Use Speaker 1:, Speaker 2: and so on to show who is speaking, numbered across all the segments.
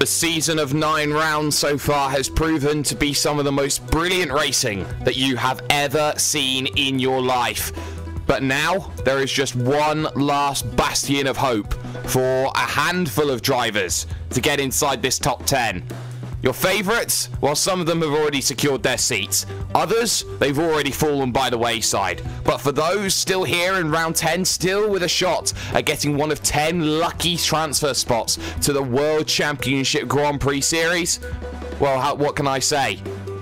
Speaker 1: The season of 9 rounds so far has proven to be some of the most brilliant racing that you have ever seen in your life. But now, there is just one last bastion of hope for a handful of drivers to get inside this top 10. Your favourites? Well, some of them have already secured their seats. Others, they've already fallen by the wayside. But for those still here in round 10, still with a shot at getting one of 10 lucky transfer spots to the World Championship Grand Prix Series, well, what can I say?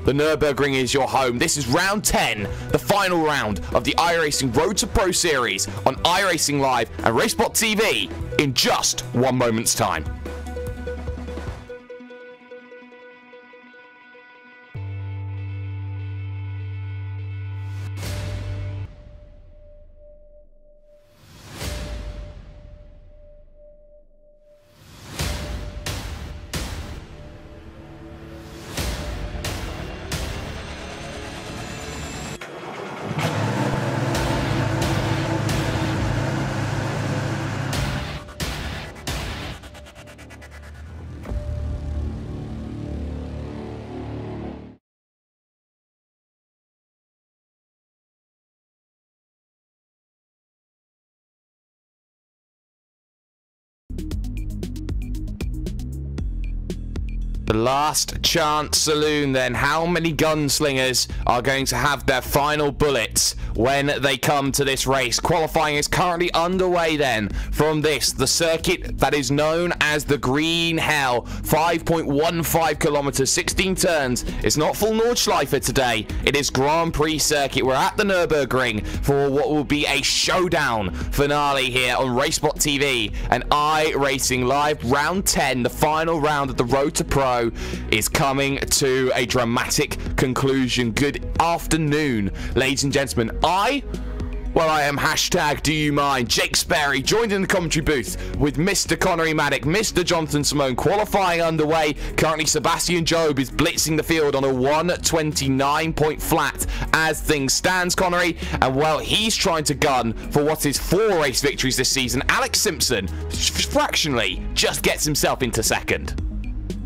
Speaker 1: The Nürburgring is your home. This is round 10, the final round of the iRacing Road to Pro Series on iRacing Live and Racebot TV in just 1 moment's time. The last chance saloon then. How many gunslingers are going to have their final bullets when they come to this race? Qualifying is currently underway then from the circuit that is known as the Green Hell. 5.15 kilometers, 16 turns. It's not full Nordschleife today. It is Grand Prix circuit. We're at the Nürburgring for what will be a showdown finale here on Racebot TV and iRacing Live. Round 10, the final round of the Road to Pro, is coming to a dramatic conclusion. Good afternoon, ladies and gentlemen. I am hashtag do you mind Jake Sperry, joined in the commentary booth with Mr. Connery Maddock, Mr. Jonathan Simone. Qualifying underway. Currently Sebastian Job is blitzing the field on a 129 point flat as things stands, Connery, and well, he's trying to gun for what is 4 race victories this season. Alex Simpson fractionally just gets himself into second.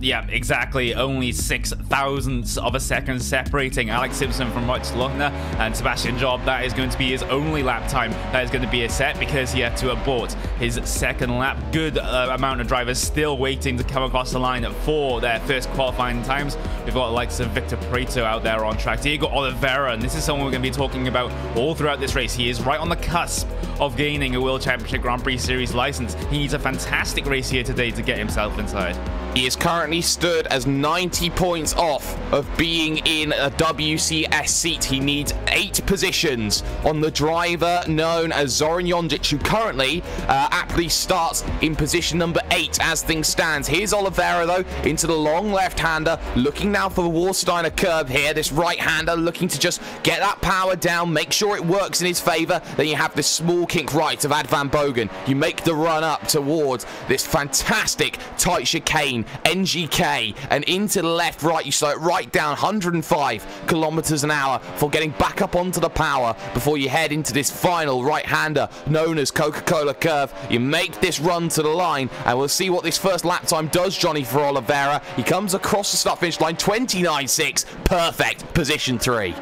Speaker 2: Yeah, exactly. Only 0.06 of a second separating Alex Simpson from much longer, and Sebastian Job, that is going to be his only lap time. That is going to be a set because he had to abort his second lap. Good amount of drivers still waiting to come across the line for their first qualifying times. We've got the likes of Victor Prieto out there on track. Diego Oliveira, and this is someone we're going to be talking about all throughout this race. He is right on the cusp of gaining a World Championship Grand Prix Series license. He needs a fantastic race here today to get himself inside.
Speaker 1: He is currently stood as 90 points off of being in a WCS seat. He needs 8 positions on the driver known as Zoran Jondic, who currently aptly starts in position number 8 as things stands. Here's Oliveira, though, into the long left-hander, looking now for the Warsteiner curve here. This right-hander looking to just get that power down, make sure it works in his favor. Then you have this small kick right of Ad van Bogen. You make the run up towards this fantastic tight chicane, NGK, and into the left, right, you slow it right down 105 kilometers an hour for getting back up onto the power before you head into this final right-hander known as Coca-Cola curve. You make this run to the line, and we'll see what this first lap time does, Johnny, for Oliveira. He comes across the start-finish line, 29.6, perfect, position 3.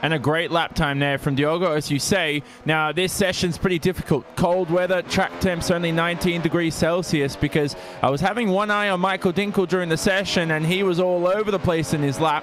Speaker 3: And a great lap time there from Diogo, as you say. Now, this session's pretty difficult. Cold weather, track temps only 19 degrees Celsius, because I was having one eye on Michael Dinkel during the session, and he was all over the place in his lap.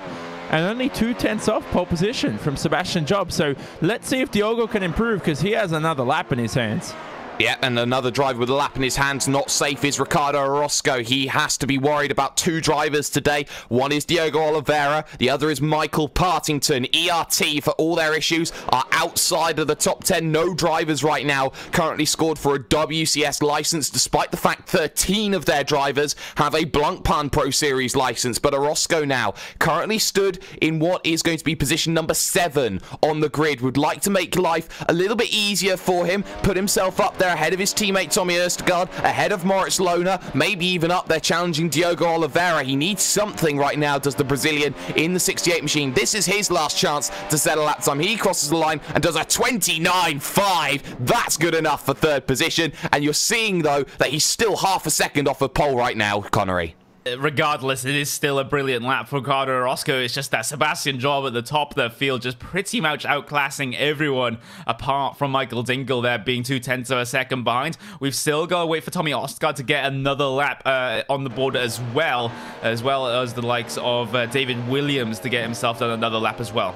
Speaker 3: And only 2/10 off pole position from Sebastian Job. So let's see if Diogo can improve, because he has another lap in his hands.
Speaker 1: Yeah, and another driver with a lap in his hands. Not safe is Ricardo Orozco. He has to be worried about 2 drivers today. One is Diogo Oliveira. The other is Michael Partington. ERT, for all their issues, are outside of the top 10. No drivers right now currently scored for a WCS license, despite the fact 13 of their drivers have a Blancpain Pro Series license. But Orozco now currently stood in what is going to be position number 7 on the grid. Would like to make life a little bit easier for him. Put himself up there ahead of his teammate Tommy Østergaard, ahead of Moritz Lohner, maybe even up there challenging Diogo Oliveira. He needs something right now, does the Brazilian in the 68 machine. This is his last chance to set a lap time. He crosses the line and does a 29.5. That's good enough for 3rd position. And you're seeing, though, that he's still half a second off of pole right now, Connery.
Speaker 2: regardless, it is still a brilliant lap for Ricardo Orozco. It's just that Sebastian Job at the top of the field just pretty much outclassing everyone apart from Michael Dingle there being 0.2 of a second behind. We've still got to wait for Tommy Osgaard to get another lap on the board as well as the likes of David Williams to get himself done another lap as well.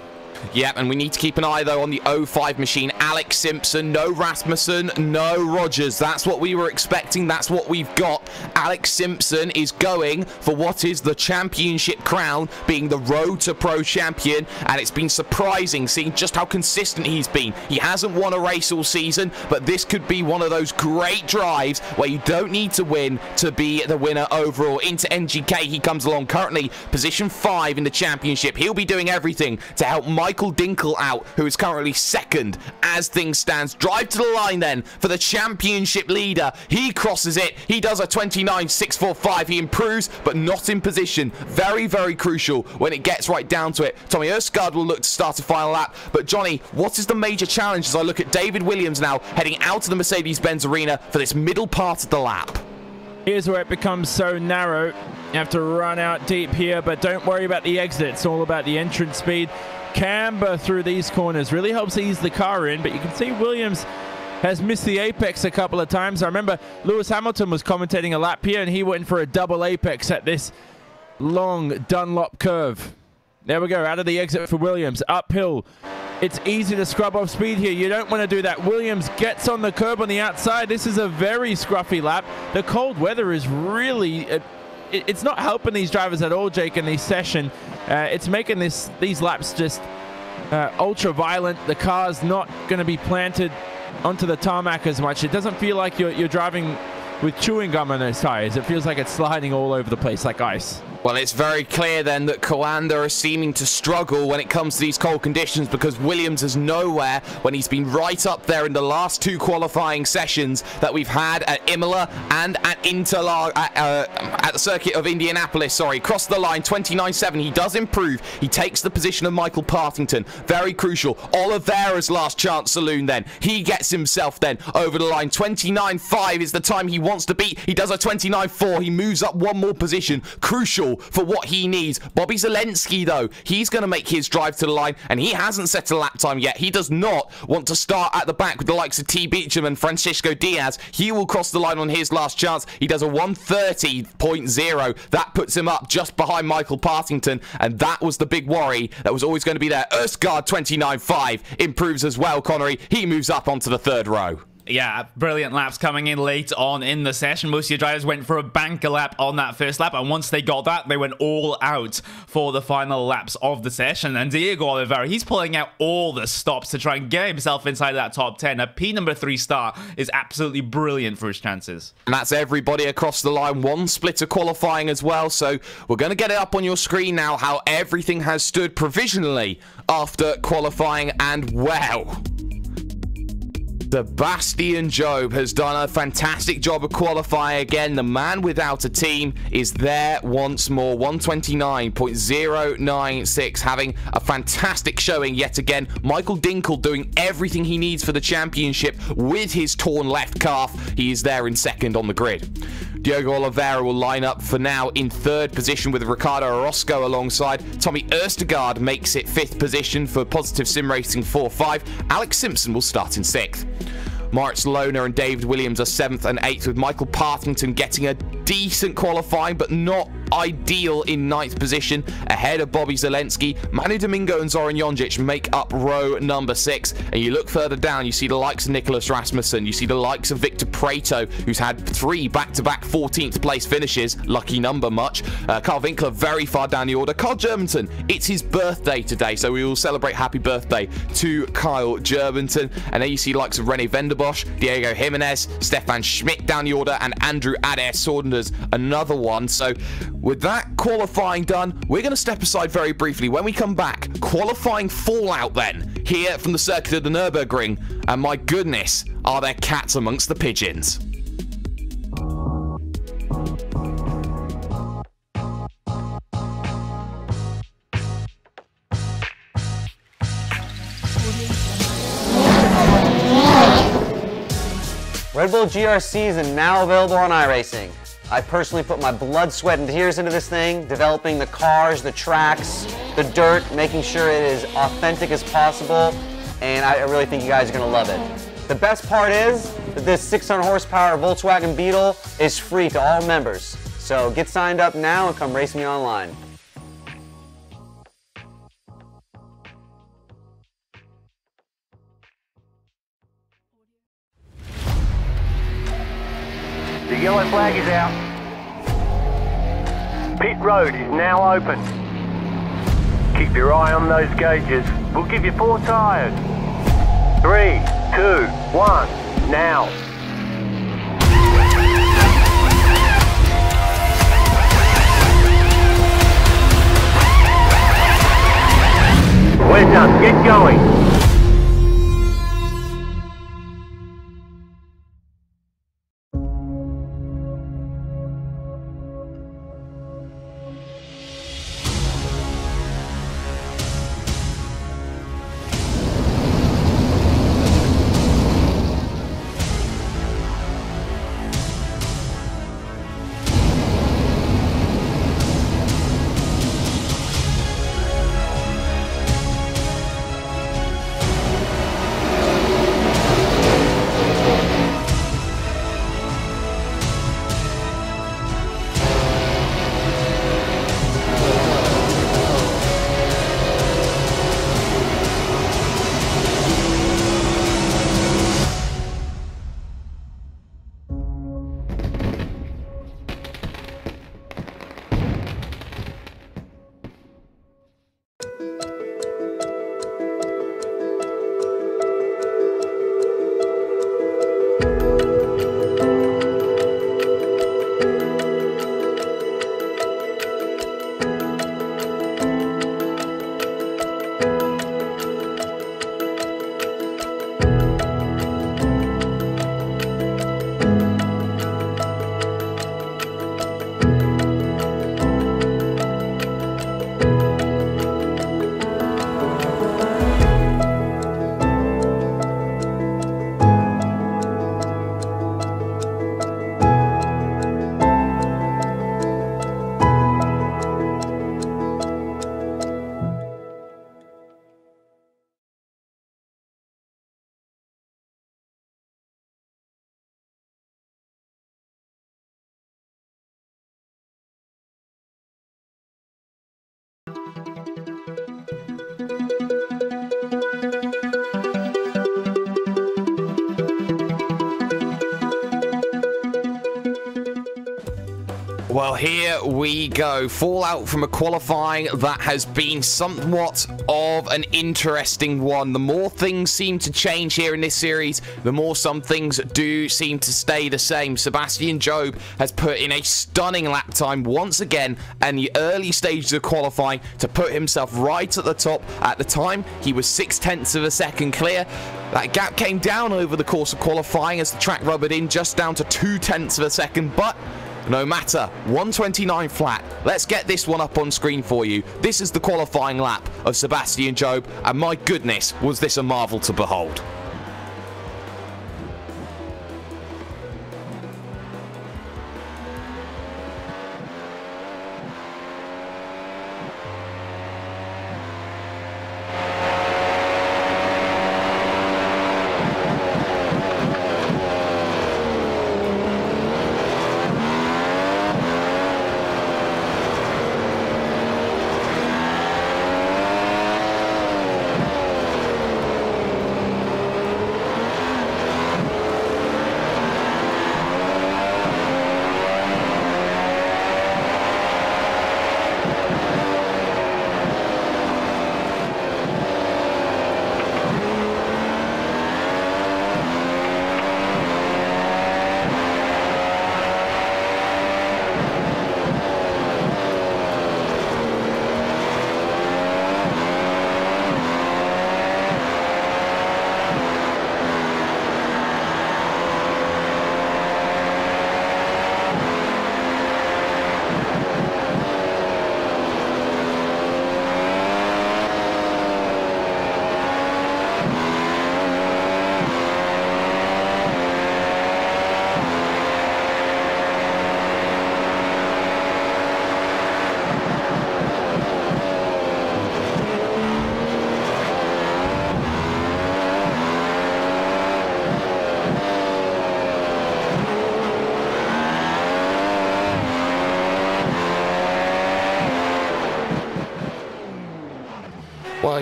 Speaker 1: Yep, and we need to keep an eye, though, on the 05 machine. Alex Simpson, no Rasmussen, no Rogers. That's what we were expecting. That's what we've got. Alex Simpson is going for what is the championship crown, being the Road to Pro champion, and it's been surprising seeing just how consistent he's been. He hasn't won a race all season, but this could be one of those great drives where you don't need to win to be the winner overall. Into NGK, he comes along, currently position 5 in the championship. He'll be doing everything to help Michael Dingle out, who is currently second as things stands. Drive to the line then for the championship leader. He crosses it. He does a 29.645. He improves, but not in position. Very, very crucial when it gets right down to it. Tommy Osgaard will look to start a final lap. But Johnny, what is the major challenge as I look at David Williams now heading out of the Mercedes-Benz arena for this middle part of the lap?
Speaker 3: Here's where it becomes so narrow. You have to run out deep here, but don't worry about the exit. It's all about the entrance speed. Camber through these corners really helps ease the car in, but you can see Williams has missed the apex a couple of times. I remember Lewis Hamilton was commentating a lap here, and he went for a double apex at this long Dunlop curve. There we go, out of the exit for Williams, uphill. It's easy to scrub off speed here. You don't want to do that. Williams gets on the curb on the outside. This is a very scruffy lap. The cold weather is really... It's not helping these drivers at all, Jake, in this session. It's making these laps just ultra violent. The car's not going to be planted onto the tarmac as much. It doesn't feel like you're driving with chewing gum on those tires. It feels like it's sliding all over the place like ice.
Speaker 1: Well, it's very clear then that Coanda are seeming to struggle when it comes to these cold conditions, because Williams is nowhere when he's been right up there in the last 2 qualifying sessions that we've had at Imola and at at the circuit of Indianapolis. Sorry, crossed the line, 29.7. He does improve. He takes the position of Michael Partington. Very crucial. Oliveira's last chance saloon then. He gets himself then over the line. 29.5 is the time he wants to beat. He does a 29.4. He moves up 1 more position. Crucial for what he needs. Bobby Zelensky, though, he's going to make his drive to the line, and he hasn't set a lap time yet. He does not want to start at the back with the likes of T. Beecham and Francisco Diaz. He will cross the line on his last chance. He does a 1:30.0. That puts him up just behind Michael Partington, and that was the big worry that was always going to be there. Osgaard 29.5 improves as well, Connery. He moves up onto the 3rd row.
Speaker 2: Yeah, brilliant laps coming in late on in the session. Most of your drivers went for a banker lap on that first lap, and once they got that, they went all out for the final laps of the session. And Diego Oliveira, he's pulling out all the stops to try and get himself inside that top 10. A P3 start is absolutely brilliant for his chances.
Speaker 1: And that's everybody across the line. 1 splitter qualifying as well, so we're going to get it up on your screen now how everything has stood provisionally after qualifying, and well... Sebastian Job has done a fantastic job of qualifying again. The man without a team is there once more. 129.096, having a fantastic showing yet again. Michael Dingle doing everything he needs for the championship with his torn left calf. He is there in 2nd on the grid. Diogo Oliveira will line up for now in 3rd position with Ricardo Orozco alongside. Tommy Osgaard makes it 5th position for Positive Sim Racing 4-5. Alex Simpson will start in 6th. Moritz Lohner and David Williams are 7th and 8th, with Michael Partington getting a decent qualifying, but not ideal in 9th position, ahead of Bobby Zelensky. Manu Domingo and Zoran Jonjic make up row number 6, and you look further down, you see the likes of Nicholas Rasmussen, you see the likes of Victor Prato, who's had 3 back-to-back 14th place finishes, lucky number much. Carl Winkler very far down the order. Kyle Germanton, it's his birthday today, so we will celebrate happy birthday to Kyle Germanton. And then you see the likes of Rene Venderbosch, Diego Jimenez, Stefan Schmidt down the order, and Andrew Adair Saunders, another one. So with that qualifying done, we're going to step aside very briefly. When we come back, qualifying fallout then, here from the circuit of the Nürburgring. And my goodness, are there cats amongst the pigeons?
Speaker 4: Red Bull GRCs are now available on iRacing. I personally put my blood, sweat, and tears into this thing, developing the cars, the tracks, the dirt, making sure it is authentic as possible, and I really think you guys are going to love it. The best part is that this 600 horsepower Volkswagen Beetle is free to all members. So get signed up now and come race me online.
Speaker 5: The yellow flag is out. Pit road is now open. Keep your eye on those gauges. We'll give you 4 tyres. 3, 2, 1, now. We're done. Get going.
Speaker 1: Well, here we go. Fallout from a qualifying that has been somewhat of an interesting one. The more things seem to change here in this series, the more some things do seem to stay the same. Sebastian Job has put in a stunning lap time once again in the early stages of qualifying to put himself right at the top. At the time, he was 0.6 of a second clear. That gap came down over the course of qualifying as the track rubbered in just down to 0.2 of a second, but no matter, 129 flat. Let's get this one up on screen for you. This is the qualifying lap of Sebastian Job, and my goodness, was this a marvel to behold.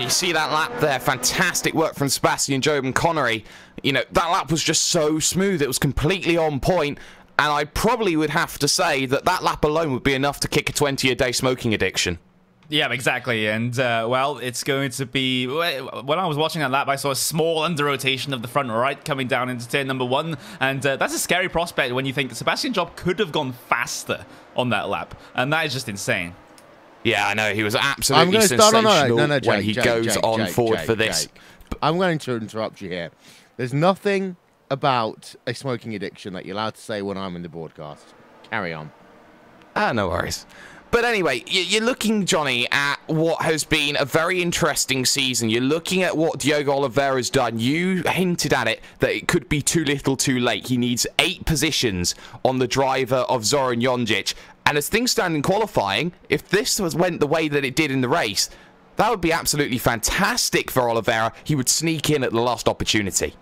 Speaker 1: you see that lap there. Fantastic work from Sebastian Job and Connery. You know, that lap was just so smooth. It was completely on point. And I probably would have to say that that lap alone would be enough to kick a 20-a-day smoking addiction.
Speaker 2: Yeah, exactly. And, well, it's going to be... When I was watching that lap, I saw a small under-rotation of the front right coming down into turn number 1. And that's a scary prospect when you think that Sebastian Job could have gone faster on that lap. And that is just insane.
Speaker 1: Yeah, I know. He was absolutely sensational when he goes on forward for this.
Speaker 6: I'm going to interrupt you here. There's nothing about a smoking addiction that you're allowed to say when I'm in the broadcast. Carry on.
Speaker 1: No worries. But anyway, you're looking, Johnny, at what has been a very interesting season. You're looking at what Diogo Oliveira's done. You hinted at it, that it could be too little too late. He needs 8 positions on the driver of Zoran Jonjic. And as things stand in qualifying, if this went the way that it did in the race, that would be absolutely fantastic for Oliveira. He would sneak in at the last opportunity.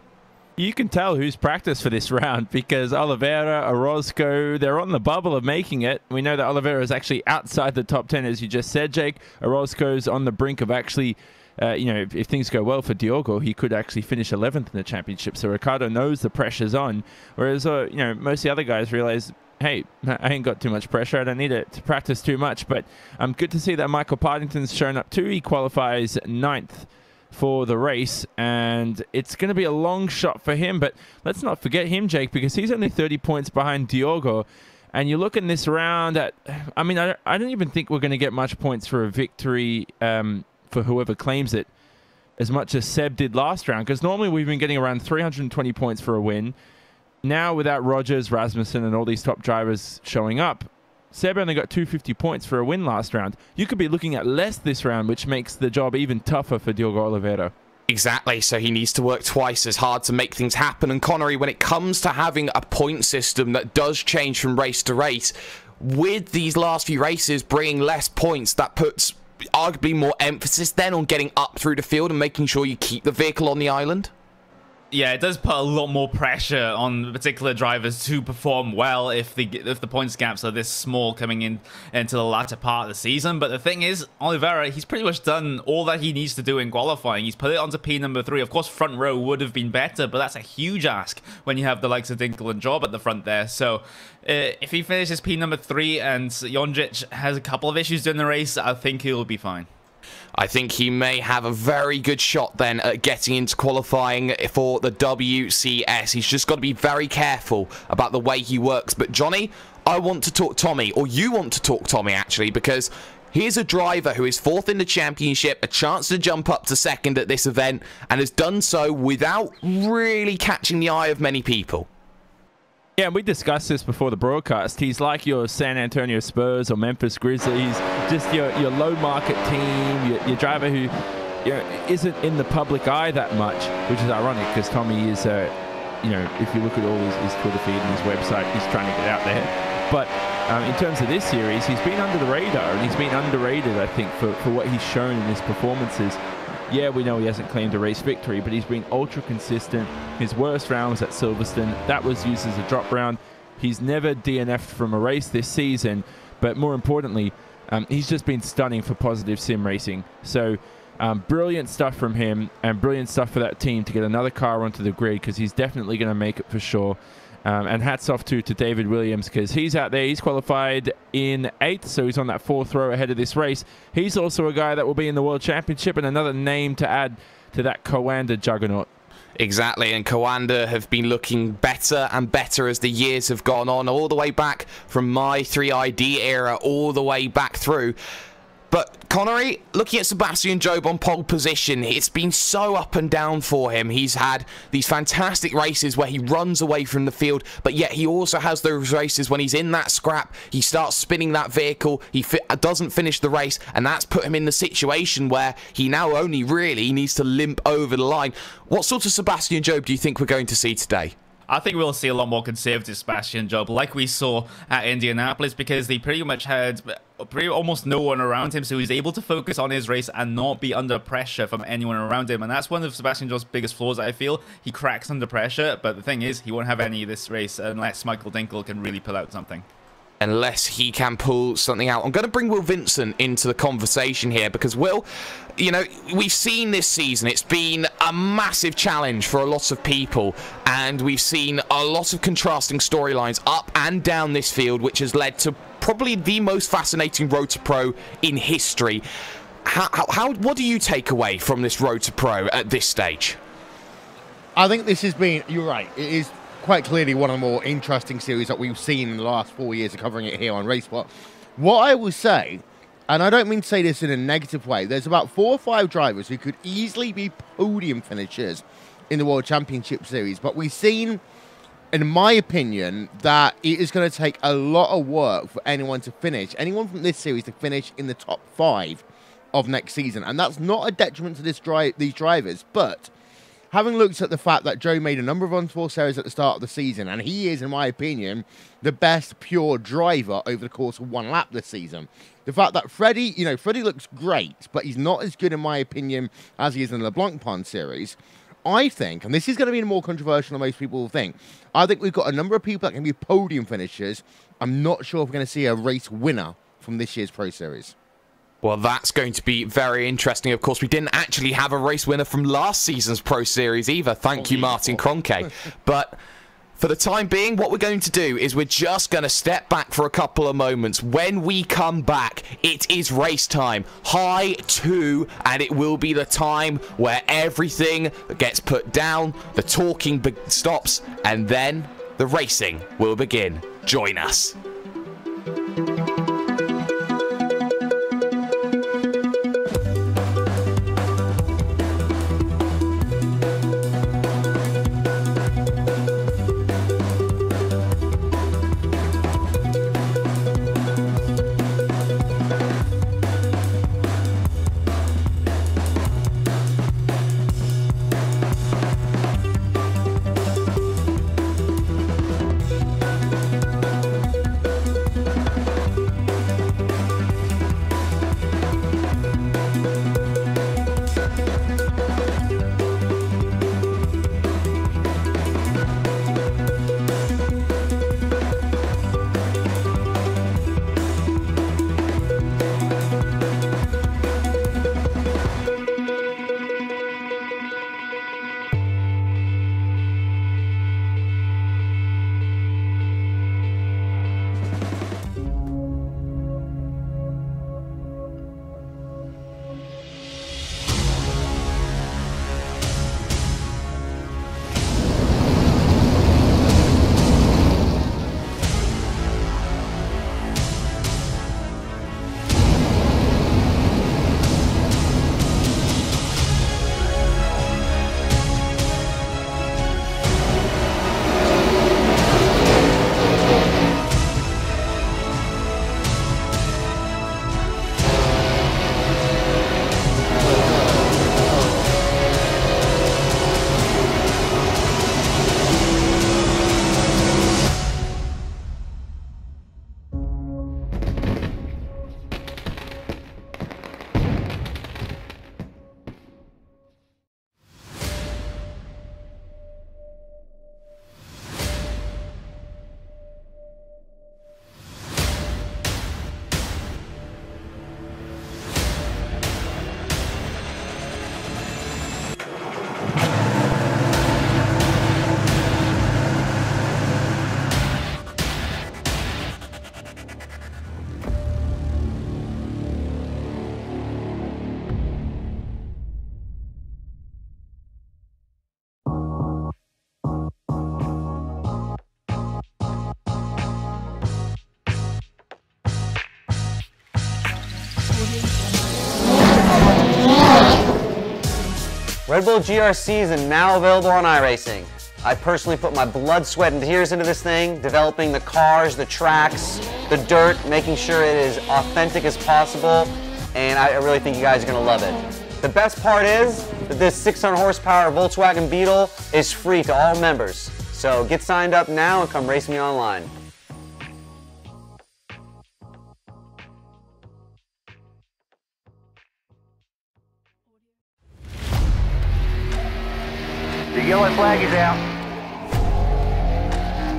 Speaker 3: You can tell who's practiced for this round because Oliveira, Orozco, they're on the bubble of making it. We know that Oliveira is actually outside the top 10, as you just said, Jake. Orozco's on the brink of actually, you know, if things go well for Diogo, he could actually finish 11th in the championship. So Ricardo knows the pressure's on, whereas, you know, most of the other guys realize, hey, I ain't got too much pressure. I don't need it to practice too much. But good to see that Michael Partington's shown up too. He qualifies 9th for the race, and it's going to be a long shot for him. But let's not forget him, Jake, because he's only 30 points behind Diogo. And you look in this round at, I mean, I don't even think we're going to get much points for a victory for whoever claims it, as much as Seb did last round, because normally we've been getting around 320 points for a win. Now, without Rogers, Rasmussen, and all these top drivers showing up, Seb only got 250 points for a win last round. You could be looking at less this round, which makes the job even tougher for Diogo Oliveira.
Speaker 1: Exactly, so he needs to work twice as hard to make things happen. And Connery, when it comes to having a point system that does change from race to race, with these last few races bringing less points, that puts arguably more emphasis then on getting up through the field and making sure you keep the vehicle on the island.
Speaker 2: Yeah, it does put a lot more pressure on particular drivers to perform well if the points gaps are this small coming into the latter part of the season. But the thing is, Oliveira, he's pretty much done all that he needs to do in qualifying. He's put it onto P number 3. Of course, front row would have been better, but that's a huge ask when you have the likes of Dinkel and Job at the front there. So if he finishes P number 3 and Jonjic has a couple of issues during the race, I think he'll be fine.
Speaker 1: I think he may have a very good shot then at getting into qualifying for the WCS. He's just got to be very careful about the way he works. But Johnny, I want to talk Tommy, or you want to talk Tommy actually, because here's a driver who is 4th in the championship, a chance to jump up to 2nd at this event, and has done so without really catching the eye of many people.
Speaker 3: Yeah, we discussed this before the broadcast. He's like your San Antonio Spurs or Memphis Grizzlies, just your low market team, your driver who isn't in the public eye that much, which is ironic because Tommy is, you know, if you look at all his Twitter feed and his website, he's trying to get out there. But in terms of this series, he's been under the radar and he's been underrated, I think, for what he's shown in his performances. Yeah, we know he hasn't claimed a race victory, but he's been ultra consistent. His worst round was at Silverstone. That was used as a drop round. He's never DNF'd from a race this season, but more importantly, he's just been stunning for positive sim racing. So brilliant stuff from him and brilliant stuff for that team to get another car onto the grid, because he's definitely going to make it for sure. And hats off to David Williams, because he's out there. He's qualified in 8th, so he's on that 4th row ahead of this race. He's also a guy that will be in the World Championship, and another name to add to that Coanda juggernaut.
Speaker 1: Exactly, and Coanda have been looking better and better as the years have gone on, all the way back from my 3ID era, all the way back through. But Connery, looking at Sebastian Job on pole position, it's been so up and down for him. He's had these fantastic races where he runs away from the field, but yet he also has those races when he's in that scrap, he starts spinning that vehicle, he doesn't finish the race, and that's put him in the situation where he now only really needs to limp over the line. What sort of Sebastian Job do you think we're going to see today?
Speaker 2: I think we'll see a lot more conservative Sebastian Job, like we saw at Indianapolis, because they pretty much had almost no one around him, so he's able to focus on his race and not be under pressure from anyone around him. And that's one of Sebastian Job's biggest flaws, I feel. He cracks under pressure, but the thing is, he won't have any of this race unless Michael Dinkel can really pull out something.
Speaker 1: unless he can pull something out. I'm going to bring Will Vincent into the conversation here because Will, you know, we've seen this season, it's been a massive challenge for a lot of people, and we've seen a lot of contrasting storylines up and down this field, which has led to probably the most fascinating Road to Pro in history. What do you take away from this Road to Pro at this stage?
Speaker 6: I think this has been, you're right, it is quite clearly one of the more interesting series that we've seen in the last 4 years of covering it here on RaceSpot. What I will say, and I don't mean to say this in a negative way, there's about 4 or 5 drivers who could easily be podium finishers in the World Championship Series, but we've seen, in my opinion, that it is going to take a lot of work for anyone from this series to finish in the top 5 of next season, and that's not a detriment to these drivers, but having looked at the fact that Joe made a number of unforced errors at the start of the season, and he is, in my opinion, the best pure driver over the course of 1 lap this season. The fact that Freddie, you know, Freddie looks great, but he's not as good, in my opinion, as he is in the LeBlanc Pond series. I think, and this is going to be more controversial than most people will think, I think we've got a number of people that can be podium finishers. I'm not sure if we're going to see a race winner from this year's Pro Series.
Speaker 1: Well, that's going to be very interesting. Of course, we didn't actually have a race winner from last season's Pro Series either. Thank you, Martin Kroenke. But for the time being, what we're going to do is we're just going to step back for a couple of moments. When we come back, it is race time. High 2, and it will be the time where everything gets put down, the talking stops, and then the racing will begin. Join us.
Speaker 4: Red Bull GRC is now available on iRacing. I personally put my blood, sweat, and tears into this thing, developing the cars, the tracks, the dirt, making sure it is authentic as possible, and I really think you guys are going to love it. The best part is that this 600 horsepower Volkswagen Beetle is free to all members. So get signed up now and come race me online.
Speaker 5: The yellow flag is out.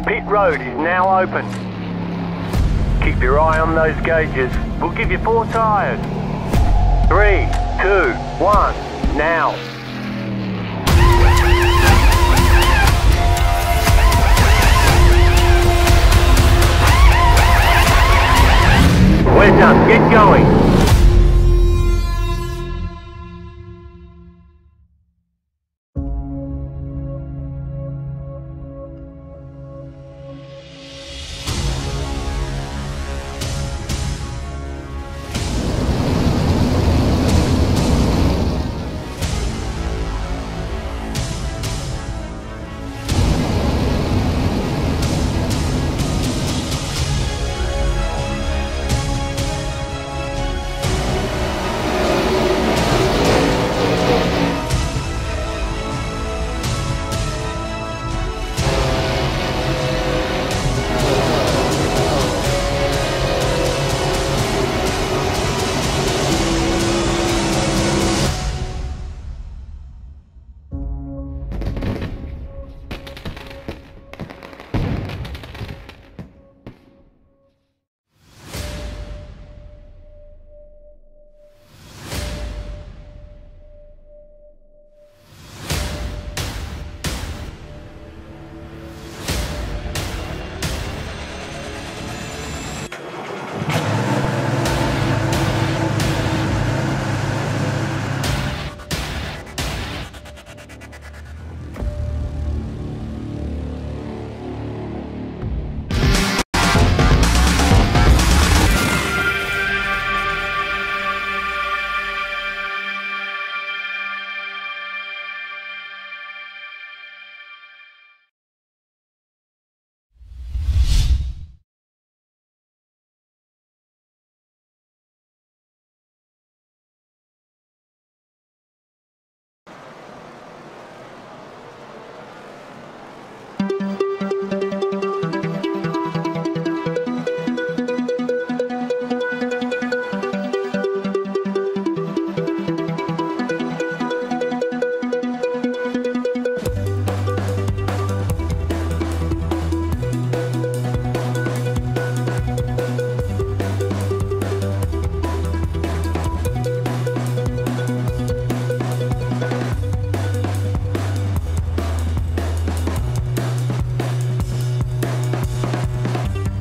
Speaker 5: Pit road is now open. Keep your eye on those gauges. We'll give you 4 tyres. 3, 2, 1, now. We're done. Get going.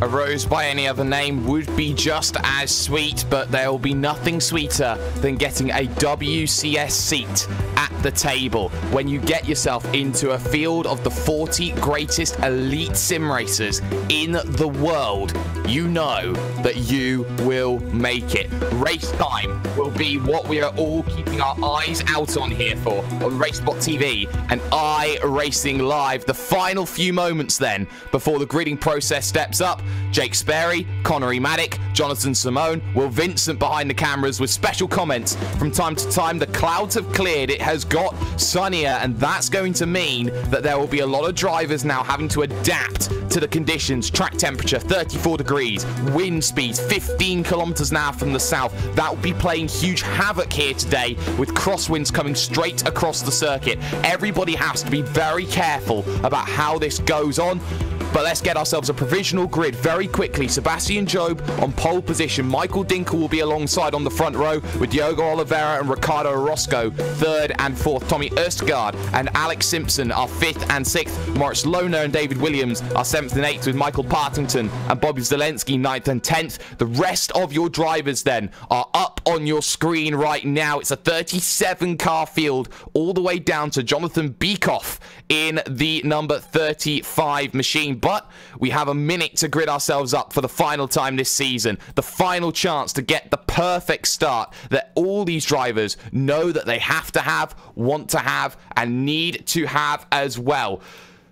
Speaker 1: A rose by any other name would be just as sweet, but there will be nothing sweeter than getting a WCS seat at the table when you get yourself into a field of the 40 greatest elite sim racers in the world. You know that you will make it. Race time will be what we are all keeping our eyes out on here for on Racebot TV and iRacing Live. The final few moments then before the gridding process steps up. Jake Sperry, Connery Maddock, Jonathan Simone, Will Vincent behind the cameras with special comments. From time to time, the clouds have cleared. It has got sunnier, and that's going to mean that there will be a lot of drivers now having to adapt to the conditions. Track temperature, 34 degrees, wind speeds, 15 kilometers an hour from the south. That will be playing huge havoc here today with crosswinds coming straight across the circuit. Everybody has to be very careful about how this goes on. But let's get ourselves a provisional grid very quickly. Sebastian Job on pole position. Michael Dinkel will be alongside on the front row with Diogo Oliveira and Ricardo Orozco third and fourth. Tommy Østergaard and Alex Simpson are fifth and sixth. Moritz Lohner and David Williams are seventh and eighth with Michael Partington and Bobby Zelensky ninth and 10th. The rest of your drivers then are up on your screen right now. It's a 37 car field all the way down to Jonathan Beekoff in the number 35 machine. But we have a minute to grid ourselves up for the final time this season. The final chance to get the perfect start that all these drivers know that they have to have, want to have, and need to have as well.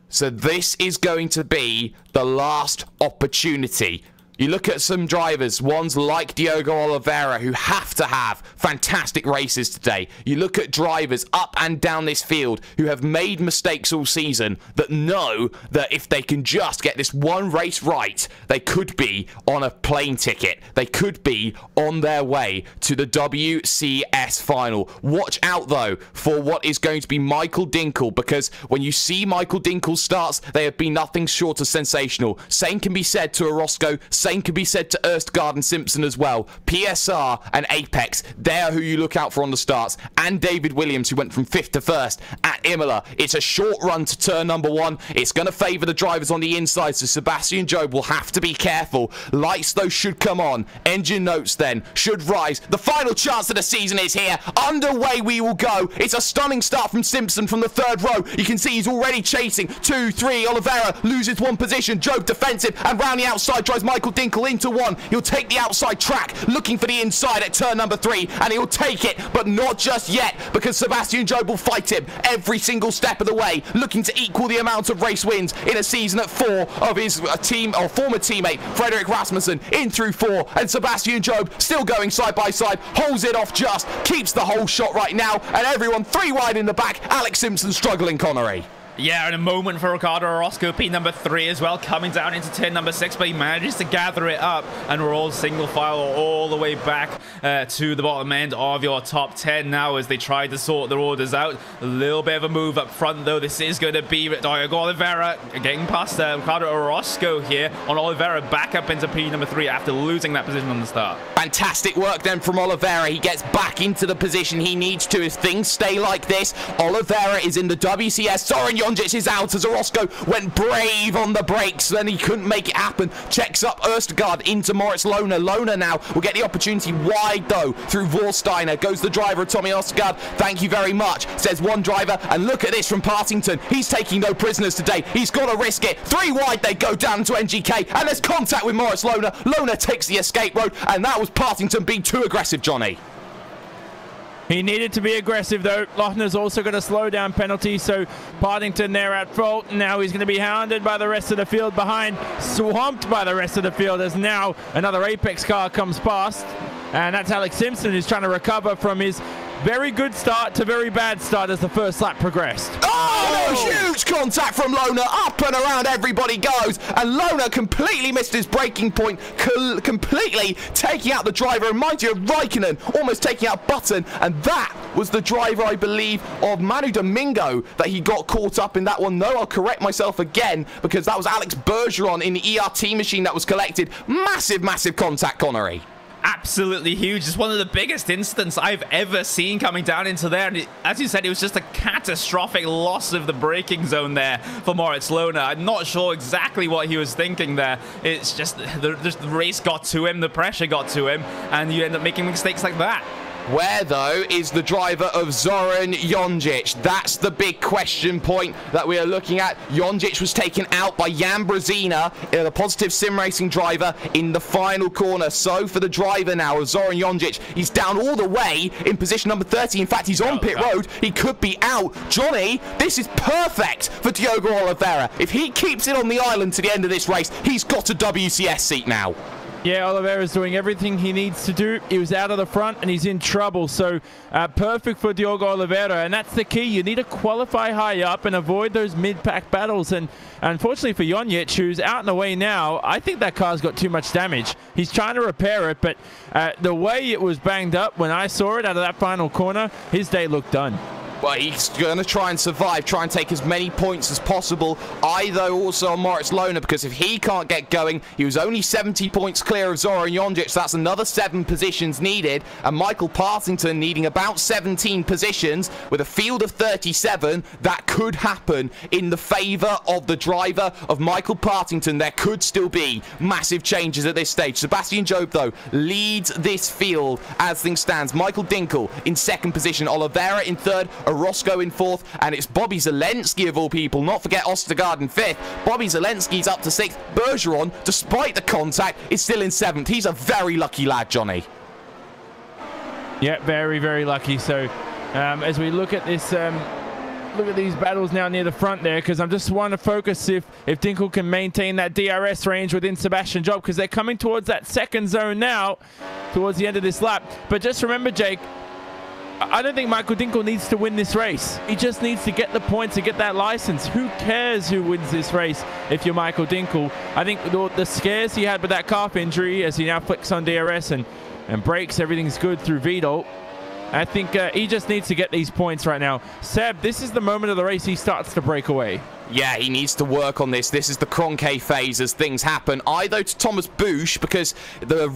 Speaker 1: So this is going to be the last opportunity. You look at some drivers, ones like Diogo Oliveira, who have to have fantastic races today. You look at drivers up and down this field who have made mistakes all season that know that if they can just get this one race right, they could be on a plane ticket. They could be on their way to the WCS final. Watch out, though, for what is going to be Michael Dinkel, because when you see Michael Dinkel's starts, they have been nothing short of sensational. Same can be said to Orozco. same can be said to Erstgaard and Simpson as well. PSR and Apex, they're who you look out for on the starts. And David Williams, who went from 5th to 1st at Imola. It's a short run to turn number 1. It's going to favour the drivers on the inside, so Sebastian Job will have to be careful. Lights, though, should come on. Engine notes, then, should rise. The final chance of the season is here. Underway we will go. It's a stunning start from Simpson from the 3rd row. You can see he's already chasing. 2, 3, Oliveira loses 1 position. Job defensive, and round the outside drives Michael Dinkel into 1. He'll take the outside track, looking for the inside at turn number 3, and he'll take it, but not just yet, because Sebastian Job will fight him every single step of the way, looking to equal the amount of race wins in a season at 4 of his former teammate Frederick Rasmussen in through 4, and Sebastian Job still going side by side, holds it off just, keeps the whole shot right now, and everyone 3 wide in the back. Alex Simpson struggling, Connery.
Speaker 2: Yeah, and a moment for Ricardo Orozco, P number 3 as well, coming down into turn number 6, but he manages to gather it up, and we're all single file all the way back to the bottom end of your top 10 now as they try to sort their orders out. A little bit of a move up front, though. This is going to be Diego Oliveira getting past Ricardo Orozco here on Oliveira, back up into P number 3 after losing that position on the start.
Speaker 1: Fantastic work then from Oliveira. He gets back into the position he needs to. If things stay like this, Oliveira is in the WCS. Soren Jonjic is out as Orozco went brave on the brakes, then he couldn't make it happen. Checks up Erstgaard into Moritz Lohner. Lohner now will get the opportunity wide though through Vorsteiner. Goes the driver of Tommy Erstgaard. Thank you very much, says one driver. And look at this from Partington. He's taking no prisoners today. He's got to risk it. 3 wide they go down to NGK, and there's contact with Moritz Lohner. Lohner takes the escape road, and that was Partington being too aggressive, Johnny.
Speaker 3: He needed to be aggressive, though. Lohner's also got a slow-down penalty, so Partington there at fault. Now he's going to be hounded by the rest of the field behind, swamped by the rest of the field as now another Apex car comes past. And that's Alex Simpson, who's trying to recover from his very good start to very bad start as the first lap progressed.
Speaker 1: Oh, huge contact from Lohner. Up and around everybody goes. And Lohner completely missed his braking point, completely taking out the driver. And mind you, Raikkonen almost taking out Button. And that was the driver, I believe, of Manu Domingo that he got caught up in that one. No, I'll correct myself again, because that was Alex Bergeron in the ERT machine that was collected. Massive, massive contact, Connery.
Speaker 2: Absolutely huge. It's one of the biggest incidents I've ever seen coming down into there. And as you said, it was just a catastrophic loss of the braking zone there for Moritz Lohner. I'm not sure exactly what he was thinking there. It's just the race got to him, the pressure got to him, and you end up making mistakes like that.
Speaker 1: Where, though, is the driver of Zoran Jonjic? That's the big question point that we are looking at. Jonjic was taken out by Jan Brezina, the positive sim racing driver, in the final corner. So for the driver now of Zoran Jonjic, he's down all the way in position number 30. In fact, he's on pit road. He could be out. Johnny, this is perfect for Diogo Oliveira. If he keeps it on the island to the end of this race, he's got a WCS seat now.
Speaker 3: Yeah, Oliveira's doing everything he needs to do. He was out of the front and he's in trouble. So perfect for Diogo Oliveira. And that's the key. You need to qualify high up and avoid those mid-pack battles. And unfortunately for Jonjic, who's out and away now, I think that car's got too much damage. He's trying to repair it, but the way it was banged up when I saw it out of that final corner, his day looked done.
Speaker 1: Well, he's going to try and survive, try and take as many points as possible. I, though, also on Moritz Lohner, because if he can't get going, he was only 70 points clear of Zoran Jonjic, so that's another 7 positions needed. And Michael Partington needing about 17 positions with a field of 37. That could happen in the favour of the driver of Michael Partington. There could still be massive changes at this stage. Sebastian Job, though, leads this field as things stands. Michael Dinkel in 2nd position, Oliveira in 3rd, Orozco in 4th, and it's Bobby Zelensky of all people. Not forget Ostergaard in 5th. Bobby Zelensky's up to 6th. Bergeron, despite the contact, is still in 7th. He's a very lucky lad, Johnny.
Speaker 3: Yeah, very, very lucky. So as we look at this, look at these battles now near the front there, because I'm just want to focus if Dinkel can maintain that DRS range within Sebastian Job, because they're coming towards that 2nd zone now, towards the end of this lap. But just remember, Jake, I don't think Michael Dinkel needs to win this race. He just needs to get the points and get that license. Who cares who wins this race if you're Michael Dinkel? I think the scares he had with that calf injury, as he now flicks on DRS and brakes, everything's good through Vidal. I think he just needs to get these points right now. Seb, this is the moment of the race he starts to break away.
Speaker 1: Yeah, he needs to work on this. This is the Kroenke phase as things happen. I, though, to Thomas Busch, because the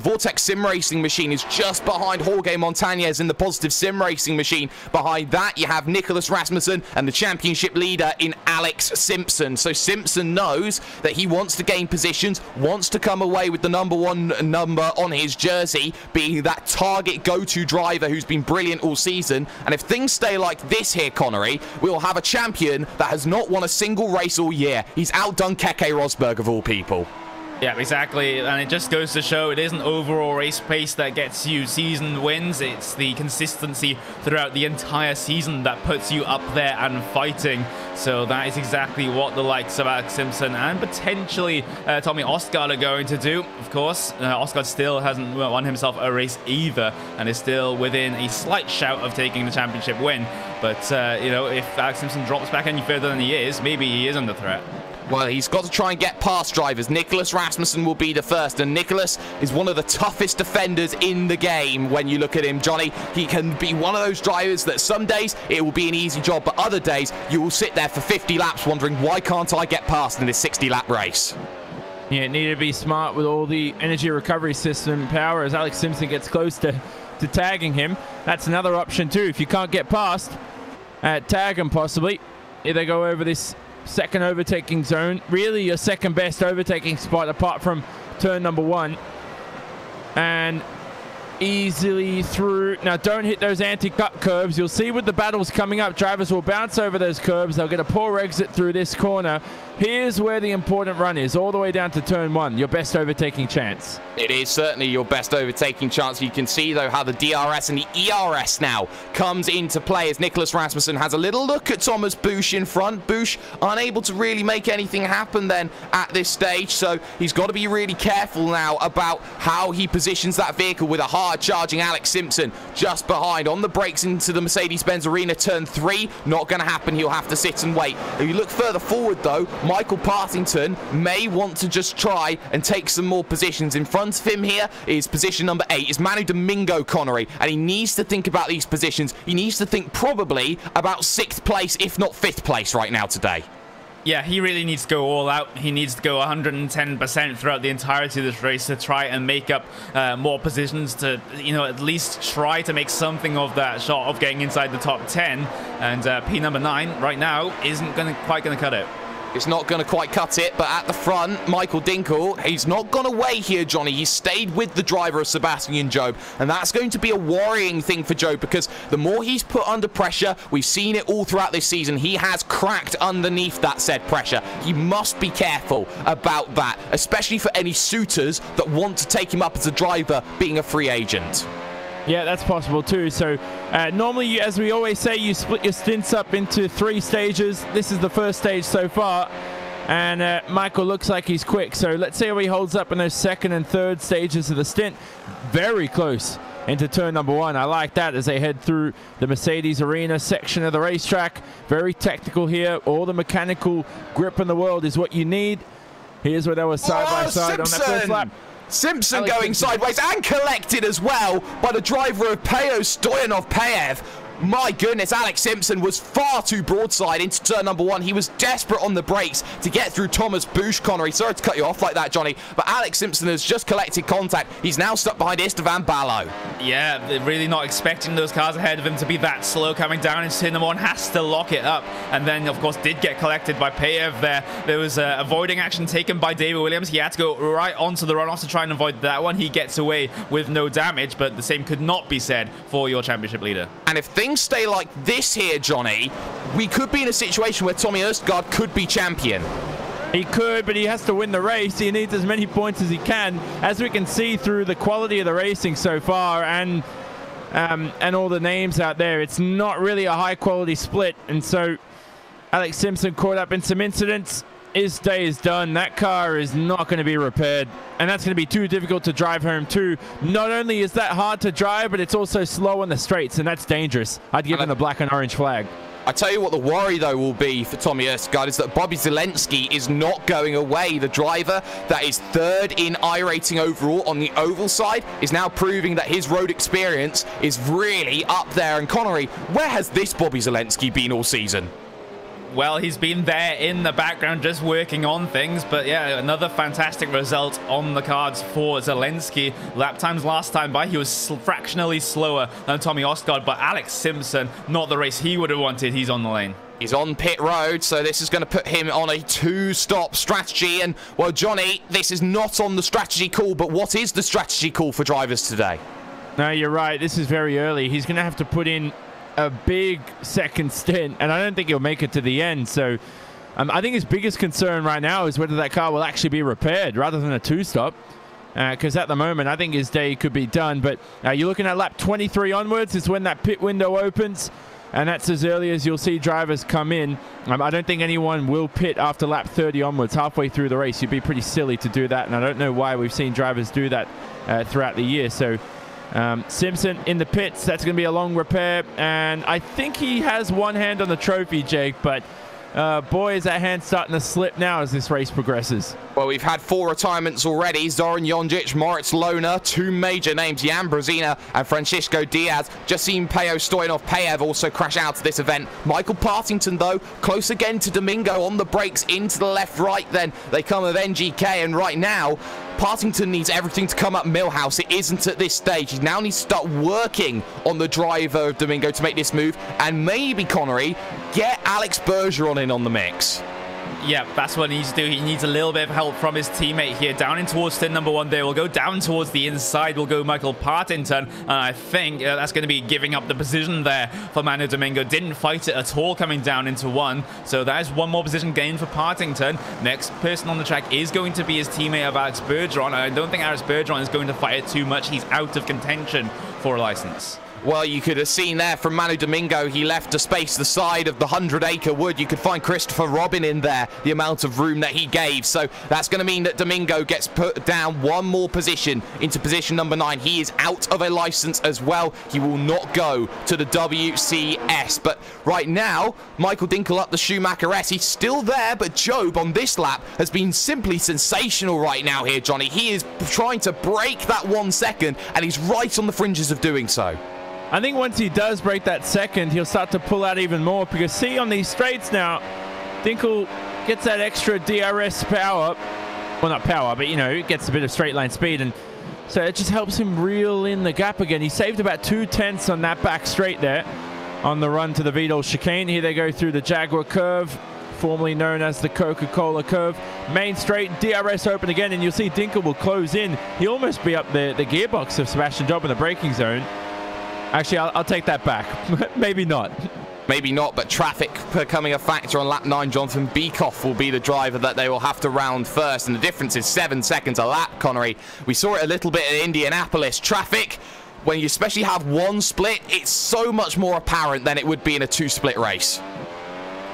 Speaker 1: Vortex Sim Racing machine is just behind Jorge Montañez in the Positive Sim Racing machine. Behind that, you have Nicholas Rasmussen and the championship leader in Alex Simpson. So Simpson knows that he wants to gain positions, wants to come away with the #1 number on his jersey, being that target go-to driver who's been brilliant all season. And if things stay like this here, Connery, we'll have a champion that has not won a single race all year. He's outdone Keke Rosberg of all people.
Speaker 2: Yeah, exactly, and it just goes to show it isn't overall race pace that gets you season wins, it's the consistency throughout the entire season that puts you up there and fighting. So that is exactly what the likes of Alex Simpson and potentially Tommy Osgaard are going to do. Of course, Osgaard still hasn't won himself a race either and is still within a slight shout of taking the championship win. But, you know, if Alex Simpson drops back any further than he is, maybe he is under threat.
Speaker 1: Well, he's got to try and get past drivers. Nicholas Rasmussen will be the first, and Nicholas is one of the toughest defenders in the game when you look at him, Johnny. He can be one of those drivers that some days it will be an easy job, but other days you will sit there for 50 laps wondering, why can't I get past in this 60-lap race?
Speaker 3: Yeah, need to be smart with all the energy recovery system power as Alex Simpson gets close to tagging him. That's another option too. If you can't get past, tag him possibly. If they go over this second overtaking zone, really your second best overtaking spot apart from turn #1, and easily through. Now don't hit those anti-cut curves. You'll see with the battles coming up, drivers will bounce over those curves. They'll get a poor exit through this corner. Here's where the important run is, all the way down to turn 1, your best overtaking chance.
Speaker 1: It is certainly your best overtaking chance. You can see, though, how the DRS and the ERS now comes into play as Nicholas Rasmussen has a little look at Thomas Busch in front. Busch unable to really make anything happen then at this stage, so he's got to be really careful now about how he positions that vehicle with a hard-charging Alex Simpson just behind. On the brakes into the Mercedes-Benz Arena, turn 3, not going to happen. He'll have to sit and wait. If you look further forward, though, Michael Partington may want to just try and take some more positions. In front of him here is position number 8, is Manu Domingo, Connery, and he needs to think about these positions. He needs to think probably about 6th place, if not 5th place right now today.
Speaker 2: Yeah, he really needs to go all out. He needs to go 110% throughout the entirety of this race to try and make up more positions to, you know, at least try to make something of that shot of getting inside the top 10. And P number 9 right now isn't quite going to cut it.
Speaker 1: It's not going to quite cut it, but at the front, Michael Dinkel, he's not gone away here, Johnny. He's stayed with the driver of Sebastian Job, and that's going to be a worrying thing for Job because the more he's put under pressure, we've seen it all throughout this season, he has cracked underneath that said pressure. He must be careful about that, especially for any suitors that want to take him up as a driver being a free agent.
Speaker 3: Yeah, that's possible too. So normally, as we always say, you split your stints up into 3 stages. This is the first stage so far, and Michael looks like he's quick. So let's see how he holds up in those 2nd and 3rd stages of the stint. Very close into turn number 1. I like that as they head through the Mercedes Arena section of the racetrack. Very technical here. All the mechanical grip in the world is what you need. Here's where they were side by side on that first lap.
Speaker 1: Simpson going sideways and collected as well by the driver of Peo Stoyanov-Payev. My goodness, Alex Simpson was far too broadside into turn number 1. He was desperate on the brakes to get through Thomas Busch, Connery. Sorry to cut you off like that, Johnny, but Alex Simpson has just collected contact. He's now stuck behind Esteban Ballo. Yeah,
Speaker 2: they're really not expecting those cars ahead of him to be that slow coming down into turn number 1. Has to lock it up, and then, of course, did get collected by Payev there. There was avoiding action taken by David Williams. He had to go right onto the runoff to try and avoid that one. He gets away with no damage, but the same could not be said for your championship leader.
Speaker 1: And if things stay like this here, Johnny, we could be in a situation where Tommy Osgaard could be champion.
Speaker 3: He could, but he has to win the race. He needs as many points as he can, as we can see through the quality of the racing so far and all the names out there. It's not really a high-quality split, and so Alex Simpson caught up in some incidents. His day is done. That car is not going to be repaired, and that's going to be too difficult to drive home too. Not only is that hard to drive, but it's also slow on the straights, and that's dangerous. I'd give him the black and orange flag.
Speaker 1: I tell you what the worry, though, will be for Tommy Osgaard is that Bobby Zelensky is not going away. The driver that is 3rd in iRacing overall on the oval side is now proving that his road experience is really up there. And Connery, where has this Bobby Zelensky been all season?
Speaker 2: Well, he's been there in the background just working on things. But yeah, another fantastic result on the cards for Zelensky. Lap times last time by, he was fractionally slower than Tommy Osgaard. But Alex Simpson, not the race he would have wanted. He's on the lane.
Speaker 1: He's on pit road, so this is going to put him on a 2-stop strategy. And, well, Johnny, this is not on the strategy call, but what is the strategy call for drivers today?
Speaker 3: No, you're right. This is very early. He's going to have to put in a big second stint, and I don't think he'll make it to the end. So I think his biggest concern right now is whether that car will actually be repaired rather than a 2-stop. Because at the moment, I think his day could be done. But you're looking at lap 23 onwards is when that pit window opens. And that's as early as you'll see drivers come in. I don't think anyone will pit after lap 30 onwards, halfway through the race. You'd be pretty silly to do that, and I don't know why we've seen drivers do that throughout the year. So Simpson in the pits, that's going to be a long repair. And I think he has one hand on the trophy, Jake, but boy, is that hand starting to slip now as this race progresses.
Speaker 1: Well, we've had 4 retirements already. Zoran Jonjic, Moritz Lohner, 2 major names, Jan Brezina and Francisco Diaz. Just seen Pejo Stoyanov-Peyev also crash out of this event. Michael Partington, though, close again to Domingo on the brakes into the left-right. Then they come with NGK, and right now, Partington needs everything to come up Millhouse. It isn't at this stage. He now needs to start working on the driver of Domingo to make this move, and maybe, Connery, get Alex Bergeron in on the mix.
Speaker 2: Yeah, that's what he needs to do. He needs a little bit of help from his teammate here. Down in towards stint number 1 there. We'll go down towards the inside. We'll go Michael Partington. And I think that's going to be giving up the position there for Manu Domingo. Didn't fight it at all coming down into 1. So that is 1 more position gain for Partington. Next person on the track is going to be his teammate of Alex Bergeron. And I don't think Alex Bergeron is going to fight it too much. He's out of contention for a license.
Speaker 1: Well, you could have seen there from Manu Domingo, he left a space the side of the 100-acre wood. You could find Christopher Robin in there, the amount of room that he gave. So that's going to mean that Domingo gets put down 1 more position into position number 9. He is out of a license as well. He will not go to the WCS. But right now, Michael Dinkel up the Schumacher S. He's still there, but Job on this lap has been simply sensational right now here, Johnny. He is trying to break that 1 second, and he's right on the fringes of doing so.
Speaker 3: I think once he does break that second, he'll start to pull out even more, because see, on these straights now, Dinkel gets that extra DRS power. Well, not power, but, you know, it gets a bit of straight line speed, and so it just helps him reel in the gap again. He saved about 2/10 on that back straight there on the run to the Vidal chicane. Here they go through the Jaguar curve, formerly known as the Coca-Cola curve. Main straight, DRS open again, and you'll see Dinkel will close in. He'll almost be up the gearbox of Sebastian Job in the braking zone. Actually, I'll take that back. Maybe not.
Speaker 1: Maybe not, but traffic becoming a factor on lap 9. Jonathan Beekoff will be the driver that they will have to round first, and the difference is 7 seconds a lap, Connery. We saw it a little bit in Indianapolis. Traffic, when you especially have 1 split, it's so much more apparent than it would be in a 2-split race.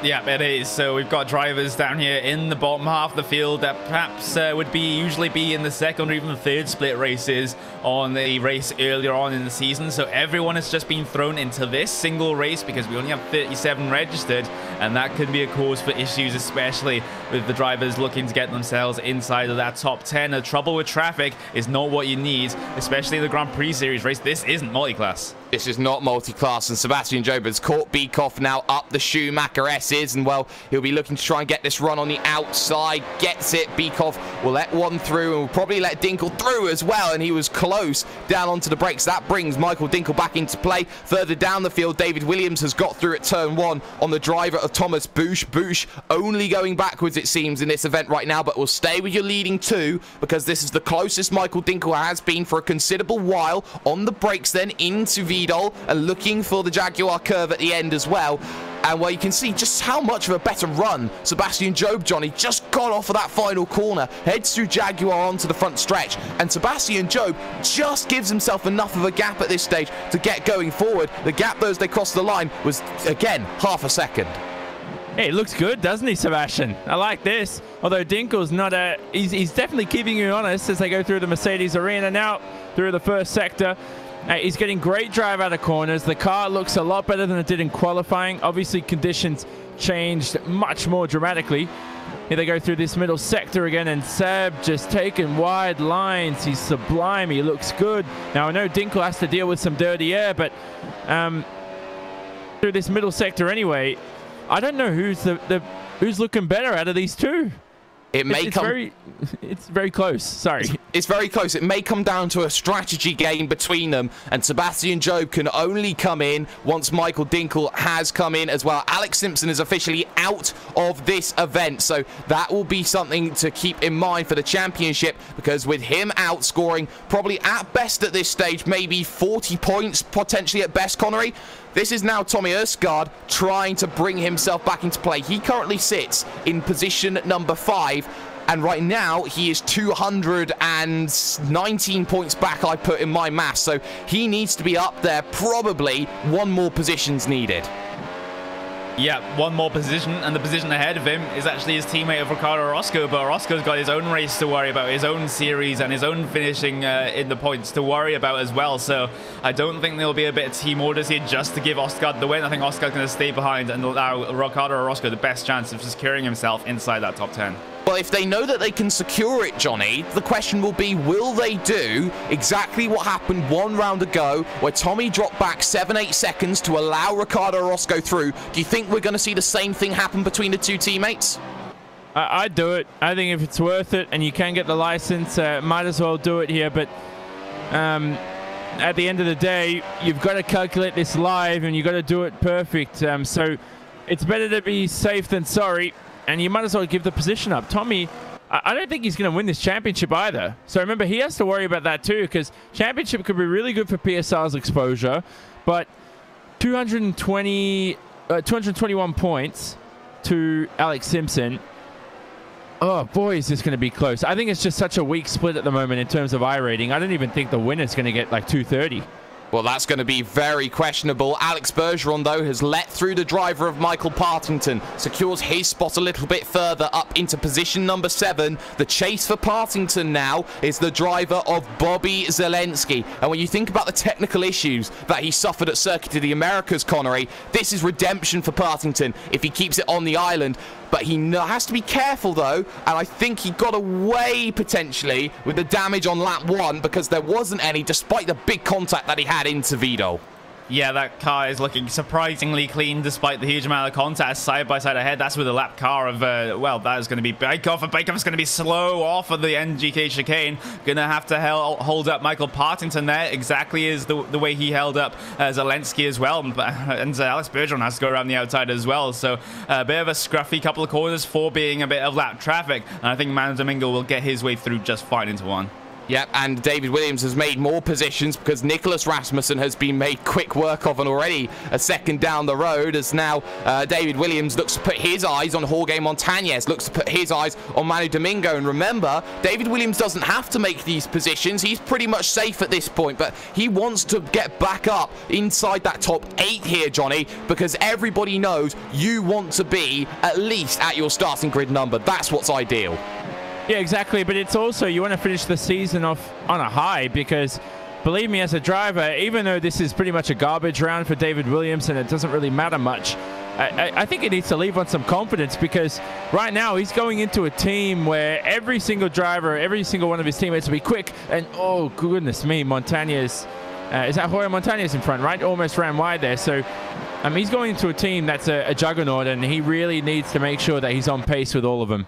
Speaker 2: Yeah, it is. So we've got drivers down here in the bottom half of the field that perhaps would usually be in the 2nd or even the 3rd split races on the race earlier on in the season. So everyone has just been thrown into this single race because we only have 37 registered, and that could be a cause for issues, especially with the drivers looking to get themselves inside of that top 10. The trouble with traffic is not what you need, especially in the Grand Prix Series race. This isn't multi-class.
Speaker 1: This is not multi-class, and Sebastian Job has caught Beekoff now up the Schumacher S's, and well, he'll be looking to try and get this run on the outside. Gets it. Beekoff will let 1 through, and will probably let Dinkel through as well, and he was close down onto the brakes. That brings Michael Dinkel back into play. Further down the field, David Williams has got through at turn 1 on the driver of Thomas Busch. Busch only going backwards, it seems, in this event right now, but will stay with your leading 2, because this is the closest Michael Dinkel has been for a considerable while. On the brakes then into Vidal, and looking for the Jaguar curve at the end as well. And well, you can see just how much of a better run Sebastian Job, Johnny, just got off of that final corner, heads through Jaguar onto the front stretch, and Sebastian Job just gives himself enough of a gap at this stage to get going forward. The gap, though, as they crossed the line, was, again, half a second.
Speaker 3: Hey, it looks good, doesn't he, Sebastian? I like this. Although Dinkel's not he's definitely keeping you honest as they go through the Mercedes arena now, through the first sector. He's getting great drive out of corners. The car looks a lot better than it did in qualifying. Obviously, conditions changed much more dramatically. Here they go through this middle sector again, and Seb just taking wide lines. He's sublime. He looks good. Now, I know Dinkel has to deal with some dirty air, but through this middle sector anyway, I don't know who's looking better out of these two. It's very close. Sorry.
Speaker 1: It's very close. It may come down to a strategy game between them, and Sebastian Job can only come in once Michael Dinkel has come in as well. Alex Simpson is officially out of this event, so that will be something to keep in mind for the championship, because with him out, scoring probably at best at this stage, maybe 40 points, potentially at best, Connery, this is now Tommy Ørsgaard trying to bring himself back into play. He currently sits in position number 5, and right now he is 219 points back, I put in my math, so he needs to be up there. Probably one more position's needed.
Speaker 2: Yeah, one more position, and the position ahead of him is actually his teammate of Ricardo Orozco, but Orozco's got his own race to worry about, his own series, and his own finishing in the points to worry about as well. So I don't think there'll be a bit of team orders here just to give Ørsgaard the win. I think Ørsgaard's going to stay behind and allow Ricardo Orozco the best chance of securing himself inside that top 10.
Speaker 1: Well, if they know that they can secure it, Johnny, the question will be, will they do exactly what happened one round ago, where Tommy dropped back 7-8 seconds to allow Ricardo Orozco through? Do you think we're going to see the same thing happen between the two teammates?
Speaker 3: I'd do it. I think if it's worth it and you can get the license, might as well do it here. But at the end of the day, you've got to calculate this live and you've got to do it perfect. So it's better to be safe than sorry. And you might as well give the position up. Tommy, I don't think he's going to win this championship either. So remember, he has to worry about that too, because championship could be really good for PSR's exposure, but 221 points to Alex Simpson. Oh, boy, is this going to be close. I think it's just such a weak split at the moment in terms of iRating. I don't even think the winner's going to get like 230.
Speaker 1: Well, that's going to be very questionable. Alex Bergeron, though, has let through the driver of Michael Partington, secures his spot a little bit further up into position number 7. The chase for Partington now is the driver of Bobby Zelensky. And when you think about the technical issues that he suffered at Circuit of the Americas, Connery, this is redemption for Partington if he keeps it on the island. But he has to be careful, though, and I think he got away, potentially, with the damage on lap 1, because there wasn't any, despite the big contact that he had into Vito.
Speaker 2: Yeah, that car is looking surprisingly clean despite the huge amount of contact side by side ahead. That's with a lap car of, well, that is going to be Baikoff, and Baikoff is going to be slow off of the NGK chicane. Going to have to hold up Michael Partington there, exactly as the way he held up Zelensky as well. And Alex Bergeron has to go around the outside as well. So a bit of a scruffy couple of corners for being a bit of lap traffic. And I think Manu Domingo will get his way through just fine into one.
Speaker 1: Yep, and David Williams has made more positions because Nicholas Rasmussen has been made quick work of, and already a second down the road as now David Williams looks to put his eyes on Jorge Montañez, looks to put his eyes on Manu Domingo. And remember, David Williams doesn't have to make these positions. He's pretty much safe at this point, but he wants to get back up inside that top 8 here, Johnny, because everybody knows you want to be at least at your starting grid number. That's what's ideal.
Speaker 3: Yeah, exactly. But it's also, you want to finish the season off on a high, because believe me, as a driver, even though this is pretty much a garbage round for David Williams and it doesn't really matter much, I think he needs to leave on some confidence, because right now he's going into a team where every single driver, every single one of his teammates will be quick. And oh, goodness me, Montañez, is that Jorge Montañez in front, right? Almost ran wide there. So he's going into a team that's a juggernaut, and he really needs to make sure that he's on pace with all of them.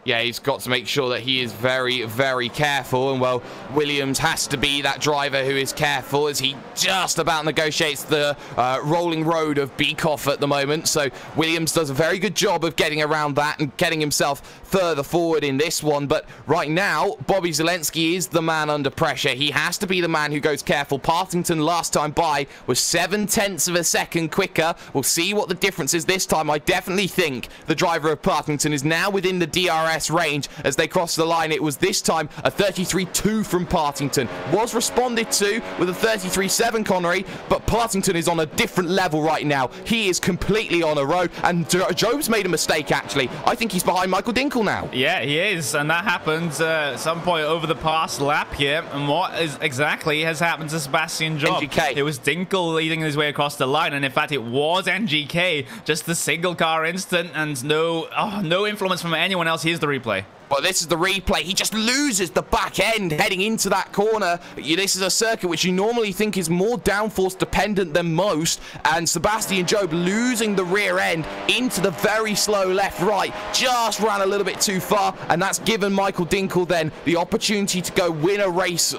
Speaker 1: Yeah, he's got to make sure that he is very, very careful. And, well, Williams has to be that driver who is careful as he just about negotiates the rolling road of Beekoff at the moment. So Williams does a very good job of getting around that and getting himself further forward in this one. But right now, Bobby Zelensky is the man under pressure. He has to be the man who goes careful. Partington last time by was 0.7 of a second quicker. We'll see what the difference is this time. I definitely think the driver of Partington is now within the DRS range as they cross the line. It was this time a 33.2 from Partington. Was responded to with a 33.7, Connery, but Partington is on a different level right now. He is completely on a road, and Job's made a mistake, actually. I think he's behind Michael Dinkel now.
Speaker 2: Yeah, he is, and that happened at some point over the past lap here. And what exactly has happened to Sebastian Job?
Speaker 1: NGK.
Speaker 2: It was Dinkel leading his way across the line, and in fact it was NGK. Just the single car instant and no influence from anyone else. Here's the replay.
Speaker 1: Well, this is the replay. He just loses the back end heading into that corner. This is a circuit which you normally think is more downforce dependent than most. And Sebastian Job losing the rear end into the very slow left-right. Just ran a little bit too far. And that's given Michael Dinkel then the opportunity to go win a race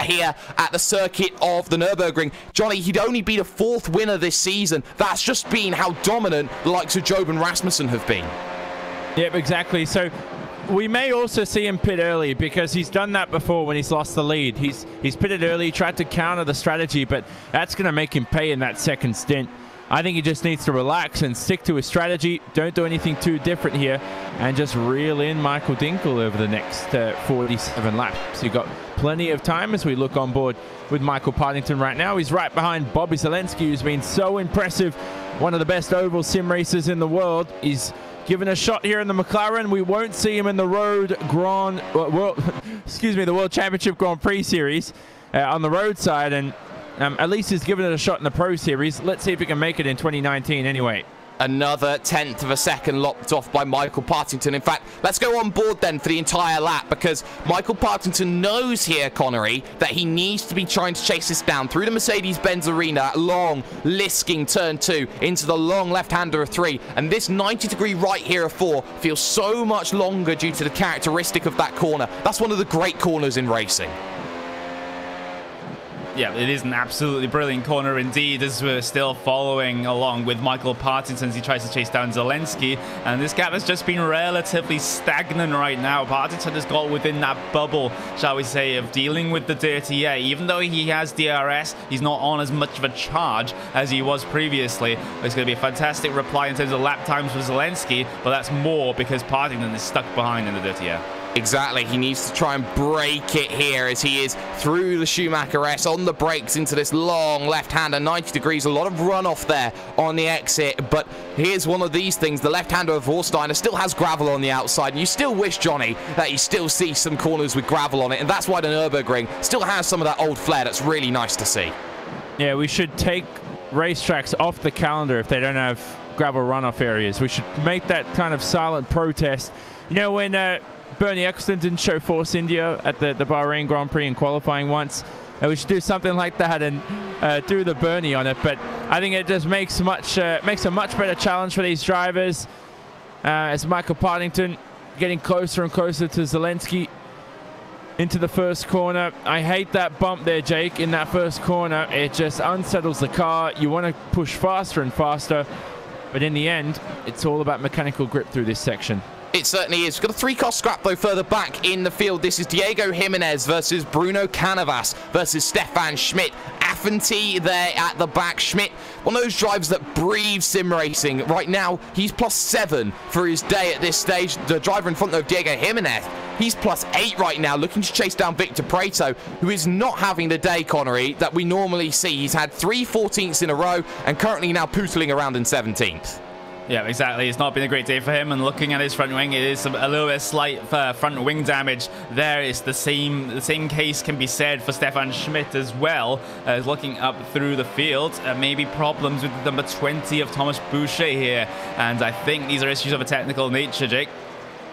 Speaker 1: here at the circuit of the Nürburgring. Johnny, he'd only be the 4th winner this season. That's just been how dominant the likes of Job and Rasmussen have been.
Speaker 3: Yep, exactly. So we may also see him pit early because he's done that before when he's lost the lead. He's pitted early, tried to counter the strategy, but that's going to make him pay in that second stint. I think he just needs to relax and stick to his strategy. Don't do anything too different here and just reel in Michael Dinkel over the next 47 laps. You've got plenty of time as we look on board with Michael Partington right now. He's right behind Bobby Zelensky, who's been so impressive. One of the best oval sim racers in the world. He's given a shot here in the McLaren. We won't see him in the the World Championship Grand Prix Series on the road side, and at least he's given it a shot in the Pro Series. Let's see if he can make it in 2019 anyway.
Speaker 1: Another 1/10 of a second lopped off by Michael Partington. In fact, let's go on board then for the entire lap, because Michael Partington knows here, Connery, that he needs to be trying to chase this down through the Mercedes-Benz Arena, long, lisking turn 2 into the long left-hander of 3. And this 90-degree right here of 4 feels so much longer due to the characteristic of that corner. That's one of the great corners in racing.
Speaker 2: Yeah, it is an absolutely brilliant corner indeed, as we're still following along with Michael Partington as he tries to chase down Zelensky. And this gap has just been relatively stagnant right now. Partington has got within that bubble, shall we say, of dealing with the dirty air. Even though he has DRS, he's not on as much of a charge as he was previously. It's going to be a fantastic reply in terms of lap times for Zelensky, but that's more because Partington is stuck behind in the dirty air.
Speaker 1: Exactly, he needs to try and break it here as he is through the Schumacher S on the brakes into this long left-hander, 90 degrees, a lot of runoff there on the exit. But here's one of these things, the left-hander of Vorsteiner still has gravel on the outside, and you still wish, Johnny, that you still see some corners with gravel on it, and that's why the Nürburgring still has some of that old flair. That's really nice to see. Yeah,
Speaker 3: we should take racetracks off the calendar if they don't have gravel runoff areas. We should make that kind of silent protest. You know, when Bernie Eccleston didn't show Force India at the Bahrain Grand Prix in qualifying once. We should do something like that and do the Bernie on it. But I think it just makes a much better challenge for these drivers. As Michael Partington getting closer and closer to Zelensky into the first corner. I hate that bump there, Jake, in that first corner. It just unsettles the car. You want to push faster and faster. But in the end, it's all about mechanical grip through this section.
Speaker 1: It certainly is. Got a 3-car scrap, though, further back in the field. This is Diego Jimenez versus Bruno Canavas versus Stefan Schmidt. Affenty there at the back. Schmidt, one of those drivers that breathes sim racing. Right now, he's +7 for his day at this stage. The driver in front of Diego Jimenez, he's +8 right now, looking to chase down Victor Prieto, who is not having the day, Connery, that we normally see. He's had 3 14ths in a row and currently now pootling around in 17th.
Speaker 2: Yeah, exactly. It's not been a great day for him. And looking at his front wing, it is a little bit slight front wing damage. There is the same case can be said for Stefan Schmidt as well. Looking up through the field, maybe problems with number 20 of Thomas Boucher here. And I think these are issues of a technical nature, Jake.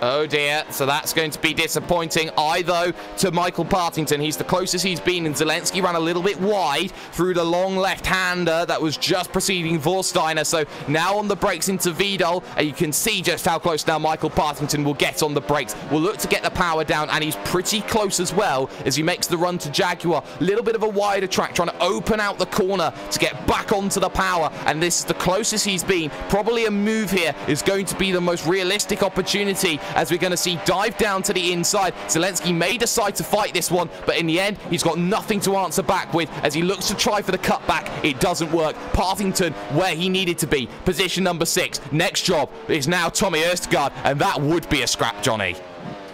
Speaker 1: Oh dear, so that's going to be disappointing. Though, to Michael Partington. He's the closest he's been, and Zelensky ran a little bit wide through the long left-hander that was just preceding Vorsteiner. So now on the brakes into Vidal, and you can see just how close now Michael Partington will get on the brakes. Will look to get the power down, and he's pretty close as well as he makes the run to Jaguar. A little bit of a wider track, trying to open out the corner to get back onto the power, and this is the closest he's been. Probably a move here is going to be the most realistic opportunity, as we're going to see dive down to the inside. Zelensky may decide to fight this one, but in the end, he's got nothing to answer back with as he looks to try for the cutback. It doesn't work. Partington where he needed to be. Position number 6. Next job is now Tommy Østergaard, and that would be a scrap, Johnny.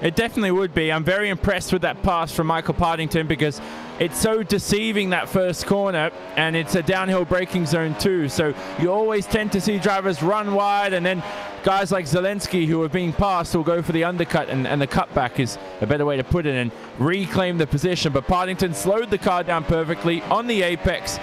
Speaker 3: It definitely would be. I'm very impressed with that pass from Michael Partington because it's so deceiving, that first corner, and it's a downhill braking zone too. So you always tend to see drivers run wide, and then guys like Zelensky who are being passed will go for the undercut, and the cutback is a better way to put it, and reclaim the position. But Partington slowed the car down perfectly on the apex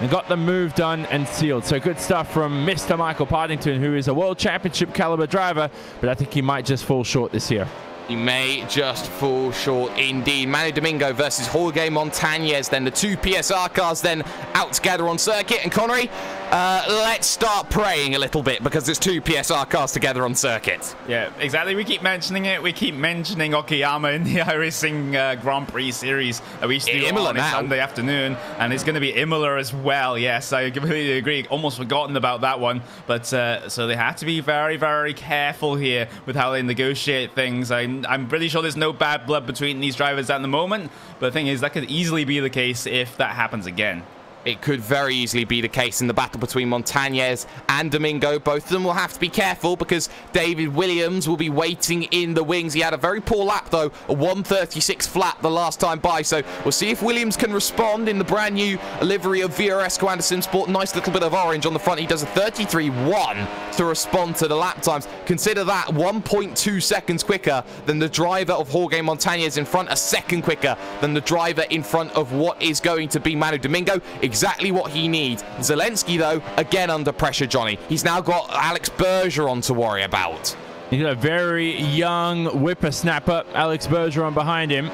Speaker 3: and got the move done and sealed. So good stuff from Mr. Michael Partington, who is a World Championship caliber driver, but I think he might just fall short this year.
Speaker 1: He may just fall short indeed. Manu Domingo versus Jorge Montañez. Then the two PSR cars then out together on circuit. And Connery, let's start praying a little bit because there's two PSR cars together on circuit.
Speaker 2: Yeah, exactly. We keep mentioning it. We keep mentioning Okayama in the iRacing Grand Prix series that we used to do on a Sunday afternoon. And it's going to be Imola as well. Yes, I completely agree. Almost forgotten about that one. But so they have to be very, very careful here with how they negotiate things. I'm pretty sure there's no bad blood between these drivers at the moment, but the thing is that could easily be the case if that happens again.
Speaker 1: It could very easily be the case in the battle between Montañez and Domingo. Both of them will have to be careful because David Williams will be waiting in the wings. He had a very poor lap, though, a 1:36 flat the last time by. So we'll see if Williams can respond in the brand new livery of VRS Commander Sim Sport. Nice little bit of orange on the front. He does a 33.1 to respond to the lap times. Consider that 1.2 seconds quicker than the driver of Jorge Montañez in front, a second quicker than the driver in front of what is going to be Manu Domingo. Exactly what he needs. Zelensky, though, again under pressure, Johnny. He's now got Alex Bergeron to worry about.
Speaker 3: He's got a very young whippersnapper, Alex Bergeron, behind him.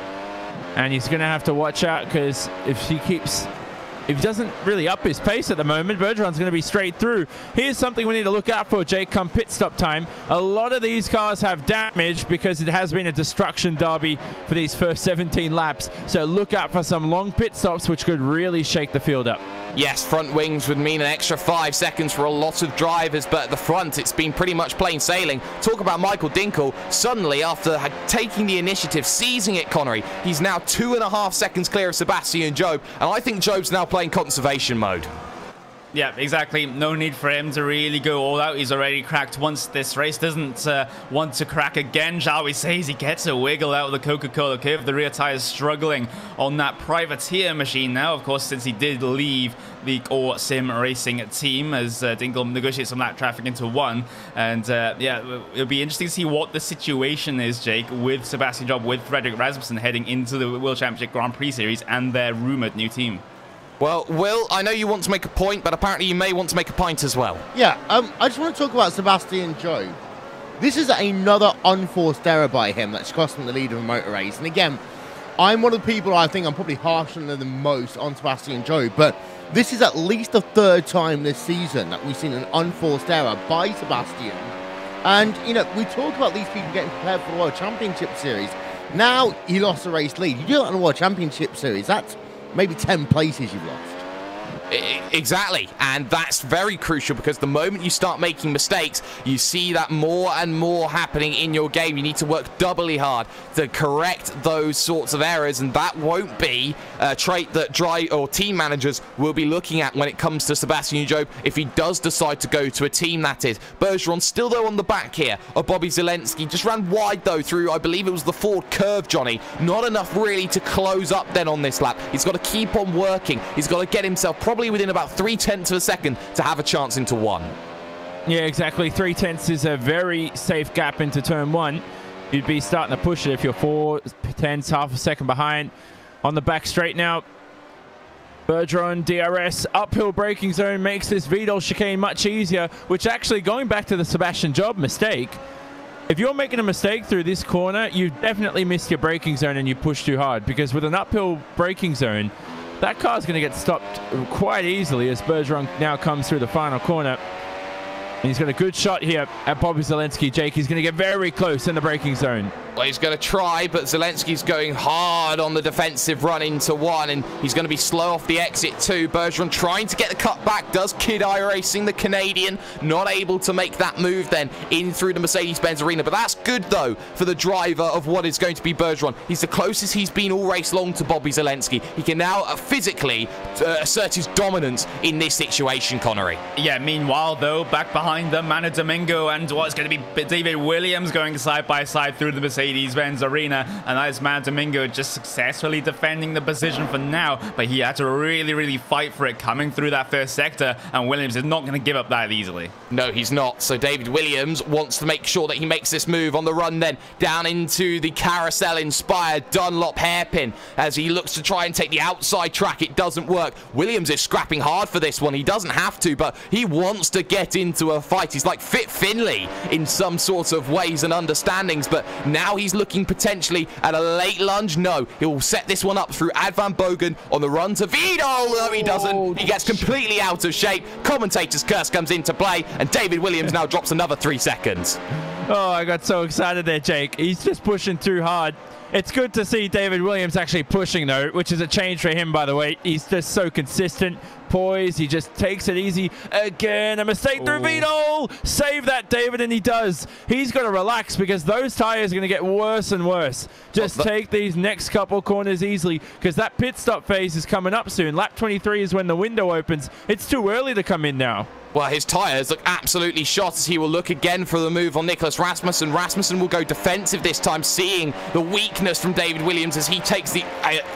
Speaker 3: And he's going to have to watch out because if he doesn't really up his pace at the moment, Bergeron's going to be straight through. Here's something we need to look out for, Jake, come pit stop time. A lot of these cars have damage because it has been a destruction derby for these first 17 laps. So look out for some long pit stops, which could really shake the field up.
Speaker 1: Yes, front wings would mean an extra 5 seconds for a lot of drivers, but at the front, it's been pretty much plain sailing. Talk about Michael Dinkel. Suddenly, after taking the initiative, seizing it, Connery, he's now 2.5 seconds clear of Sebastian Job, and I think Job's now playing conservation mode.
Speaker 2: Yeah, exactly. No need for him to really go all out. He's already cracked once this race. Doesn't want to crack again, shall we say, as he gets a wiggle out of the Coca-Cola curve. The rear tire is struggling on that privateer machine now, of course, since he did leave the Core Sim Racing team as Dinkel negotiates some lap traffic into one. And yeah, it'll be interesting to see what the situation is, Jake, with Sebastian Job, with Frederick Rasmussen heading into the World Championship Grand Prix Series and their rumored new team.
Speaker 1: Well, Will, I know you want to make a point, but apparently you may want to make a pint as well.
Speaker 6: Yeah, I just want to talk about Sebastian Job. This is another unforced error by him that's costing the lead of a motor race. And again, I'm one of the people I think I'm probably harsher than the most on Sebastian Job, but this is at least the third time this season that we've seen an unforced error by Sebastian. And, you know, we talk about these people getting prepared for the World Championship Series. Now he lost the race lead. You do that in the World Championship Series, that's maybe 10 places you've lost.
Speaker 1: Exactly, and that's very crucial because the moment you start making mistakes, you see that more and more happening in your game. You need to work doubly hard to correct those sorts of errors, and that won't be a trait that team managers will be looking at when it comes to Sebastian Job if he does decide to go to a team, that is. Bergeron still, though, on the back here of Bobby Zelensky. Just ran wide, though, through, I believe it was the Ford curve, Johnny. Not enough, really, to close up then on this lap. He's got to keep on working. He's got to get himself probably within about 0.3 of a second to have a chance into one.
Speaker 3: Yeah, exactly. 0.3 is a very safe gap into turn one. You'd be starting to push it if you're 0.4, half a second behind on the back straight now. Bergeron, DRS, uphill braking zone makes this Vidal chicane much easier, which actually, going back to the Sebastian Job mistake, if you're making a mistake through this corner, you definitely missed your braking zone and you push too hard, because with an uphill braking zone, that car's going to get stopped quite easily as Bergeron now comes through the final corner. And he's got a good shot here at Bobby Zelensky. Jake, he's going to get very close in the braking zone.
Speaker 1: Well, he's going to try, but Zelensky's going hard on the defensive run into one, and he's going to be slow off the exit too. Bergeron trying to get the cut back, does Kid iRacing, the Canadian, not able to make that move then in through the Mercedes-Benz arena. But that's good, though, for the driver of what is going to be Bergeron. He's the closest he's been all race long to Bobby Zelensky. He can now physically assert his dominance in this situation, Connery.
Speaker 2: Yeah, meanwhile, though, back behind them, Manu Domingo and what's going to be David Williams going side by side through the Mercedes-Benz arena, and that is Manu Domingo just successfully defending the position for now, but he had to really fight for it coming through that first sector, and Williams is not going to give up that easily.
Speaker 1: No, he's not. So David Williams wants to make sure that he makes this move on the run then down into the carousel-inspired Dunlop hairpin as he looks to try and take the outside track. It doesn't work. Williams is scrapping hard for this one. He doesn't have to, but he wants to get into a fight. He's like Fit Finlay in some sort of ways and understandings, but now he's looking potentially at a late lunge. No, he'll set this one up through Ad Van Bogen on the run to Vidal. No, he doesn't. He gets completely out of shape. Commentator's curse comes into play, and David Williams now drops another 3 seconds.
Speaker 3: Oh, I got so excited there, Jake. He's just pushing too hard. It's good to see David Williams actually pushing, though, which is a change for him, by the way. He's just so consistent, poised. He just takes it easy. Again, a mistake through Vidal. Save that, David, and he does. He's got to relax because those tires are going to get worse and worse. Just take these next couple corners easily because that pit stop phase is coming up soon. Lap 23 is when the window opens. It's too early to come in now.
Speaker 1: Well, his tyres look absolutely shot as he will look again for the move on Nicholas Rasmussen. Rasmussen will go defensive this time, seeing the weakness from David Williams as he takes the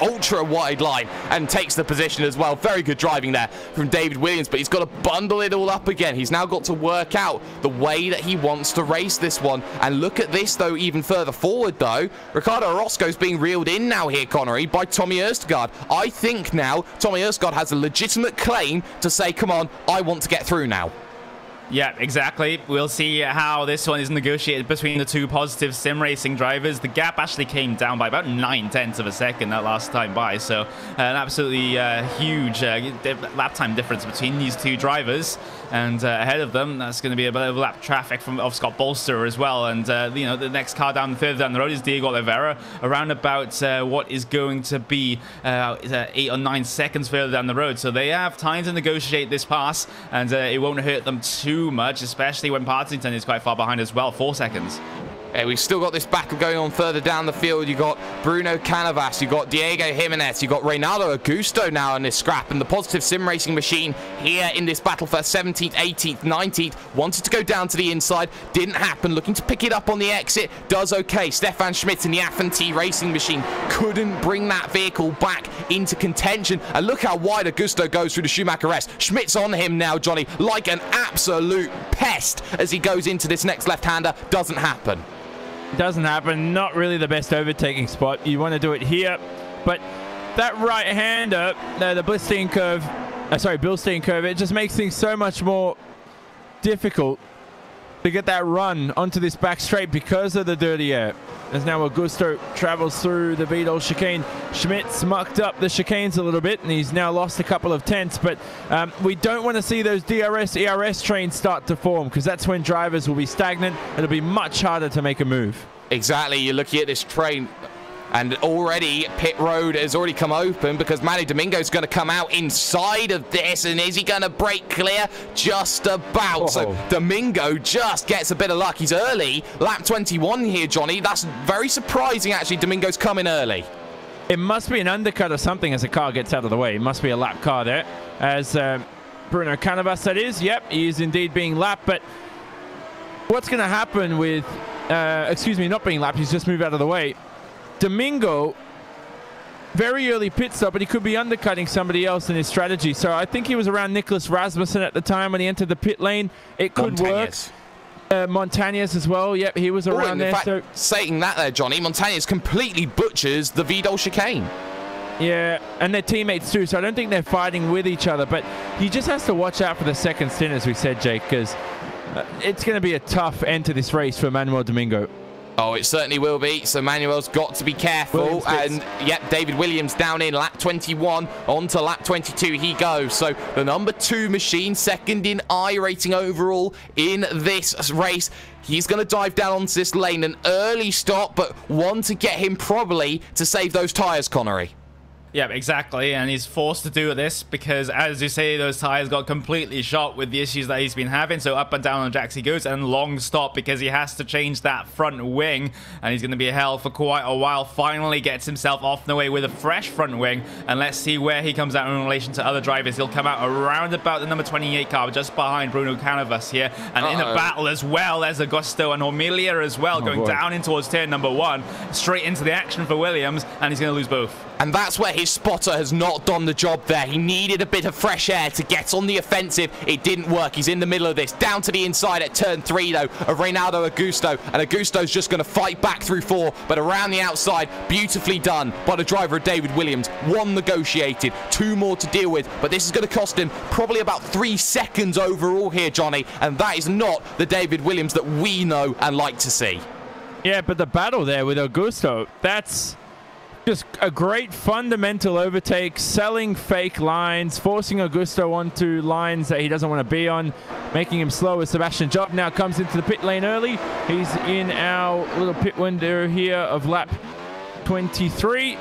Speaker 1: ultra-wide line and takes the position as well. Very good driving there from David Williams, but he's got to bundle it all up again. He's now got to work out the way that he wants to race this one. And look at this, though, even further forward, though. Ricardo Orozco's being reeled in now here, Connery, by Tommy Østergaard. I think now Tommy Østergaard has a legitimate claim to say, come on, I want to get through now.
Speaker 2: Yeah, exactly. We'll see how this one is negotiated between the two positive sim racing drivers. The gap actually came down by about 9/10 of a second that last time by, so an absolutely huge lap time difference between these two drivers. And ahead of them, that's going to be a bit of lap traffic of Scott Bolster as well. And you know, the next car further down the road is Diego Oliveira, around about what is going to be 8 or 9 seconds further down the road. So they have time to negotiate this pass, and it won't hurt them too much, especially when Partington is quite far behind as well, 4 seconds.
Speaker 1: Yeah, we've still got this battle going on further down the field. You got Bruno Canavas, you got Diego Jimenez, you got Reynaldo Augusto now in this scrap, and the positive sim racing machine here in this battle for 17th, 18th, 19th. Wanted to go down to the inside, didn't happen. Looking to pick it up on the exit, does okay. Stefan Schmidt in the Affinity racing machine couldn't bring that vehicle back into contention. And look how wide Augusto goes through the Schumacher S. Schmidt's on him now, Johnny, like an absolute pest as he goes into this next left-hander. Doesn't happen.
Speaker 3: Doesn't happen. Not really the best overtaking spot. You want to do it here, but that right-hander, the Bilstein curve, it just makes things so much more difficult to get that run onto this back straight because of the dirty air. As now Augusto travels through the Vidal chicane. Schmidt's mucked up the chicanes a little bit, and he's now lost a couple of tenths, but we don't want to see those DRS, ERS trains start to form because that's when drivers will be stagnant. It'll be much harder to make a move.
Speaker 1: Exactly. You're looking at this train, and already pit road has already come open because Manny Domingo's going to come out inside of this, and is he going to break clear? Just about. So Domingo just gets a bit of luck. He's early, lap 21 here, Johnny. That's very surprising, actually. Domingo's coming early.
Speaker 3: It must be an undercut or something as the car gets out of the way. It must be a lap car there. As Bruno Canavas, that is. Yep, he is indeed being lapped, but what's going to happen with, excuse me, not being lapped, he's just moved out of the way. Domingo, very early pit stop, but he could be undercutting somebody else in his strategy. So I think he was around Nicholas Rasmussen at the time when he entered the pit lane. It could work. Montañez as well. Yep, he was around there.
Speaker 1: In fact, saying that there, Johnny, Montañez completely butchers the Vidal chicane.
Speaker 3: Yeah, and they're teammates too, so I don't think they're fighting with each other. But he just has to watch out for the second stint, as we said, Jake, because it's going to be a tough end to this race for Manuel Domingo.
Speaker 1: Oh, it certainly will be. So Manuel's got to be careful. And yep, David Williams down in lap 21. On to lap 22 he goes. So the number 2 machine, second in iRacing overall in this race. He's going to dive down onto this lane. An early stop, but one to get him probably to save those tyres, Connery.
Speaker 2: Yeah, exactly, and he's forced to do this because, as you say, those tires got completely shot with the issues that he's been having. So up and down on jacks he goes, and long stop because he has to change that front wing, and he's going to be held for quite a while. Finally gets himself off the way with a fresh front wing, and let's see where he comes out in relation to other drivers. He'll come out around about the number 28 car, just behind Bruno Canavas here, and in a battle as well. There's Augusto and Hormilia as well, going down in towards turn number 1, straight into the action for Williams, and he's going to lose both.
Speaker 1: And that's where his spotter has not done the job there. He needed a bit of fresh air to get on the offensive. It didn't work. He's in the middle of this. Down to the inside at turn 3, though, of Reynaldo Augusto. And Augusto's just going to fight back through 4. But around the outside, beautifully done by the driver of David Williams. 1 negotiated, 2 more to deal with. But this is going to cost him probably about 3 seconds overall here, Johnny. And that is not the David Williams that we know and like to see.
Speaker 3: Yeah, but the battle there with Augusto, that's just a great fundamental overtake, selling fake lines, forcing Augusto onto lines that he doesn't want to be on, making him slow as Sebastian Job now comes into the pit lane early. He's in our little pit window here of lap 23.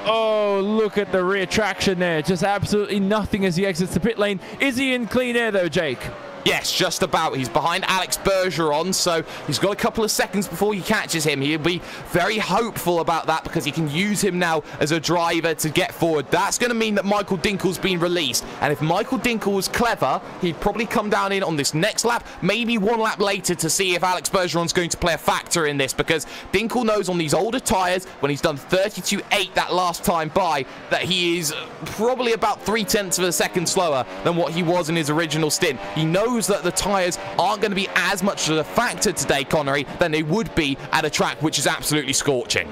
Speaker 3: Oh, look at the rear traction there. Just absolutely nothing as he exits the pit lane. Is he in clean air though, Jake?
Speaker 1: Yes, just about. He's behind Alex Bergeron, so he's got a couple of seconds before he catches him. He'll be very hopeful about that because he can use him now as a driver to get forward. That's going to mean that Michael Dinkel's been released. And if Michael Dinkel was clever, he'd probably come down in on this next lap, maybe one lap later, to see if Alex Bergeron's going to play a factor in this, because Dinkel knows on these older tyres, when he's done 32.8 that last time by, that he is probably about 0.3 of a second slower than what he was in his original stint. He knows that the tyres aren't going to be as much of a factor today, Connery, than they would be at a track which is absolutely scorching.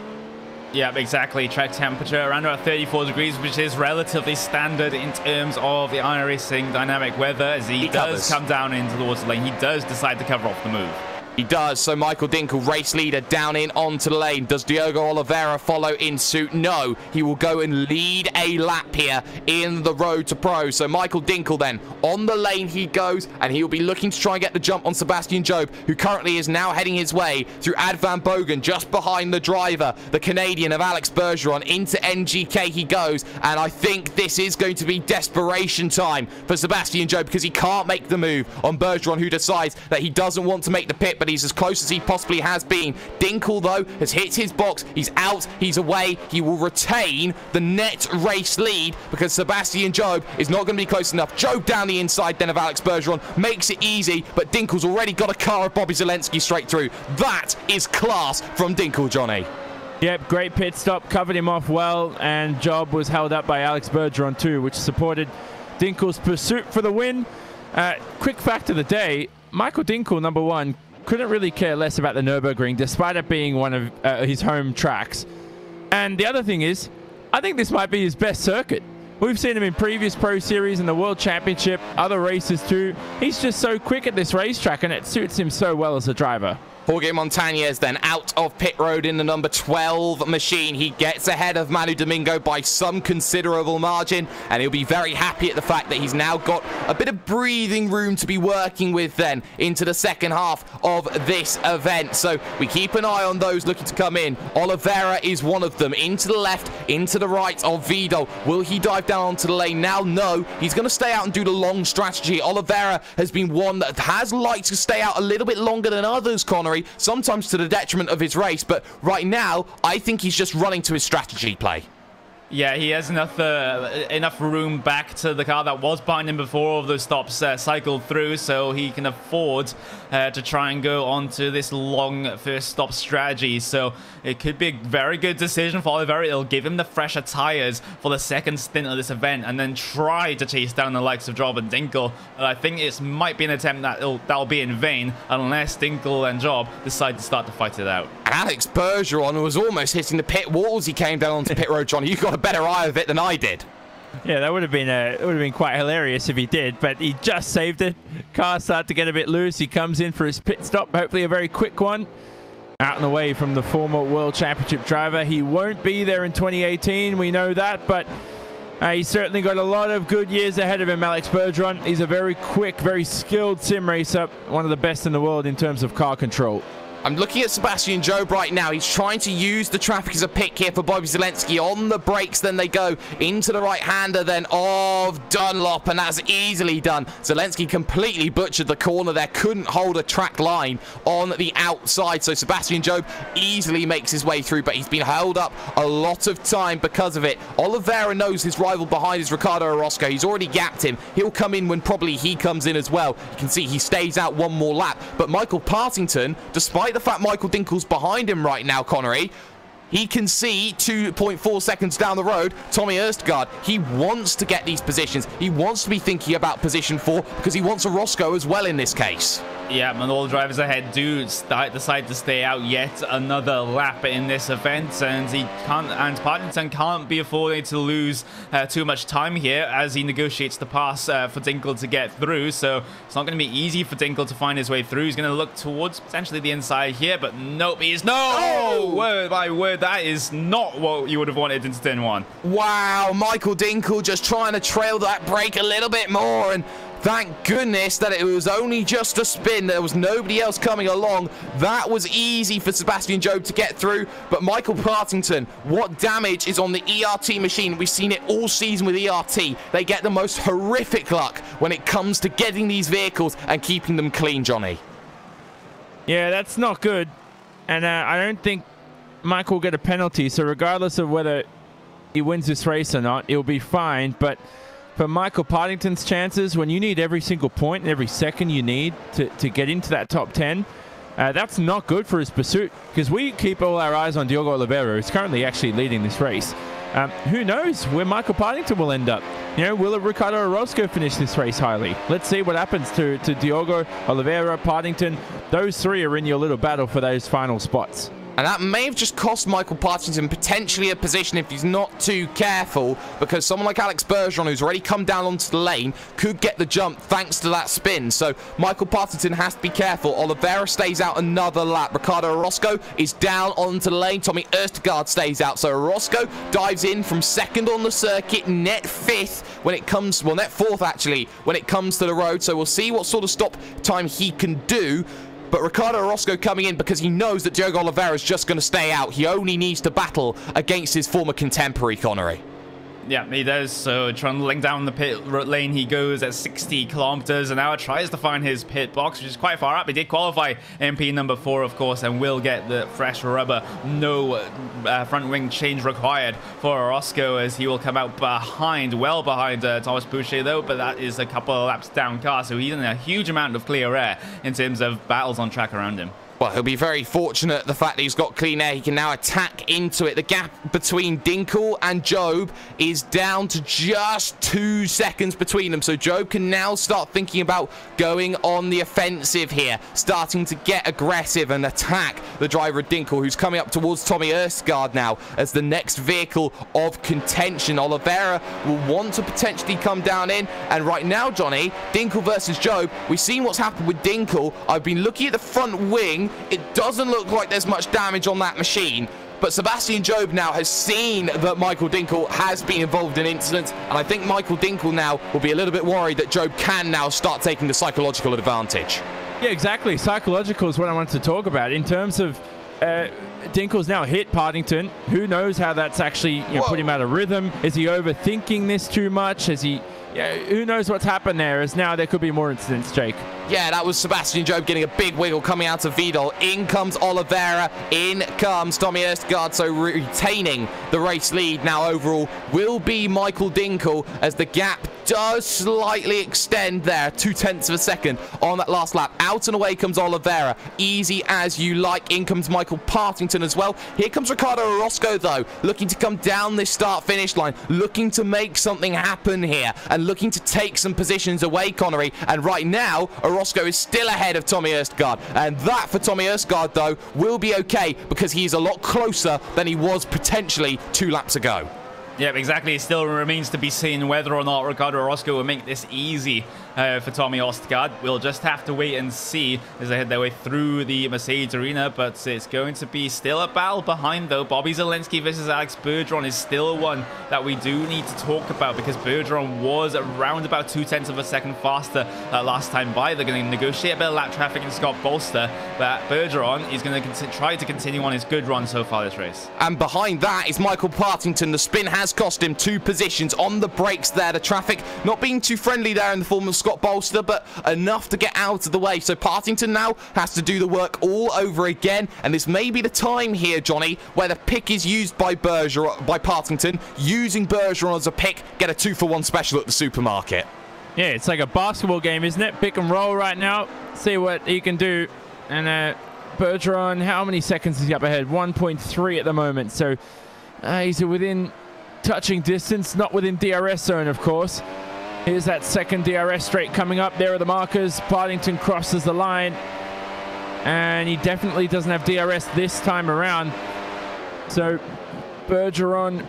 Speaker 2: Yeah, exactly. Track temperature around about 34 degrees, which is relatively standard in terms of the iRacing dynamic weather. As he does come down into the water lane, he does decide to cover off the move.
Speaker 1: He does. So Michael Dinkel, race leader, down in onto the lane. Does Diogo Oliveira follow in suit? No. He will go and lead a lap here in the Road to Pro. So Michael Dinkel then, on the lane he goes, and he will be looking to try and get the jump on Sebastian Job, who currently is now heading his way through Ad Van Bogen, just behind the driver, the Canadian of Alex Bergeron. Into NGK he goes, and I think this is going to be desperation time for Sebastian Job, because he can't make the move on Bergeron, who decides that he doesn't want to make the pit, but he's as close as he possibly has been. Dinkel, though, has hit his box. He's out. He's away. He will retain the net race lead because Sebastian Job is not going to be close enough. Job down the inside then of Alex Bergeron makes it easy, but Dinkel's already got a car of Bobby Zelensky straight through. That is class from Dinkel, Johnny.
Speaker 3: Yep, great pit stop, covered him off well, and Job was held up by Alex Bergeron too, which supported Dinkel's pursuit for the win. Quick fact of the day, Michael Dinkel, number one, couldn't really care less about the Nürburgring, despite it being one of his home tracks. And the other thing is, I think this might be his best circuit. We've seen him in previous Pro Series and the World Championship, other races too. He's just so quick at this racetrack, and it suits him so well as a driver.
Speaker 1: Jorge Montañez then out of pit road in the number 12 machine. He gets ahead of Manu Domingo by some considerable margin, and he'll be very happy at the fact that he's now got a bit of breathing room to be working with then into the second half of this event. So we keep an eye on those looking to come in. Oliveira is one of them. Into the left, into the right of Vidal. Will he dive down onto the lane now? No. He's going to stay out and do the long strategy. Oliveira has been one that has liked to stay out a little bit longer than others, Connery, sometimes to the detriment of his race, but right now I think he's just running to his strategy play.
Speaker 2: Yeah, he has enough room back to the car that was behind him before all of those stops cycled through, so he can afford to try and go onto this long first stop strategy. So it could be a very good decision for Oliveira. It'll give him the fresher tires for the second stint of this event, and then try to chase down the likes of Job and Dinkel. But I think it might be an attempt that'll be in vain unless Dinkel and Job decide to start to fight it out.
Speaker 1: Alex Bergeron was almost hitting the pit walls. He came down onto pit road, Johnny. You got a better eye of it than I did.
Speaker 3: Yeah, that would have been quite hilarious if he did, but he just saved it. Car started to get a bit loose. He comes in for his pit stop, hopefully a very quick one. Out and away from the former World Championship driver. He won't be there in 2018, we know that, but he's certainly got a lot of good years ahead of him, Alex Bergeron. He's a very quick, very skilled sim racer, one of the best in the world in terms of car control.
Speaker 1: I'm looking at Sebastian Job right now. He's trying to use the traffic as a pick here for Bobby Zelensky. On the brakes, then they go into the right-hander then of Dunlop, and that's easily done. Zelensky completely butchered the corner there. Couldn't hold a track line on the outside, so Sebastian Job easily makes his way through, but he's been held up a lot of time because of it. Oliveira knows his rival behind is Ricardo Orozco. He's already gapped him. He'll come in when probably he comes in as well. You can see he stays out one more lap, but Michael Partington, despite the fact Michael Dinkel's behind him right now, Connery, he can see 2.4 seconds down the road Tommy Erstgaard. He wants to get these positions. He wants to be thinking about position 4 because he wants a Roscoe as well in this case.
Speaker 2: Yeah, and all the drivers ahead do decide to stay out yet another lap in this event, and Partington can't be affording to lose too much time here as he negotiates the pass for Dinkel to get through. So it's not going to be easy for Dinkel to find his way through. He's going to look towards potentially the inside here, but nope, he is word by word, that is not what you would have wanted into turn 1.
Speaker 1: Wow, Michael Dinkel just trying to trail that brake a little bit more, and thank goodness that it was only just a spin. There was nobody else coming along. That was easy for Sebastian Job to get through. But Michael Partington, what damage is on the ERT machine? We've seen it all season with ERT. They get the most horrific luck when it comes to getting these vehicles and keeping them clean, Johnny.
Speaker 3: Yeah, that's not good. And I don't think Michael will get a penalty. So regardless of whether he wins this race or not, he'll be fine. But for Michael Partington's chances, when you need every single point and every second you need to get into that top 10, that's not good for his pursuit, because we keep all our eyes on Diogo Oliveira, who's currently actually leading this race. Who knows where Michael Partington will end up? You know, will Ricardo Orozco finish this race highly? Let's see what happens to Diogo Oliveira, Partington. Those three are in your little battle for those final spots.
Speaker 1: And that may have just cost Michael Partington potentially a position if he's not too careful, because someone like Alex Bergeron, who's already come down onto the lane, could get the jump thanks to that spin. So Michael Partington has to be careful. Oliveira stays out another lap. Ricardo Orozco is down onto the lane. Tommy Østergaard stays out. So Orozco dives in from second on the circuit, net 5th when it comes, well, net 4th actually, when it comes to the road. So we'll see what sort of stop time he can do. But Ricardo Orozco coming in because he knows that Diogo Oliveira is just going to stay out. He only needs to battle against his former contemporary, Connery.
Speaker 2: Yeah, he does. So trundling down the pit lane, he goes at 60 kilometers an hour, tries to find his pit box, which is quite far up. He did qualify MP number 4, of course, and will get the fresh rubber. No front wing change required for Orozco, as he will come out behind, well behind Thomas Boucher, though, but that is a couple of laps down car, so he's in a huge amount of clear air in terms of battles on track around him.
Speaker 1: Well, he'll be very fortunate the fact that he's got clean air. He can now attack into it. The gap between Dinkel and Job is down to just 2 seconds between them. So Job can now start thinking about going on the offensive here, starting to get aggressive and attack the driver of Dinkel, who's coming up towards Tommy Østergaard now as the next vehicle of contention. Oliveira will want to potentially come down in. And right now, Johnny, Dinkel versus Job, we've seen what's happened with Dinkel. I've been looking at the front wing. It doesn't look like there's much damage on that machine, but Sebastian Job now has seen that Michael Dinkel has been involved in incidents, and I think Michael Dinkel now will be a little bit worried that Job can now start taking the psychological advantage.
Speaker 3: Yeah, exactly. Psychological is what I wanted to talk about. In terms of Dinkel's now hit Partington. Who knows how that's actually put him out of rhythm? Is he overthinking this too much? Is he... Yeah, who knows what's happened there, as now there could be more incidents, Jake.
Speaker 1: Yeah, that was Sebastian Job getting a big wiggle coming out of Vidal. In comes Oliveira. In comes Tommy Østergaard. So retaining the race lead now overall will be Michael Dinkel, as the gap does slightly extend there. 0.2 of a second on that last lap. Out and away comes Oliveira. Easy as you like. In comes Michael Partington as well. Here comes Ricardo Orozco, though, looking to come down this start-finish line, looking to make something happen here, and looking to take some positions away, Connery. And right now, Orozco is still ahead of Tommy Østergaard. And that, for Tommy Østergaard, though, will be okay, because he's a lot closer than he was potentially 2 laps ago.
Speaker 2: Yeah, exactly. It still remains to be seen whether or not Ricardo Orozco will make this easy for Tommy Østergaard. We'll just have to wait and see as they head their way through the Mercedes arena, but it's going to be still a battle behind, though. Bobby Zielinski versus Alex Bergeron is still one that we do need to talk about, because Bergeron was around about 0.2 of a second faster last time by. They're going to negotiate a bit of lap traffic in Scott Bolster, but Bergeron is going to try to continue on his good run so far this race.
Speaker 1: And behind that is Michael Partington. The spin has cost him 2 positions on the brakes there. The traffic not being too friendly there in the form of Scott Bolster, but enough to get out of the way. So Partington now has to do the work all over again, and this may be the time here, Johnny, where the pick is used by Partington, using Bergeron as a pick, get a 2-for-1 special at the supermarket.
Speaker 3: Yeah, it's like a basketball game, isn't it? Pick and roll right now. See what he can do. And Bergeron, how many seconds is he up ahead? 1.3 at the moment. So he's within touching distance, not within DRS zone, of course. Here's that second DRS straight coming up. There are the markers. Partington crosses the line. And he definitely doesn't have DRS this time around. So Bergeron,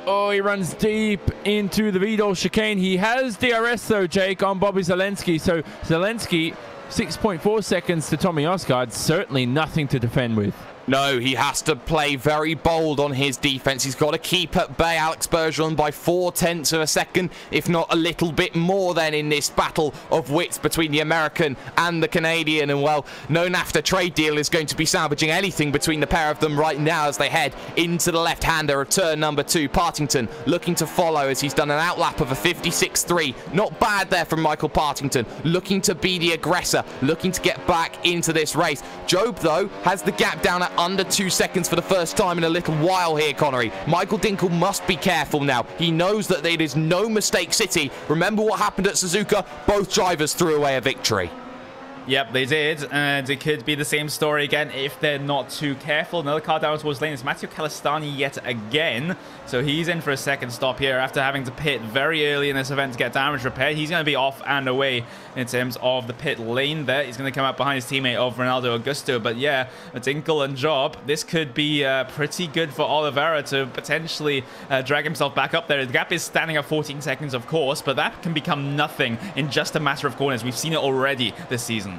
Speaker 3: oh, he runs deep into the Vidal chicane. He has DRS though, Jake, on Bobby Zelensky. So Zelensky, 6.4 seconds to Tommy Osgaard. Certainly nothing to defend with.
Speaker 1: No, he has to play very bold on his defense. He's got to keep at bay Alex Bergeron by 0.4 of a second, if not a little bit more then in this battle of wits between the American and the Canadian. And well, no NAFTA trade deal is going to be salvaging anything between the pair of them right now as they head into the left-hander of turn number 2. Partington looking to follow as he's done an outlap of a 56.3. Not bad there from Michael Partington, looking to be the aggressor, looking to get back into this race. Job, though, has the gap down at under 2 seconds for the first time in a little while here, Connery. Michael Dinkel must be careful now. He knows that it is no mistake city. Remember what happened at Suzuka? Both drivers threw away a victory.
Speaker 2: Yep, they did, and it could be the same story again if they're not too careful. Another car down towards lane is Matteo Calistani yet again, so he's in for a second stop here after having to pit very early in this event to get damage repaired. He's going to be off and away in terms of the pit lane there. He's going to come up behind his teammate of Ronaldo Augusto, but yeah, Dinkel and Job, this could be pretty good for Oliveira to potentially drag himself back up there. The gap is standing at 14 seconds, of course, but that can become nothing in just a matter of corners. We've seen it already this season.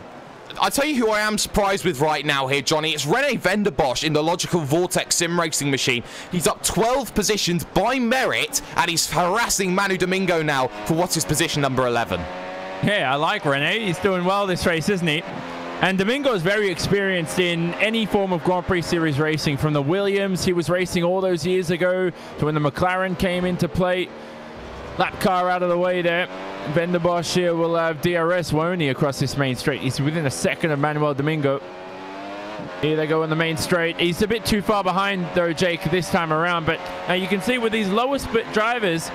Speaker 1: I'll tell you who I am surprised with right now here, Johnny. It's Rene Venderbosch in the Logical Vortex sim racing machine. He's up 12 positions by merit, and he's harassing Manu Domingo now for what's his position number 11.
Speaker 3: Yeah, I like Rene. He's doing well this race, isn't he? And Domingo is very experienced in any form of Grand Prix Series racing. From the Williams, he was racing all those years ago, to when the McLaren came into play. Lap car out of the way there. Venderbosch here will have DRS, won't he, across this main straight. He's within a second of Manuel Domingo. Here they go on the main straight. He's a bit too far behind, though, Jake, this time around. But you can see with these lower split drivers,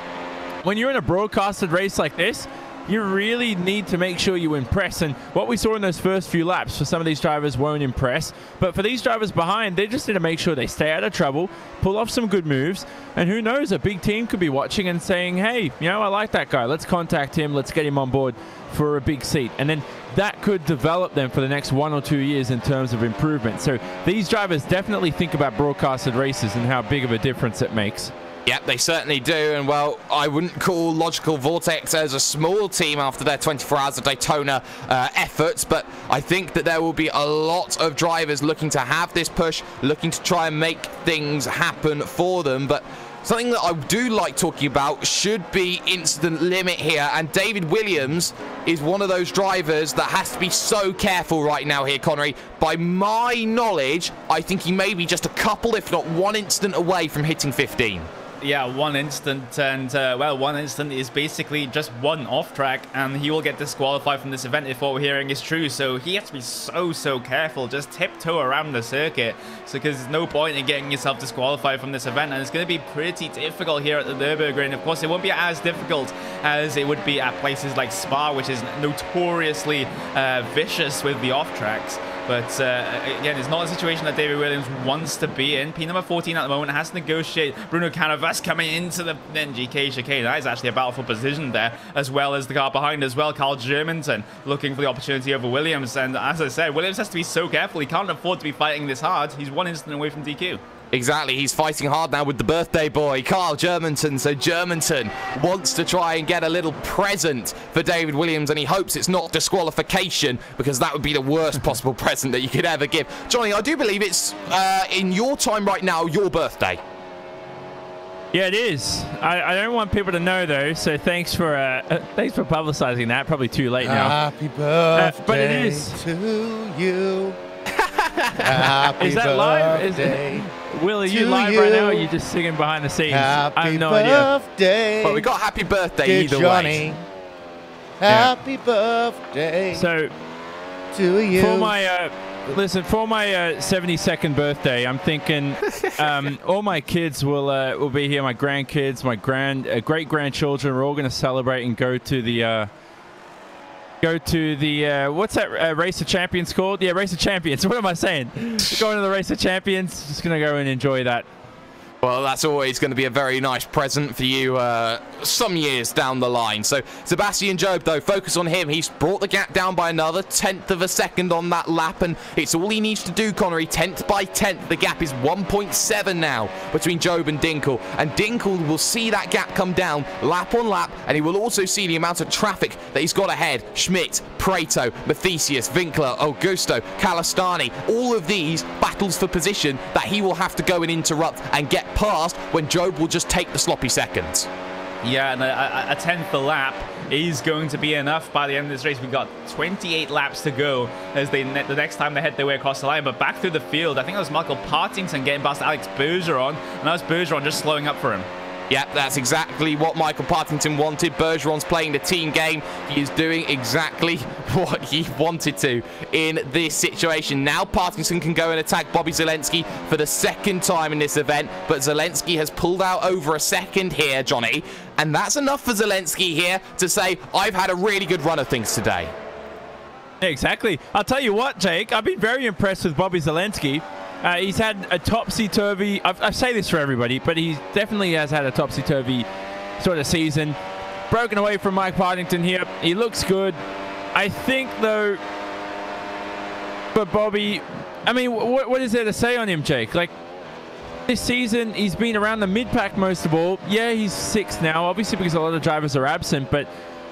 Speaker 3: when you're in a broadcasted race like this, you really need to make sure you impress. And what we saw in those first few laps for some of these drivers won't impress. But for these drivers behind, they just need to make sure they stay out of trouble, pull off some good moves. And who knows, a big team could be watching and saying, hey, you know, I like that guy. Let's contact him. Let's get him on board for a big seat. And then that could develop them for the next 1 or 2 years in terms of improvement. So these drivers definitely think about broadcasted races and how big of a difference it makes.
Speaker 1: Yep, they certainly do. And, well, I wouldn't call Logical Vortex as a small team after their 24 Hours of Daytona efforts, but I think that there will be a lot of drivers looking to have this push, looking to try and make things happen for them. But something that I do like talking about should be incident limit here, and David Williams is one of those drivers that has to be so careful right now here, Connery. By my knowledge, I think he may be just a couple, if not one incident away from hitting 15.
Speaker 2: Yeah, one instant, and well, one instant is basically just one off track, and he will get disqualified from this event if what we're hearing is true. So he has to be so careful, just tiptoe around the circuit, so because there's no point in getting yourself disqualified from this event, and it's going to be pretty difficult here at the Nürburgring. Of course, it won't be as difficult as it would be at places like Spa, which is notoriously vicious with the off tracks. But again, it's not a situation that David Williams wants to be in. P number 14 at the moment has to negotiate Bruno Canavas coming into the NGK chicane. That is actually a battle for position there, as well as the car behind as well. Carl Germanton looking for the opportunity over Williams. And as I said, Williams has to be so careful. He can't afford to be fighting this hard. He's one instant away from DQ.
Speaker 1: Exactly, he's fighting hard now with the birthday boy, Carl Germanton. So Germanton wants to try and get a little present for David Williams, and he hopes it's not disqualification, because that would be the worst possible present that you could ever give. Johnny, I do believe it's, in your time right now, your birthday.
Speaker 3: Yeah, it is. I don't want people to know, though, so thanks for publicizing that. Probably too late now.
Speaker 6: Happy birthday
Speaker 3: but it is.
Speaker 6: to you. Happy
Speaker 3: is that live? Will, are you live right now, or are you just singing behind the scenes? I have no idea.
Speaker 1: But we got happy birthday either
Speaker 6: Johnny.
Speaker 1: way.
Speaker 6: Happy birthday
Speaker 3: so,
Speaker 6: to you.
Speaker 3: For my listen, for my 72nd birthday, I'm thinking all my kids will be here. My grandkids, my great grandchildren. We're all going to celebrate and go to the what's that Race of Champions called? Yeah, Race of Champions. What am I saying? Going to the Race of Champions. Just going to go and enjoy that.
Speaker 1: Well, that's always going to be a very nice present for you some years down the line. So Sebastian Job, though, focus on him. He's brought the gap down by another 1/10 of a second on that lap, and it's all he needs to do, Connery. 10th by 10th. The gap is 1.7 now between Job and Dinkel. And Dinkel will see that gap come down lap on lap, and he will also see the amount of traffic that he's got ahead. Schmidt, Prato, Mathesius, Winkler, Augusto, Calastani, all of these battles for position that he will have to go and interrupt and get past when Job will just take the sloppy seconds.
Speaker 2: Yeah, and a 10th a lap is going to be enough by the end of this race. We've got 28 laps to go as the next time they head their way across the line. But back through the field, I think that was Michael Partington getting past Alex Bergeron, and that was Bergeron just slowing up for him.
Speaker 1: Yeah, that's exactly what Michael Partington wanted. Bergeron's playing the team game. He is doing exactly what he wanted to in this situation. Now Partington can go and attack Bobby Zelensky for the second time in this event, but Zelensky has pulled out over a second here, Johnny, and that's enough for Zelensky here to say, I've had a really good run of things today.
Speaker 3: Exactly. I'll tell you what, Jake, I've been very impressed with Bobby Zelensky. He's had a topsy-turvy, I say this for everybody, but he definitely has had a topsy-turvy sort of season. Broken away from Mike Partington here. He looks good. I think, though, for Bobby, I mean, what is there to say on him, Jake? Like, this season, he's been around the mid-pack most of all. Yeah, he's 6th now, obviously because a lot of drivers are absent, but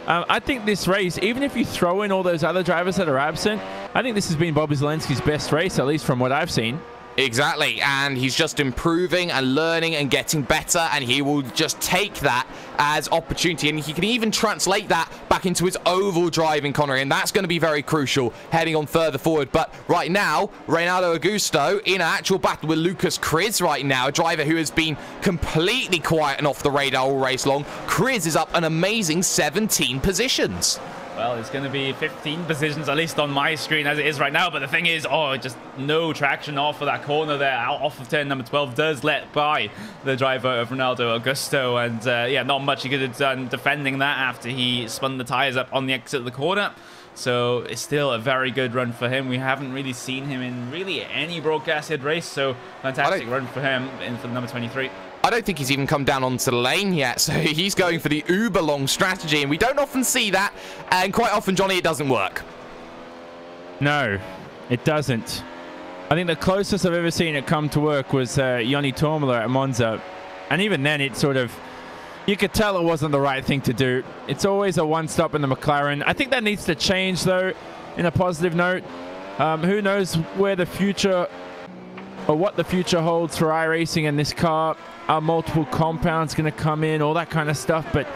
Speaker 3: I think this race, even if you throw in all those other drivers that are absent, I think this has been Bobby Zelensky's best race, at least from what I've seen.
Speaker 1: Exactly, and he's just improving and learning and getting better, and he will just take that as opportunity, and he can even translate that back into his oval driving, Connery, and that's going to be very crucial heading on further forward. But right now, Reynaldo Augusto in an actual battle with Lucas Kriz right now, a driver who has been completely quiet and off the radar all race long. Kriz is up an amazing 17 positions.
Speaker 2: Well, it's going to be 15 positions, at least on my screen as it is right now. But the thing is, just no traction off of that corner there. Off of turn number 12 does let by the driver of Ronaldo Augusto. And yeah, not much he could have done defending that after he spun the tires up on the exit of the corner. So it's still a very good run for him. We haven't really seen him in really any broadcasted race. So fantastic run for him for the number 23.
Speaker 1: I don't think he's even come down onto the lane yet, so he's going for the uber long strategy, and we don't often see that, and quite often, Johnny, it doesn't work.
Speaker 3: No, it doesn't. I think the closest I've ever seen it come to work was Joni Tormler at Monza, and even then it sort of, you could tell it wasn't the right thing to do. It's always a one-stop in the McLaren. I think that needs to change, though, in a positive note. Who knows where the future, or what the future holds for iRacing and this car. Are multiple compounds going to come in, all that kind of stuff, but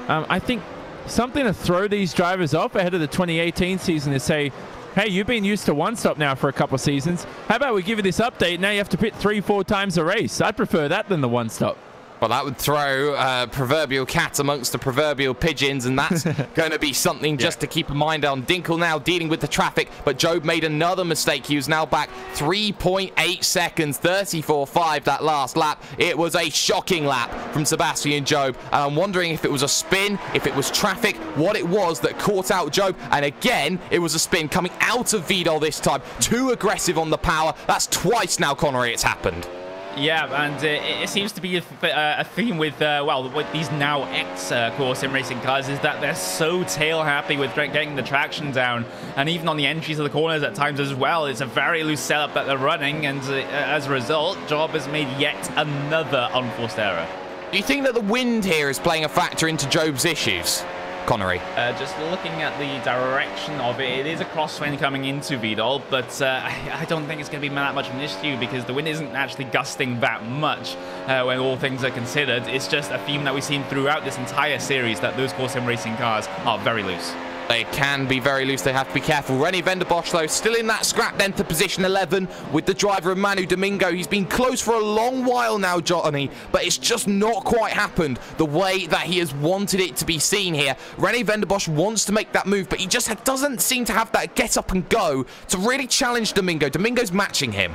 Speaker 3: I think something to throw these drivers off ahead of the 2018 season is say, hey, you've been used to one stop now for a couple of seasons. How about we give you this update? Now you have to pit 3-4 times a race. I'd prefer that than the one stop.
Speaker 1: Well, that would throw a proverbial cat amongst the proverbial pigeons, and that's going to be something just to keep a mind on. Dinkel now dealing with the traffic, but Job made another mistake. He was now back 3.8 seconds, 34.5 that last lap. It was a shocking lap from Sebastian Job, and I'm wondering if it was a spin, if it was traffic, what it was that caught out Job. And again, it was a spin coming out of Vidal this time. Too aggressive on the power. That's twice now, Connery, it's happened.
Speaker 2: Yeah, and it seems to be a theme with, well, with these now ex-core sim racing cars is that they're so tail-happy with getting the traction down. And even on the entries of the corners at times as well, it's a very loose setup that they're running. And as a result, Job has made yet another unforced error.
Speaker 1: Do you think that the wind here is playing a factor into Job's issues, Connery?
Speaker 2: Just looking at the direction of it, it is a crosswind coming into Vidal, but I don't think it's going to be that much of an issue because the wind isn't actually gusting that much when all things are considered. It's just a theme that we've seen throughout this entire series that those core sim racing cars are very loose.
Speaker 1: They can be very loose. They have to be careful. René van der Bosch, though, still in that scrap then to position 11 with the driver of Manu Domingo. He's been close for a long while now, Johnny, but it's just not quite happened the way that he has wanted it to be seen here. René van der Bosch wants to make that move, but he just doesn't seem to have that get up and go to really challenge Domingo. Domingo's matching him.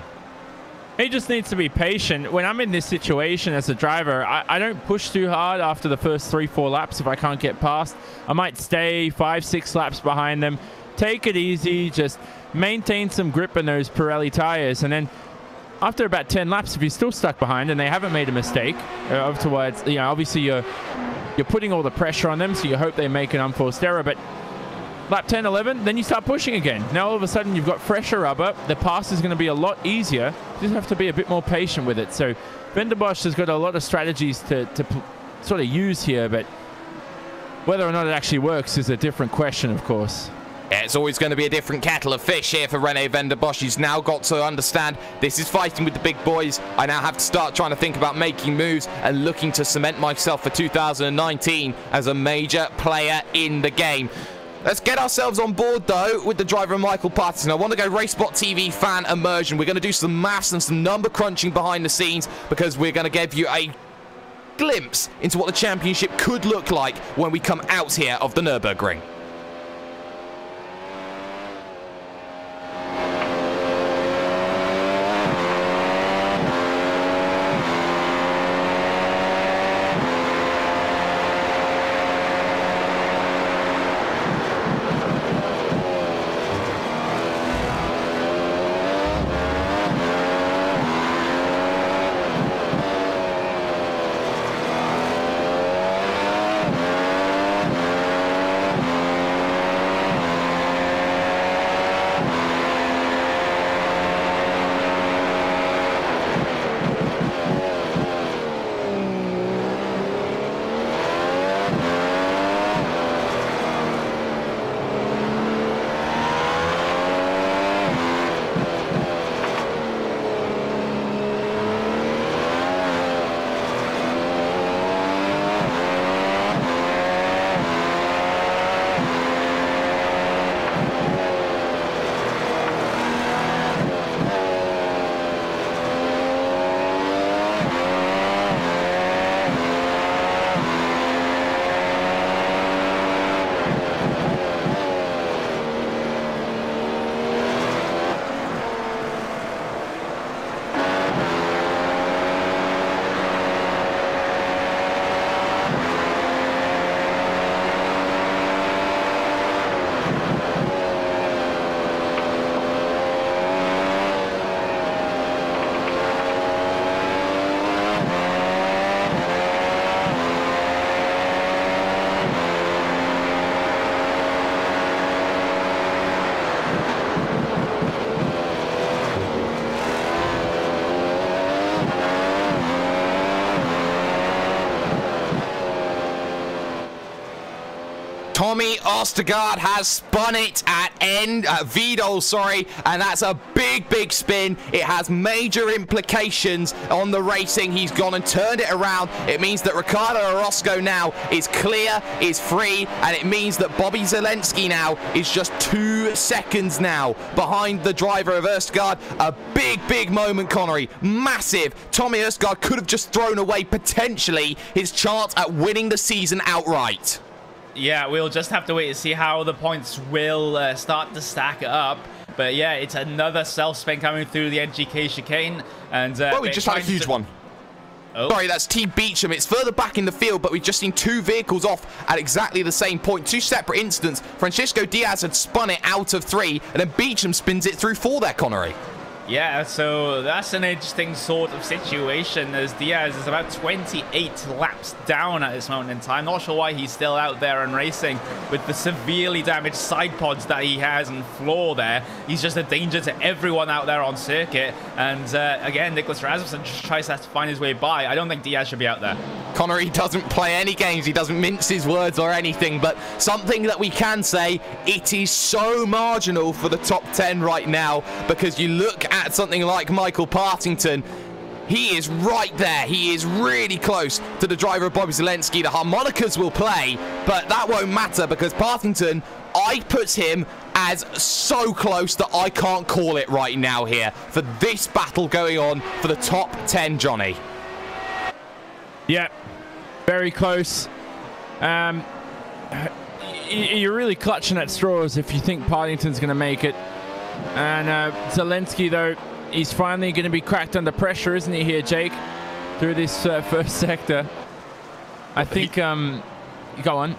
Speaker 3: He just needs to be patient. When I'm in this situation as a driver, I don't push too hard after the first 3-4 laps if I can't get past. I might stay 5-6 laps behind them. Take it easy. Just maintain some grip in those Pirelli tires. And then after about 10 laps, if you're still stuck behind and they haven't made a mistake, afterwards, you know, obviously you're putting all the pressure on them, so you hope they make an unforced error. But lap 10, 11, then you start pushing again. Now all of a sudden you've got fresher rubber. The pass is going to be a lot easier. You just have to be a bit more patient with it. So Van der Bosch has got a lot of strategies to sort of use here, but whether or not it actually works is a different question, of course.
Speaker 1: Yeah, it's always going to be a different kettle of fish here for Rene van der Bosch. He's now got to understand this is fighting with the big boys. I now have to start trying to think about making moves and looking to cement myself for 2019 as a major player in the game. Let's get ourselves on board, though, with the driver, Michael Partington. I want to go RaceSpot TV fan immersion. We're going to do some maths and some number crunching behind the scenes because we're going to give you a glimpse into what the championship could look like when we come out here of the Nürburgring. Tommy Ostergaard has spun it at Vidal, and that's a big spin. It has major implications on the racing. He's gone and turned it around. It means that Ricardo Orozco now is clear, is free, and it means that Bobby Zelensky now is just 2 seconds now behind the driver of Ostergaard. A big moment, Connery. Massive. Tommy Ostergaard could have just thrown away potentially his chance at winning the season outright.
Speaker 2: Yeah, we'll just have to wait to see how the points will start to stack up. But yeah, it's another self-spin coming through the NGK chicane. And
Speaker 1: well, we just had a huge one. Oh. Sorry, that's T. Beecham. It's further back in the field, but we've just seen 2 vehicles off at exactly the same point. 2 separate incidents. Francisco Diaz had spun it out of 3, and then Beecham spins it through 4 there, Connery.
Speaker 2: Yeah, so that's an interesting sort of situation as Diaz is about 28 laps down at this moment in time. Not sure why he's still out there and racing with the severely damaged side pods that he has and floor there. He's just a danger to everyone out there on circuit. And again, Nicholas Rasmussen just tries to find his way by. I don't think Diaz should be out there.
Speaker 1: Connery doesn't play any games. He doesn't mince his words or anything. But something that we can say, it is so marginal for the top 10 right now, because you look at something like Michael Partington. He is right there. He is really close to the driver of Bobby Zelensky. The harmonicas will play, but that won't matter because Partington, I put him as so close that I can't call it right now here for this battle going on for the top 10, Johnny.
Speaker 3: Yeah, very close. You're really clutching at straws if you think Partington's going to make it. And Zelensky, though, he's finally going to be cracked under pressure, isn't he here, Jake? Through this first sector. I think, go on.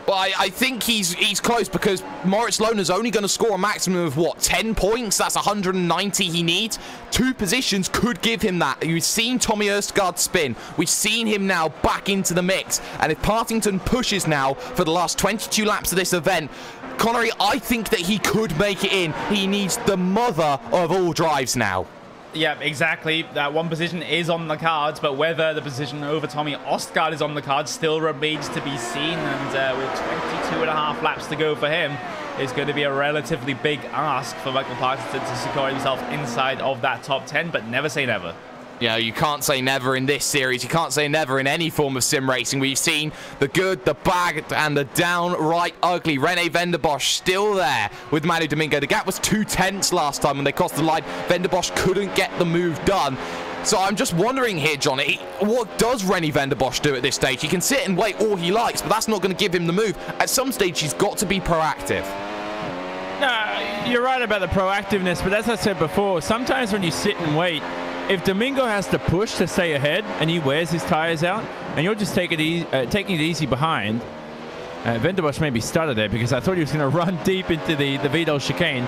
Speaker 1: Well, I think he's close because Moritz Lohner's only going to score a maximum of, what, 10 points? That's 190 he needs. 2 positions could give him that. We've seen Tommy Østgaard spin. We've seen him now back into the mix. And if Partington pushes now for the last 22 laps of this event, Connery, I think that he could make it in. He needs the mother of all drives now.
Speaker 2: Yeah, exactly. That one position is on the cards, but whether the position over Tommy Østgaard is on the cards still remains to be seen. And with 22.5 laps to go for him, it's going to be a relatively big ask for Michael Partington to secure himself inside of that top 10, but never say never.
Speaker 1: Yeah, you can't say never in this series. You can't say never in any form of sim racing. We've seen the good, the bad, and the downright ugly. René van der Bosch still there with Manu Domingo. The gap was 2/10 last time when they crossed the line. Van der Bosch couldn't get the move done. So I'm just wondering here, Johnny, what does René van der Bosch do at this stage? He can sit and wait all he likes, but that's not going to give him the move. At some stage, he's got to be proactive.
Speaker 3: No, you're right about the proactiveness, but as I said before, sometimes when you sit and wait, if Domingo has to push to stay ahead and he wears his tires out, and you're just taking it easy behind, van der Bosch maybe stuttered there because I thought he was going to run deep into the Vidal chicane.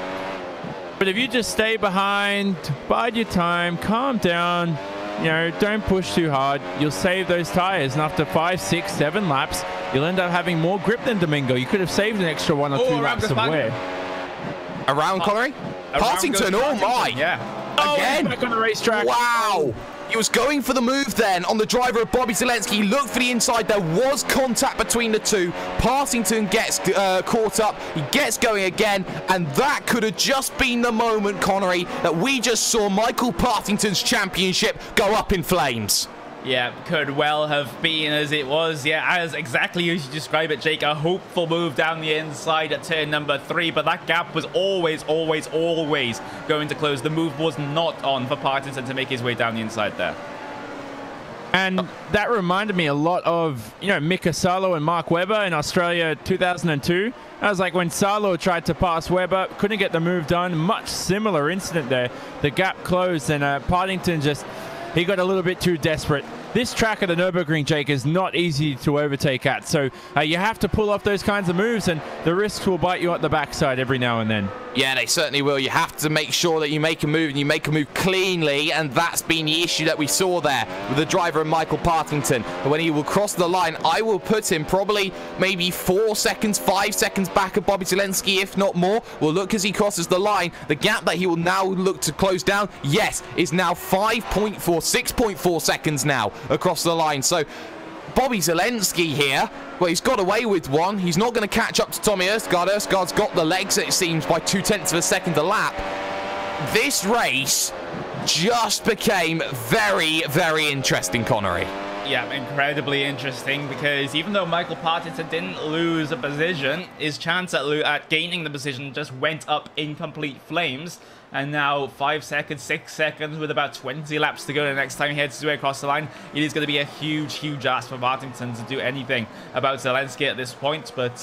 Speaker 3: But if you just stay behind, bide your time, calm down, you know, don't push too hard, you'll save those tires. And after 5, 6, 7 laps, you'll end up having more grip than Domingo. You could have saved an extra 1 or 2 laps of wear.
Speaker 1: Around, Connery? Partington, oh my!
Speaker 2: Yeah.
Speaker 1: Again?
Speaker 3: Back on the racetrack.
Speaker 1: Wow! He was going for the move then on the driver of Bobby Zalenski. He looked for the inside. There was contact between the two. Partington gets caught up. He gets going again. And that could have just been the moment, Connery, that we just saw Michael Partington's championship go up in flames.
Speaker 2: Yeah, could well have been as it was. Yeah, as exactly as you describe it, Jake. A hopeful move down the inside at turn number 3, but that gap was always going to close. The move was not on for Partington to make his way down the inside there.
Speaker 3: And that reminded me a lot of, you know, Mika Salo and Mark Webber in Australia 2002. That was like when Salo tried to pass Webber, couldn't get the move done. Much similar incident there. The gap closed and Partington just... he got a little bit too desperate. This track at the Nürburgring, Jake, is not easy to overtake at. So you have to pull off those kinds of moves, and the risks will bite you at the backside every now and then.
Speaker 1: Yeah, they certainly will. You have to make sure that you make a move, and you make a move cleanly, and that's been the issue that we saw there with the driver of Michael Partington. When he will cross the line, I will put him probably maybe 4 seconds, 5 seconds back of Bobby Zalenski, if not more. We'll look as he crosses the line. The gap that he will now look to close down, yes, is now 5.4, 6.4 seconds now across the line. So Bobby Zalenski here, well, he's got away with one. He's not going to catch up to Tommy Østgaard. Østgaard's got the legs, it seems, by 0.2 of a second a lap. This race just became very, very interesting, Connery.
Speaker 2: Yeah, incredibly interesting, because even though Michael Partington didn't lose a position, his chance at gaining the position just went up in complete flames. And now 5 seconds, 6 seconds with about 20 laps to go the next time he heads his way across the line. It is going to be a huge, huge ask for Partington to do anything about Zalenski at this point. But,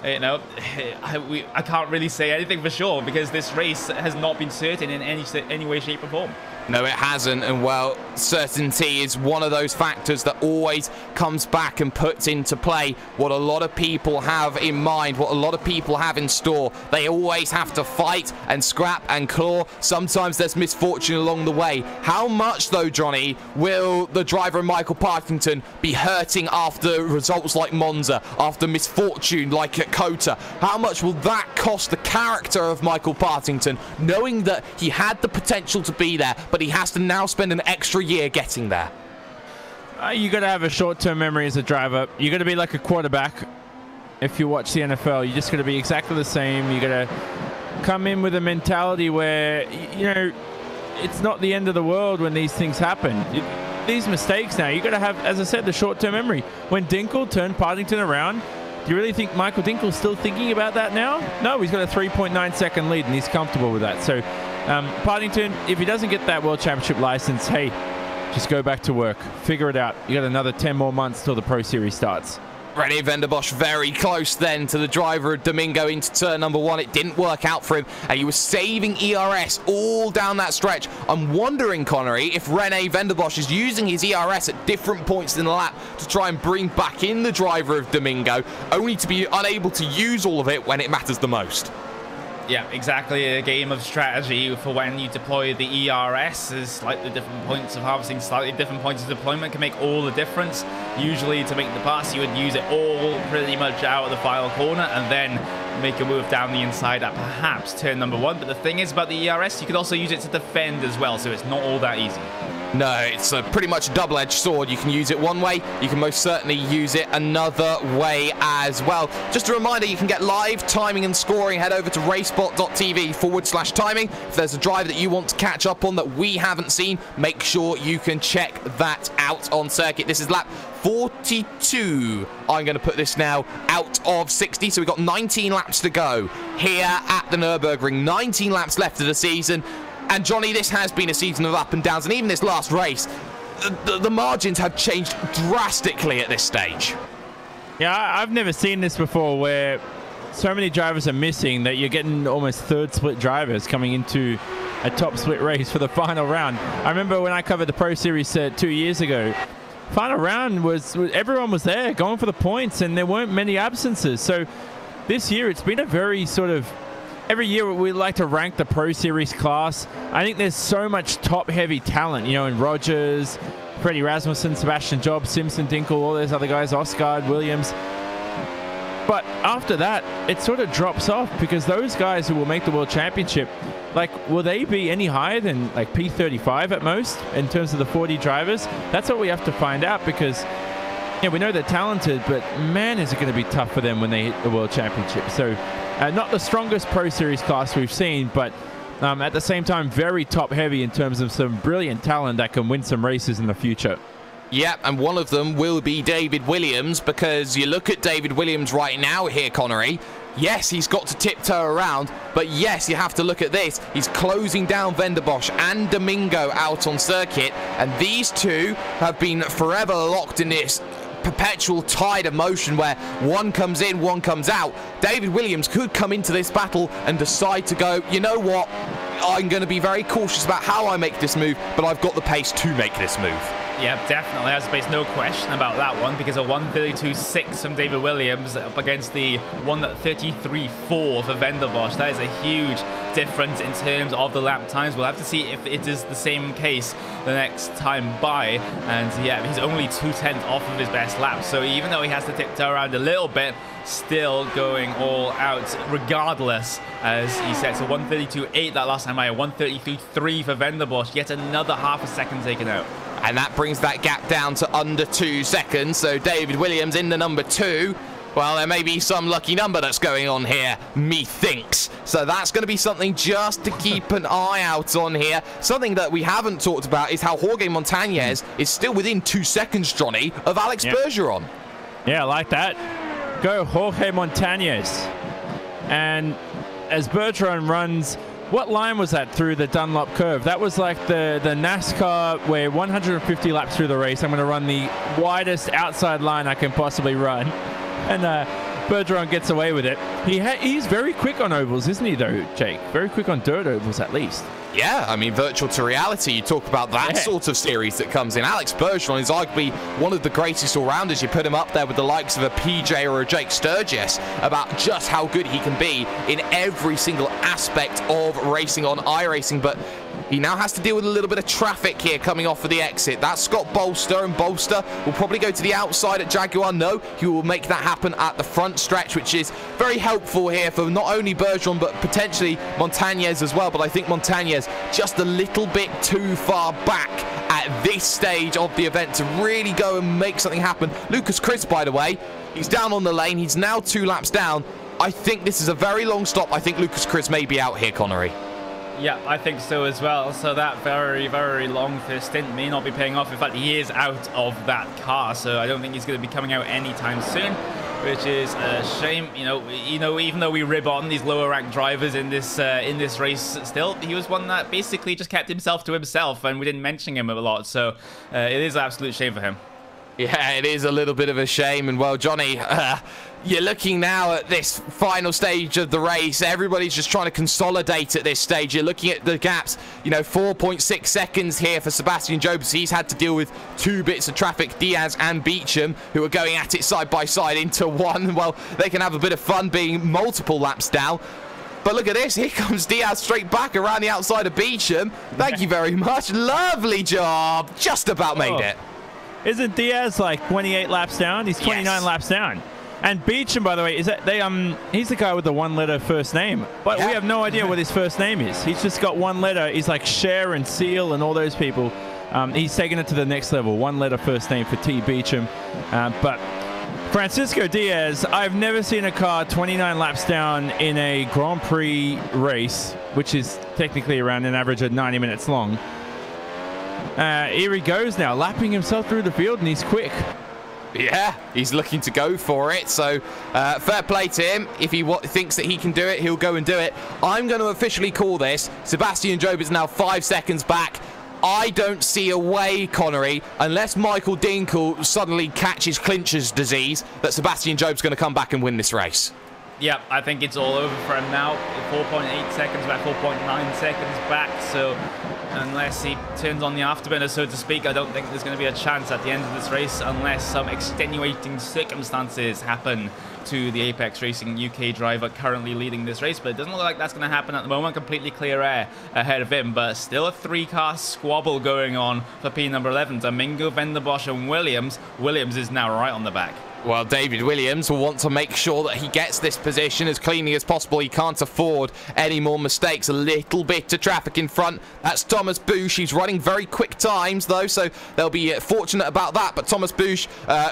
Speaker 2: you know, I can't really say anything for sure, because this race has not been certain in any way, shape or form.
Speaker 1: No, it hasn't, and well, certainty is one of those factors that always comes back and puts into play what a lot of people have in mind, what a lot of people have in store. They always have to fight and scrap and claw. Sometimes there's misfortune along the way. How much, though, Johnny, will the driver of Michael Partington be hurting after results like Monza, after misfortune like at Kota? How much will that cost the character of Michael Partington, knowing that he had the potential to be there, but he has to now spend an extra year getting there?
Speaker 3: You got to have a short-term memory as a driver. You got to be like a quarterback. If you watch the NFL, you just got to be exactly the same. You got to come in with a mentality where, you know, it's not the end of the world when these things happen. These mistakes now, you got to have, as I said, the short-term memory. When Dinkel turned Partington around, do you really think Michael Dinkel's still thinking about that now? No, he's got a 3.9-second lead, and he's comfortable with that. So Partington, if he doesn't get that World Championship license, hey, just go back to work. Figure it out. You got another 10 more months till the Pro Series starts.
Speaker 1: René van der Bosch very close then to the driver of Domingo into turn number 1. It didn't work out for him, and he was saving ERS all down that stretch. I'm wondering, Connery, if René van der Bosch is using his ERS at different points in the lap to try and bring back in the driver of Domingo, only to be unable to use all of it when it matters the most.
Speaker 2: Yeah, exactly. A game of strategy for when you deploy the ERS. Is slightly different points of harvesting, slightly different points of deployment can make all the difference. Usually to make the pass, you would use it all pretty much out of the final corner and then make a move down the inside at perhaps turn number 1. But the thing is about the ERS, you could also use it to defend as well, so it's not all that easy.
Speaker 1: No, it's pretty much a double-edged sword. You can use it one way, you can most certainly use it another way as well. Just a reminder, you can get live timing and scoring. Head over to racebot.tv/timing. If there's a drive that you want to catch up on that we haven't seen, make sure you can check that out on circuit. This is lap 42. I'm going to put this now out of 60, so we've got 19 laps to go here at the Nürburgring. 19 laps left of the season. And Johnny, this has been a season of up and downs, and even this last race, the margins have changed drastically at this stage.
Speaker 3: Yeah, I've never seen this before, where so many drivers are missing that you're getting almost third split drivers coming into a top split race for the final round. I remember when I covered the Pro Series 2 years ago, final round was everyone was there going for the points, and there weren't many absences. So this year it's been a very sort of, every year we like to rank the Pro Series class. I think there's so much top-heavy talent, you know, in Rogers, Freddie Rasmussen, Sebastian Job, Simpson, Dinkel, all those other guys, Osgaard, Williams. But after that, it sort of drops off, because those guys who will make the World Championship, like, will they be any higher than like P35 at most in terms of the 40 drivers? That's what we have to find out, because yeah, we know they're talented, but man, is it going to be tough for them when they hit the World Championship. So not the strongest Pro Series class we've seen, but at the same time, very top-heavy in terms of some brilliant talent that can win some races in the future.
Speaker 1: Yeah, and one of them will be David Williams, because you look at David Williams right now here, Connery. Yes, he's got to tiptoe around, but yes, you have to look at this. He's closing down van der Bosch and Domingo out on circuit, and these two have been forever locked in this perpetual tide of motion where one comes in, one comes out. David Williams could come into this battle and decide to go, you know what, I'm going to be very cautious about how I make this move, but I've got the pace to make this move.
Speaker 2: Yeah, definitely has space, no question about that one, because a 1:32.6 from David Williams up against the 1:33.4 for van der Bosch. That is a huge difference in terms of the lap times. We'll have to see if it is the same case the next time by. And yeah, he's only 2/10 off of his best lap, so even though he has to tiptoe around a little bit, still going all out regardless, as he sets a 1:32.8 that last time by, a 1:33.3 for van der Bosch. Yet another half a second taken out.
Speaker 1: And that brings that gap down to under 2 seconds. So David Williams in the number 2. Well, there may be some lucky number that's going on here, methinks. So that's going to be something just to keep an eye out on here. Something that we haven't talked about is how Jorge Montañez is still within 2 seconds, Johnny, of Alex Bergeron. Yeah,
Speaker 3: I like that. Go Jorge Montañez. And as Bergeron runs, what line was that through the Dunlop curve? That was like the NASCAR where 150 laps through the race, I'm going to run the widest outside line I can possibly run. And Bergeron gets away with it. He's very quick on ovals, isn't he, though, Jake? Very quick on dirt ovals, at least.
Speaker 1: Yeah, I mean, virtual to reality, you talk about that sort of series that comes in. Alex Bergeron is arguably one of the greatest all-rounders. You put him up there with the likes of a PJ or a Jake Sturgis about just how good he can be in every single aspect of racing on iRacing. But he now has to deal with a little bit of traffic here coming off of the exit. That's Scott Bolster, and Bolster will probably go to the outside at Jaguar. No, he will make that happen at the front stretch, which is very helpful here for not only Bergeron, but potentially Montañez as well. But I think Montañez just a little bit too far back at this stage of the event to really go and make something happen. Lucas Chris, by the way, he's down on the lane. He's now 2 laps down. I think this is a very long stop. I think Lucas Chris may be out here, Connery.
Speaker 2: Yeah, I think so as well. So that very, very long first stint may not be paying off. In fact, he is out of that car, so I don't think he's going to be coming out anytime soon, which is a shame. You know, even though we rib on these lower ranked drivers in this race, still he was one that basically just kept himself to himself, and we didn't mention him a lot. So it is an absolute shame for him.
Speaker 1: Yeah, it is a little bit of a shame. And, well, Johnny, you're looking now at this final stage of the race. Everybody's just trying to consolidate at this stage. You're looking at the gaps, you know, 4.6 seconds here for Sebastian Jobs. He's had to deal with 2 bits of traffic, Diaz and Beecham, who are going at it side by side into one. Well, they can have a bit of fun being multiple laps down. But look at this. Here comes Diaz straight back around the outside of Beecham. Thank you very much. Lovely job. Just about made it.
Speaker 3: Isn't Diaz like 28 laps down? He's 29 laps down. And Beecham, by the way, is that he's the guy with the 1-letter first name. But we have no idea what his first name is. He's just got 1 letter. He's like Cher and Seal and all those people. He's taken it to the next level. 1-letter first name for T. Beecham. But Francisco Diaz, I've never seen a car 29 laps down in a Grand Prix race, which is technically around an average of 90 minutes long. Here he goes now, lapping himself through the field, and he's quick.
Speaker 1: Yeah, he's looking to go for it. So fair play to him. If he thinks that he can do it, he'll go and do it. I'm going to officially call this. Sebastian Job is now 5 seconds back. I don't see a way, Connery, unless Michael Dinkel suddenly catches Clincher's disease, that Sebastian Job's going to come back and win this race.
Speaker 2: Yep, I think it's all over for him now. 4.8 seconds back, 4.9 seconds back. So unless he turns on the afterburner, so to speak, I don't think there's going to be a chance at the end of this race unless some extenuating circumstances happen to the Apex Racing UK driver currently leading this race. But it doesn't look like that's going to happen at the moment. Completely clear air ahead of him, but still a 3-car squabble going on for P number 11. Domingo, Vanderbosch and Williams. Williams is now right on the back.
Speaker 1: Well, David Williams will want to make sure that he gets this position as cleanly as possible. He can't afford any more mistakes. A little bit of traffic in front. That's Thomas Busch. He's running very quick times, though, so they'll be fortunate about that. But Thomas Busch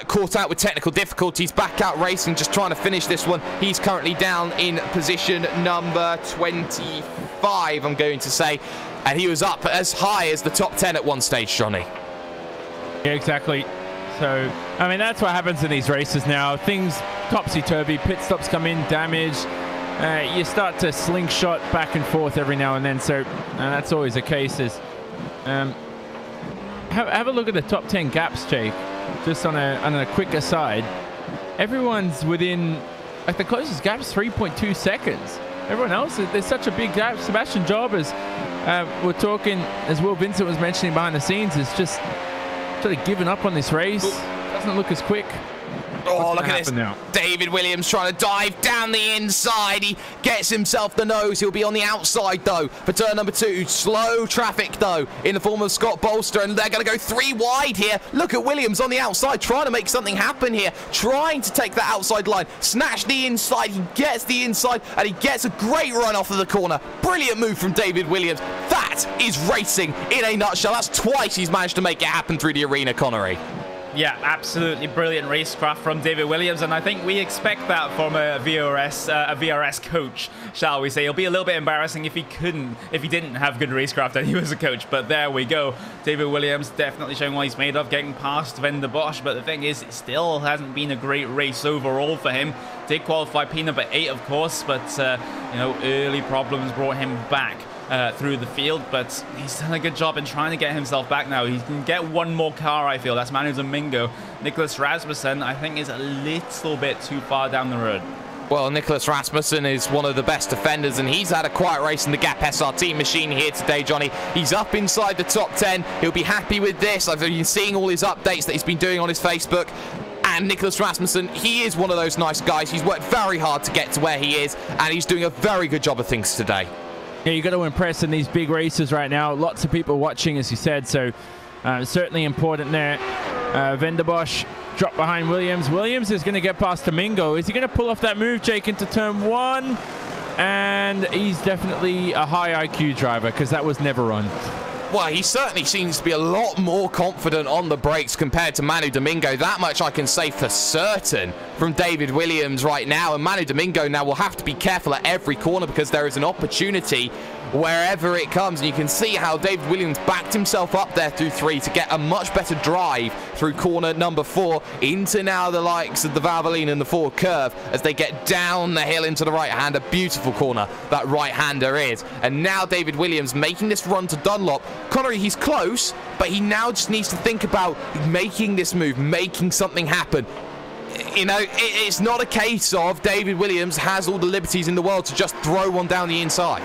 Speaker 1: caught out with technical difficulties, back out racing, just trying to finish this one. He's currently down in position number 25, I'm going to say. And he was up as high as the top 10 at one stage, Johnny.
Speaker 3: Yeah, exactly. So, I mean, that's what happens in these races now. Things topsy-turvy, pit stops come in, damage. You start to slingshot back and forth every now and then. So, that's always the case. Have a look at the top 10 gaps, Jake. Just on a quick aside. Everyone's within, like, the closest gap is 3.2 seconds. Everyone else, there's such a big gap. Sebastian Job, as we're talking, as Will Vincent was mentioning behind the scenes, is just sort of given up on this race. Doesn't look as quick.
Speaker 1: Oh, look at this. Now? David Williams trying to dive down the inside. He gets himself the nose. He'll be on the outside, though, for turn number 2. Slow traffic, though, in the form of Scott Bolster, and they're going to go 3 wide here. Look at Williams on the outside, trying to make something happen here, trying to take that outside line, snatch the inside. He gets the inside, and he gets a great run off of the corner. Brilliant move from David Williams. That is racing in a nutshell. That's twice he's managed to make it happen through the arena, Connery.
Speaker 2: Yeah, absolutely brilliant racecraft from David Williams, and I think we expect that from a VRS coach, shall we say. It'll be a little bit embarrassing if he didn't have good racecraft and he was a coach, but there we go. David Williams definitely showing what he's made of, getting past Vanderbosch, but the thing is, it still hasn't been a great race overall for him. Did qualify P number 8, of course, but you know, early problems brought him back through the field, but he's done a good job in trying to get himself back now. He can get one more car, I feel. That's Manu Domingo. Nicholas Rasmussen, I think, is a little bit too far down the road.
Speaker 1: Well, Nicholas Rasmussen is one of the best defenders, and he's had a quiet race in the Gap SRT machine here today, Johnny. He's up inside the top 10. He'll be happy with this. I've been seeing all his updates that he's been doing on his Facebook. And Nicholas Rasmussen, he is one of those nice guys. He's worked very hard to get to where he is, and he's doing a very good job of things today.
Speaker 3: Yeah, you got to impress in these big races right now. Lots of people watching, as you said, so certainly important there. Vanderbosch dropped behind Williams. Williams is going to get past Domingo. Is he going to pull off that move, Jake, into turn 1? And he's definitely a high IQ driver, because that was never on.
Speaker 1: Well, he certainly seems to be a lot more confident on the brakes compared to Manu Domingo. That much I can say for certain from David Williams right now. And Manu Domingo now will have to be careful at every corner because there is an opportunity wherever it comes. And you can see how David Williams backed himself up there through 3 to get a much better drive through corner number 4 into now the likes of the Valvoline and the Ford Curve as they get down the hill into the right hand. A beautiful corner that right-hander is. And now David Williams making this run to Dunlop. Connery, he's close, but he now just needs to think about making this move, making something happen. You know, it's not a case of David Williams has all the liberties in the world to just throw one down the inside.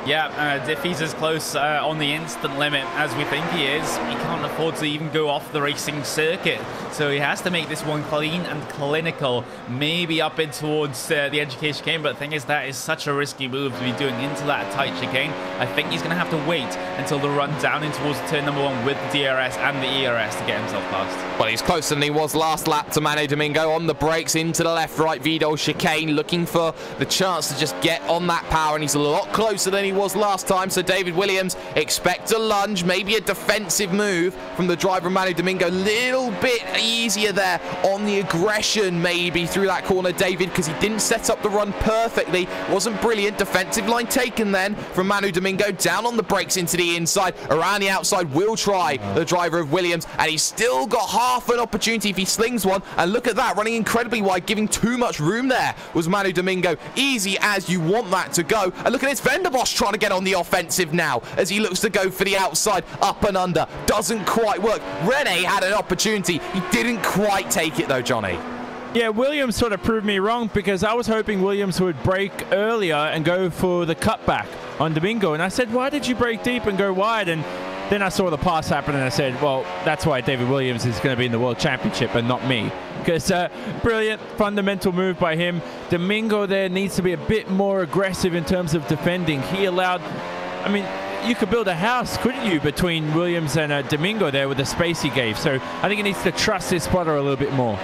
Speaker 2: Yeah, if he's as close on the instant limit as we think he is, he can't afford to even go off the racing circuit. So he has to make this one clean and clinical, maybe up in towards the edge of case chicane. But the thing is, that is such a risky move to be doing into that tight chicane. I think he's going to have to wait until the run down in towards turn number 1 with the DRS and the ERS to get himself past.
Speaker 1: Well, he's closer than he was last lap to Manu Domingo on the brakes into the left-right Vidal chicane, looking for the chance to just get on that power, and he's a lot closer than he was last time. So David Williams expects a lunge, maybe a defensive move from the driver Manu Domingo. Little bit easier there on the aggression maybe through that corner, David, because he didn't set up the run perfectly. Wasn't brilliant. Defensive line taken then from Manu Domingo. Down on the brakes into the inside, around the outside will try the driver of Williams, and he's still got half an opportunity if he slings one. And look at that, running incredibly wide, giving too much room there was Manu Domingo. Easy as you want that to go. And look at this, Vanderbosch trying to get on the offensive now as he looks to go for the outside, up and under. Doesn't quite work. Rene had an opportunity. He didn't quite take it though, Johnny.
Speaker 3: Yeah, Williams sort of proved me wrong, because I was hoping Williams would brake earlier and go for the cutback on Domingo. And I said, why did you brake deep and go wide? And then I saw the pass happen and I said, well, that's why David Williams is going to be in the World Championship and not me. Because brilliant fundamental move by him. Domingo there needs to be a bit more aggressive in terms of defending. He allowed, I mean, you could build a house, couldn't you, between Williams and Domingo there with the space he gave. So I think he needs to trust his spotter a little bit more.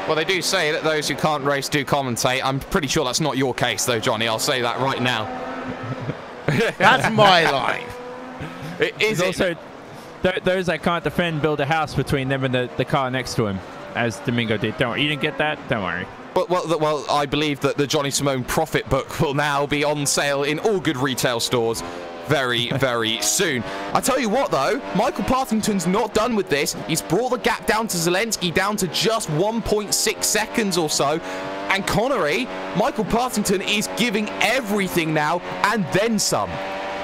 Speaker 1: Well, they do say that those who can't race do commentate. I'm pretty sure that's not your case, though, Johnny. I'll say that right now.
Speaker 6: That's my line.
Speaker 1: Is it?
Speaker 3: Also, those that can't defend build a house between them and the car next to him, as Domingo did. Don't worry. You didn't get that? Don't worry.
Speaker 1: Well, I believe that the Johnny Simone Profit Book will now be on sale in all good retail stores very, very soon. I tell you what, though, Michael Partington's not done with this. He's brought the gap down to Zelensky down to just 1.6 seconds or so. And Connery, Michael Partington is giving everything now and then some.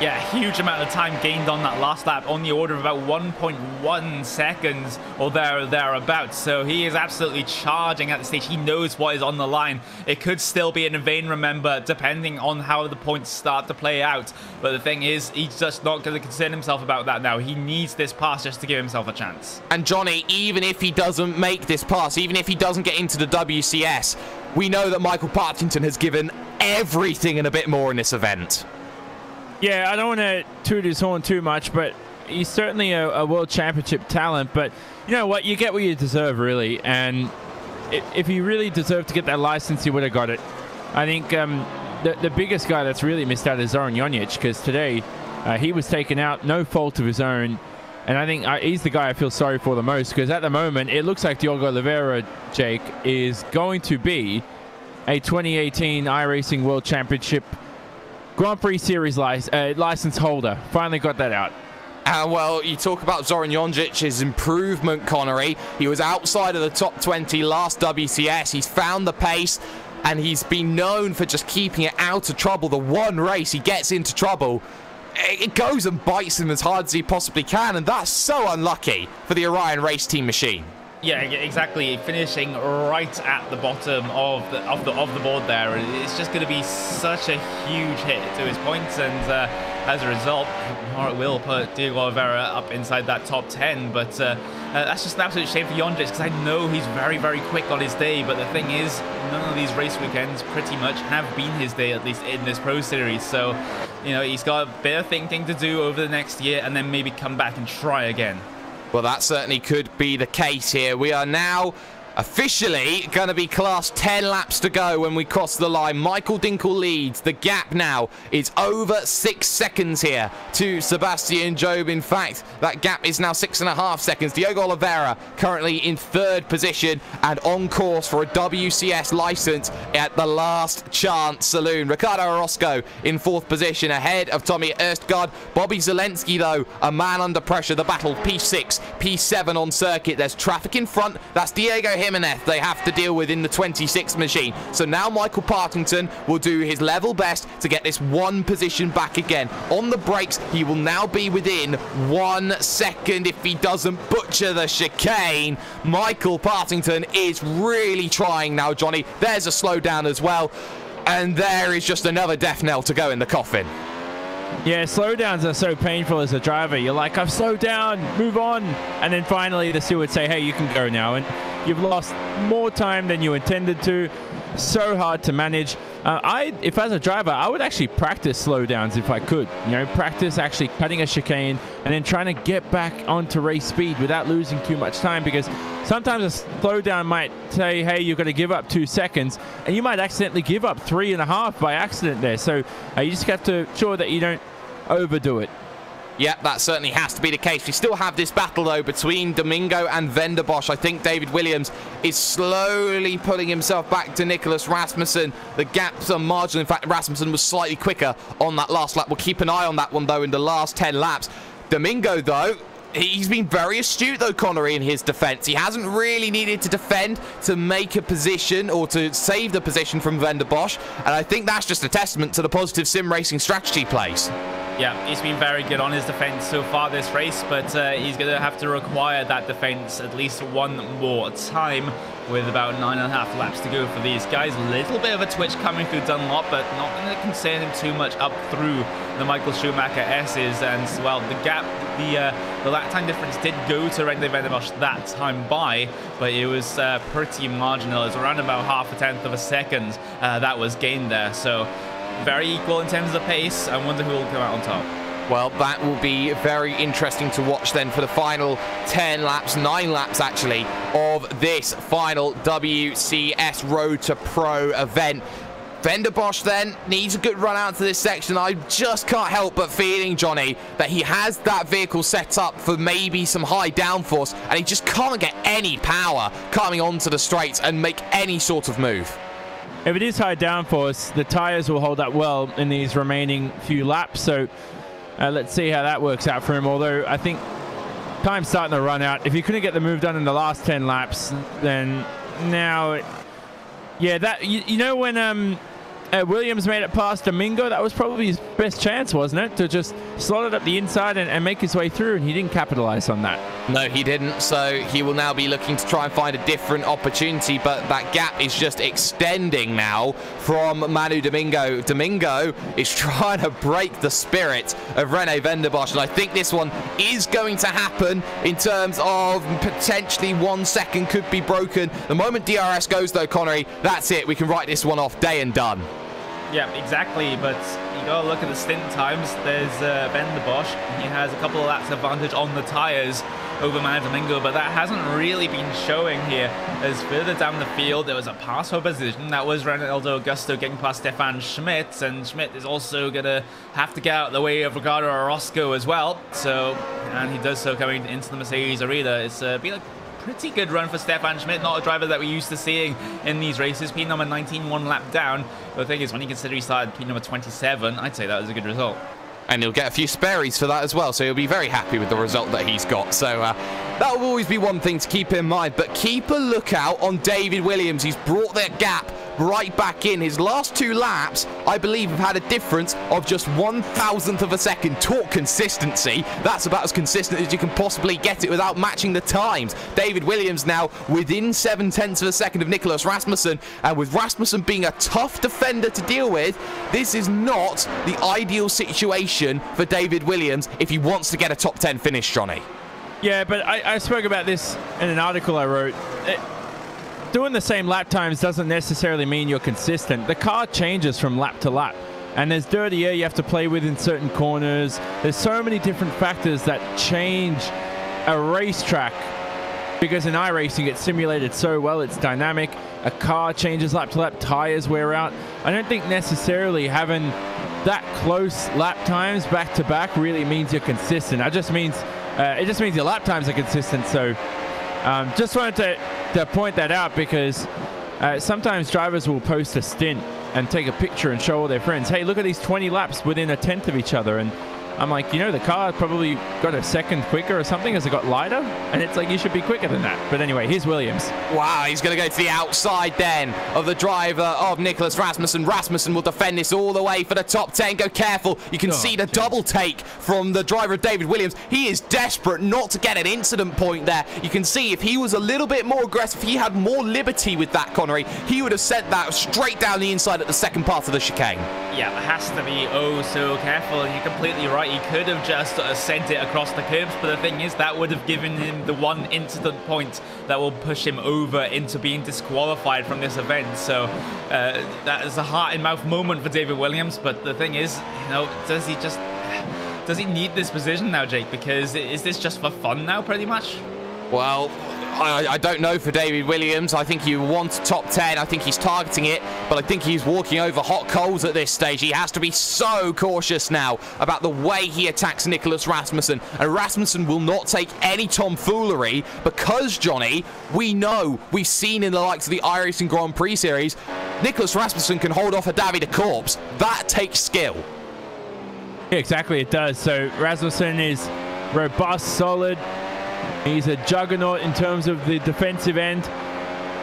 Speaker 2: Yeah, huge amount of time gained on that last lap, on the order of about 1.1 seconds or thereabouts. So he is absolutely charging at the stage. He knows what is on the line. It could still be in vain, remember, depending on how the points start to play out. But the thing is, he's just not going to concern himself about that now. He needs this pass just to give himself a chance.
Speaker 1: And Johnny, even if he doesn't make this pass, even if he doesn't get into the WCS, we know that Michael Partington has given everything and a bit more in this event.
Speaker 3: Yeah, I don't want to toot his horn too much, but he's certainly a World Championship talent. But you know what? You get what you deserve, really. And if he really deserved to get that license, he would have got it. I think the biggest guy that's really missed out is Zoran Jonic, because today he was taken out, no fault of his own. And I think he's the guy I feel sorry for the most, because at the moment, it looks like Diogo Oliveira, Jake, is going to be a 2018 iRacing World Championship Grand Prix Series license holder. Finally got that out.
Speaker 1: Well, you talk about Zoran Jonic's improvement, Connery. He was outside of the top 20 last WCS. He's found the pace, and he's been known for just keeping it out of trouble. The one race he gets into trouble, it goes and bites him as hard as he possibly can, and that's so unlucky for the Orion Race Team machine.
Speaker 2: Yeah, exactly. Finishing right at the bottom of the board there, it's just going to be such a huge hit to his points, and as a result, it will put Diogo Oliveira up inside that top 10. But that's just an absolute shame for Jonic, because I know he's very, very quick on his day. But the thing is, none of these race weekends pretty much have been his day, at least in this Pro Series. So, you know, he's got a bit of thinking to do over the next year, and then maybe come back and try again.
Speaker 1: Well, that certainly could be the case here. We are now Officially going to be class 10 laps to go when we cross the line. Michael Dinkel leads. The gap now is over 6 seconds here to Sebastian Job. In fact, that gap is now 6.5 seconds. Diogo Oliveira currently in 3rd position and on course for a WCS license at the Last Chance Saloon. Ricardo Orozco in 4th position ahead of Tommy Erstgaard. Bobby Zelensky, though, a man under pressure. The battle P6, P7 on circuit. There's traffic in front. That's Diego Jimenez they have to deal with in the 26 machine. So now Michael Partington will do his level best to get this 1 position back again. On the brakes, he will now be within 1 second if he doesn't butcher the chicane. Michael Partington is really trying now, Johnny. There's a slowdown as well. And there is just another death knell to go in the coffin.
Speaker 3: Yeah, slowdowns are so painful as a driver. You're like, I've slowed down, move on. And then finally the steward would say, hey, you can go now. And you've lost more time than you intended to. So hard to manage. If as a driver, I would actually practice slowdowns if I could. You know, practice actually cutting a chicane and then trying to get back onto race speed without losing too much time, because sometimes a slowdown might say, hey, you're going to give up 2 seconds, and you might accidentally give up 3.5 by accident there. So you just have to ensure that you don't overdo it.
Speaker 1: Yep, that certainly has to be the case. We still have this battle, though, between Domingo and Venderbosch. I think David Williams is slowly pulling himself back to Nicholas Rasmussen. The gaps are marginal. In fact, Rasmussen was slightly quicker on that last lap. We'll keep an eye on that one, though, in the last 10 laps. Domingo, though, he's been very astute, though, Connery, in his defense. He hasn't really needed to defend to make a position or to save the position from Venderbosch. And I think that's just a testament to the positive sim racing strategy plays.
Speaker 2: Yeah, he's been very good on his defense so far this race, but he's going to have to require that defense at least 1 more time with about 9.5 laps to go for these guys. A little bit of a twitch coming through Dunlop, but not going to concern him too much up through the Michael Schumacher S's. And, well, the gap, the lap time difference did go to René Venderbosch that time by, but it was pretty marginal. It was around about 0.5 of a second that was gained there. So very equal in terms of pace. I wonder who will come out on top.
Speaker 1: Well, that will be very interesting to watch then for the final 10 laps, 9 laps actually, of this final WCS Road to Pro event. Venderbosch then needs a good run out to this section. I just can't help but feeling, Johnny, that he has that vehicle set up for maybe some high downforce, and he just can't get any power coming onto the straights and make any sort of move.
Speaker 3: If it is high downforce, the tires will hold up well in these remaining few laps. So let's see how that works out for him. Although I think time's starting to run out. If he couldn't get the move done in the last 10 laps, then now, yeah, that you know when Williams made it past Domingo, that was probably his best chance, wasn't it? To just slot it up the inside and make his way through, and he didn't capitalize on that.
Speaker 1: No, he didn't. So he will now be looking to try and find a different opportunity, but that gap is just extending now from Manu Domingo. Domingo is trying to break the spirit of René Venderbosch, and I think this one is going to happen in terms of potentially 1 second could be broken. The moment DRS goes, though, Connery, that's it. We can write this one off, day and done.
Speaker 2: Yeah, exactly, but you gotta look at the stint times. There's Venderbosch. He has a couple of laps advantage on the tires over Manu Domingo, but that hasn't really been showing here. As further down the field, there was a pass for position. That was Ronaldo Augusto getting past Stefan Schmidt, and Schmidt is also gonna have to get out of the way of Ricardo Orozco as well. So, and he does so coming into the Mercedes arena. It's been a pretty good run for Stefan Schmidt, not a driver that we're used to seeing in these races. P number 19, 1 lap down. But the thing is, when you consider he started P number 27, I'd say that was a good result.
Speaker 1: And he'll get a few sperries for that as well, so he'll be very happy with the result that he's got. So that will always be one thing to keep in mind. But keep a lookout on David Williams. He's brought that gap right back in. His last 2 laps, I believe, have had a difference of just 1,000th of a second. Talk consistency. That's about as consistent as you can possibly get it without matching the times. David Williams now within 0.7 of a second of Nicholas Rasmussen. And with Rasmussen being a tough defender to deal with, this is not the ideal situation for David Williams if he wants to get a top 10 finish, Johnny.
Speaker 3: Yeah, but I spoke about this in an article I wrote. Doing the same lap times doesn't necessarily mean you're consistent. The car changes from lap to lap, and there's dirty air you have to play with in certain corners. There's so many different factors that change a racetrack because in iRacing it's simulated so well, it's dynamic. A car changes lap to lap, tires wear out. I don't think necessarily having that close lap times back to back really means you're consistent. It just means your lap times are consistent. So just wanted to point that out, because sometimes drivers will post a stint and take a picture and show all their friends, hey, look at these 20 laps within a tenth of each other. And I'm like, you know, the car probably got a second quicker or something as it got lighter. And it's like, you should be quicker than that. But anyway, here's Williams.
Speaker 1: Wow, he's going to go to the outside then of the driver of Nicholas Rasmussen. Rasmussen will defend this all the way for the top 10. Go careful. You can see the double take from the driver of David Williams. He is desperate not to get an incident point there. You can see if he was a little bit more aggressive, he had more liberty with that, Connery, he would have sent that straight down the inside at the second part of the chicane.
Speaker 2: Yeah, it has to be oh so careful. You're completely right. He could have just sent it across the curbs, but the thing is that would have given him the one incident point that will push him over into being disqualified from this event. So that is a heart-in-mouth moment for David Williams. But the thing is, you know, does he need this position now, Jake? Because is this just for fun now, pretty much?
Speaker 1: Well, I don't know for David Williams. I think he wants top 10. I think he's targeting it, but I think he's walking over hot coals at this stage. He has to be so cautious now about the way he attacks Nicholas Rasmussen. And Rasmussen will not take any tomfoolery because, Johnny, we know, we've seen in the likes of the iRacing Grand Prix series, Nicholas Rasmussen can hold off a Davide Corpse. That takes skill.
Speaker 3: Yeah, exactly, it does. So Rasmussen is robust, solid. He's a juggernaut in terms of the defensive end,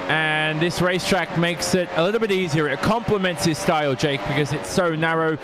Speaker 3: and this racetrack makes it a little bit easier. It complements his style, Jake, because it's so narrow,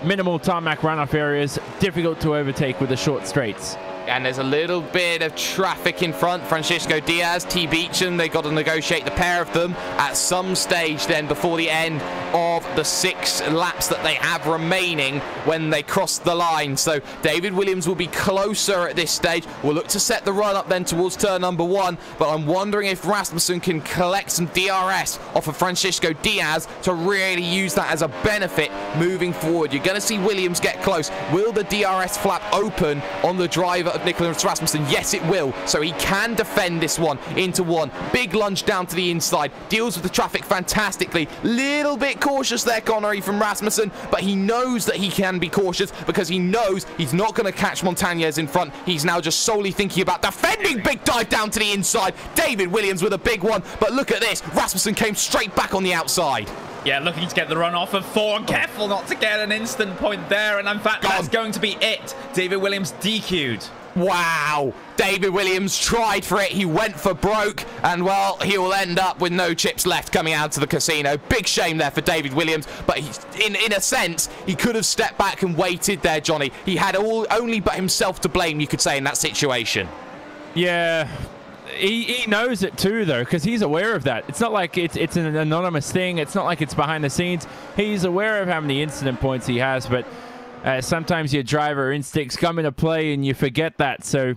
Speaker 3: minimal tarmac runoff areas, difficult to overtake with the short straights.
Speaker 1: And there's a little bit of traffic in front. Francisco Diaz, T. Beecham, they've got to negotiate the pair of them at some stage then before the end of the 6 laps that they have remaining when they cross the line. So David Williams will be closer at this stage. We'll look to set the run up then towards turn number 1, but I'm wondering if Rasmussen can collect some DRS off of Francisco Diaz to really use that as a benefit moving forward. You're going to see Williams get close. Will the DRS flap open on the driver of Nicholas Rasmussen? Yes, it will. So he can defend this one into 1. Big lunge down to the inside. Deals with the traffic fantastically. Little bit cautious there, Connery, from Rasmussen, but he knows that he can be cautious because he knows he's not going to catch Montañez in front. He's now just solely thinking about defending. Big dive down to the inside. David Williams with a big one, but look at this. Rasmussen came straight back on the outside.
Speaker 2: Yeah, looking to get the run off of 4, and careful not to get an instant point there, and in fact, that's going to be it. David Williams DQ'd.
Speaker 1: Wow, David Williams tried for it, he went for broke, and well, he will end up with no chips left coming out to the casino. Big shame there for David Williams, but he's, in a sense, he could have stepped back and waited there, Johnny. He had only but himself to blame, you could say, in that situation.
Speaker 3: Yeah, he knows it too, though, because he's aware of that. It's not like it's an anonymous thing. It's not like it's behind the scenes. He's aware of how many incident points he has, but sometimes your driver instincts come into play and you forget that. So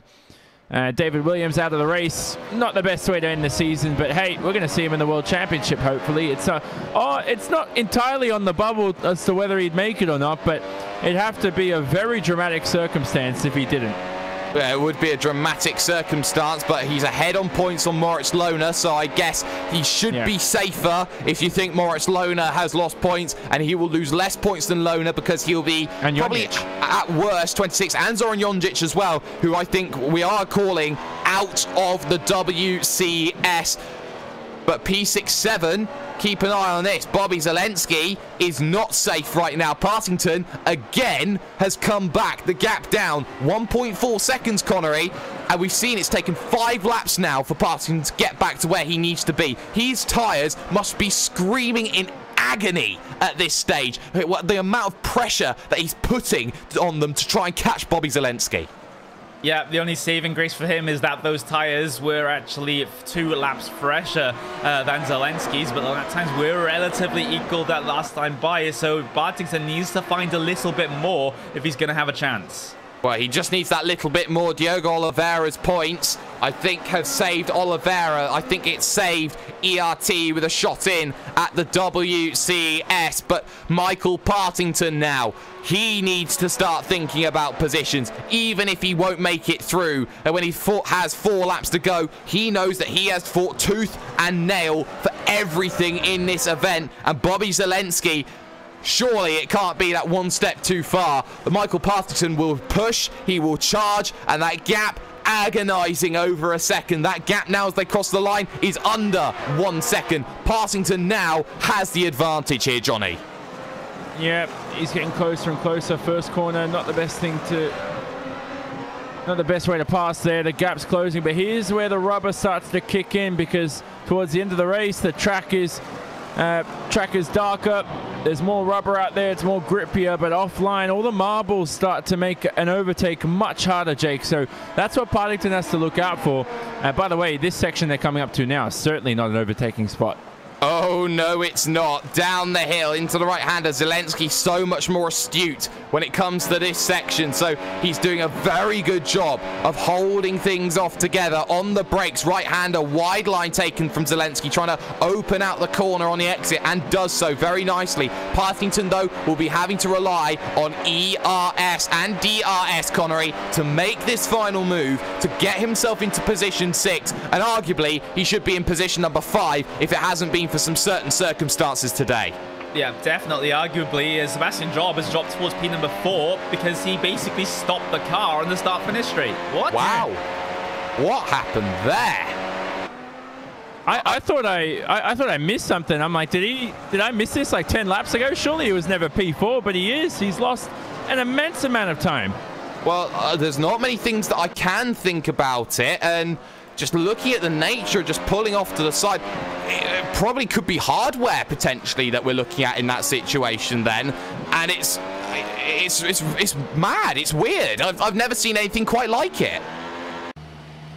Speaker 3: David Williams out of the race. Not the best way to end the season, but hey, we're going to see him in the World Championship, hopefully. It's not entirely on the bubble as to whether he'd make it or not, but it'd have to be a very dramatic circumstance if he didn't.
Speaker 1: Yeah, it would be a dramatic circumstance, but he's ahead on points on Moritz Lohner, so I guess he should be safer if you think Moritz Lohner has lost points, and he will lose less points than Lohner because he'll be probably at worst 26, and Zoran Jonjic as well, who I think we are calling out of the WCS. But P67, keep an eye on this. Bobby Zelensky is not safe right now. Partington, again, has come back. The gap down 1.4 seconds, Connery. And we've seen it's taken 5 laps now for Partington to get back to where he needs to be. His tyres must be screaming in agony at this stage. The amount of pressure that he's putting on them to try and catch Bobby Zelensky.
Speaker 2: Yeah, the only saving grace for him is that those tyres were actually 2 laps fresher than Zelensky's, but the lap times were relatively equal that last time by, so Partington needs to find a little bit more if he's going to have a chance.
Speaker 1: Well, he just needs that little bit more. Diogo Oliveira's points, I think, have saved Oliveira. I think it saved ERT with a shot in at the WCS. But Michael Partington now, he needs to start thinking about positions, even if he won't make it through. And when he has 4 laps to go, he knows that he has fought tooth and nail for everything in this event. And Bobby Zelensky, surely it can't be that one step too far. But Michael Partington will push, he will charge, and that gap agonizing over a second. That gap now as they cross the line is under 1 second. Partington now has the advantage here, Johnny.
Speaker 3: Yeah, he's getting closer and closer. First corner, not the best way to pass there. The gap's closing, but here's where the rubber starts to kick in, because towards the end of the race, the track is darker. There's more rubber out there. It's more grippier, but offline, all the marbles start to make an overtake much harder, Jake. So that's what Partington has to look out for. By the way, this section they're coming up to now is certainly not an overtaking spot.
Speaker 1: Oh, no, it's not. Down the hill into the right-hander. Zelensky so much more astute when it comes to this section. So he's doing a very good job of holding things off together on the brakes. Right-hander, wide line taken from Zelensky, trying to open out the corner on the exit, and does so very nicely. Partington, though, will be having to rely on ERS and DRS, Connery, to make this final move, to get himself into position 6. And arguably, he should be in position number 5 if it hasn't been for some certain circumstances today.
Speaker 2: Yeah, definitely. Arguably, Sebastian Job has dropped towards P number 4 because he basically stopped the car on the start-finish straight. What?
Speaker 1: Wow. What happened there?
Speaker 3: I thought I missed something. I'm like, did I miss this like 10 laps ago? Surely he was never P4, but he is. He's lost an immense amount of time.
Speaker 1: Well, there's not many things that I can think about it, and just looking at the nature of just pulling off to the side, it probably could be hardware potentially that we're looking at in that situation then. And it's mad. It's weird. I've never seen anything quite like it.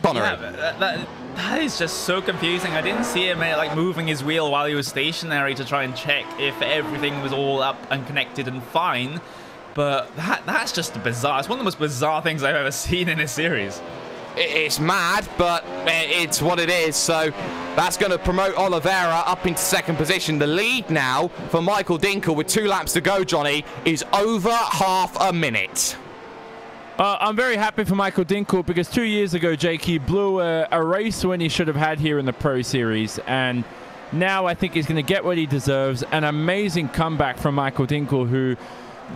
Speaker 1: Connery.
Speaker 2: Yeah, that is just so confusing. I didn't see him like moving his wheel while he was stationary to try and check if everything was all up and connected and fine. But that's just bizarre. It's one of the most bizarre things I've ever seen in a series.
Speaker 1: It's mad, but it's what it is. So that's going to promote Oliveira up into second position. The lead now for Michael Dinkel with 2 laps to go, Johnny, is over half a minute.
Speaker 3: I'm very happy for Michael Dinkel, because 2 years ago, Jake, he blew a race when he should have had here in the Pro Series. And now I think he's going to get what he deserves. An amazing comeback from Michael Dinkel, who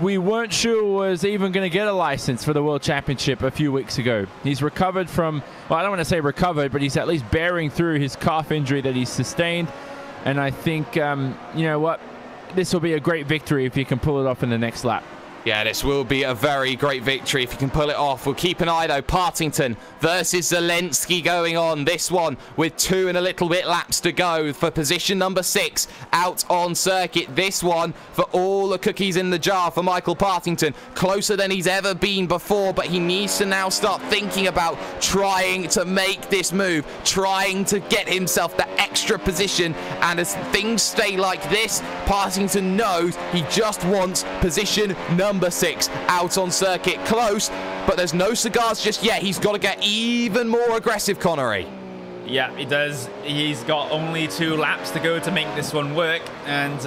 Speaker 3: we weren't sure was even going to get a license for the World Championship a few weeks ago. He's recovered from, well, I don't want to say recovered, but he's at least bearing through his calf injury that he's sustained. And I think, you know what, this will be a great victory if he can pull it off in the next lap.
Speaker 1: Yeah, this will be a very great victory if you can pull it off. We'll keep an eye, though. Partington versus Zelensky going on. This one with 2 and a little bit laps to go for position number 6 out on circuit. This one for all the cookies in the jar for Michael Partington. Closer than he's ever been before, but he needs to now start thinking about trying to make this move, trying to get himself that extra position. And as things stay like this, Partington knows he just wants position number 6 out on circuit. Close, but there's no cigars just yet. He's got to get even more aggressive, Connery.
Speaker 2: Yeah, he does. He's got only 2 laps to go to make this one work. And,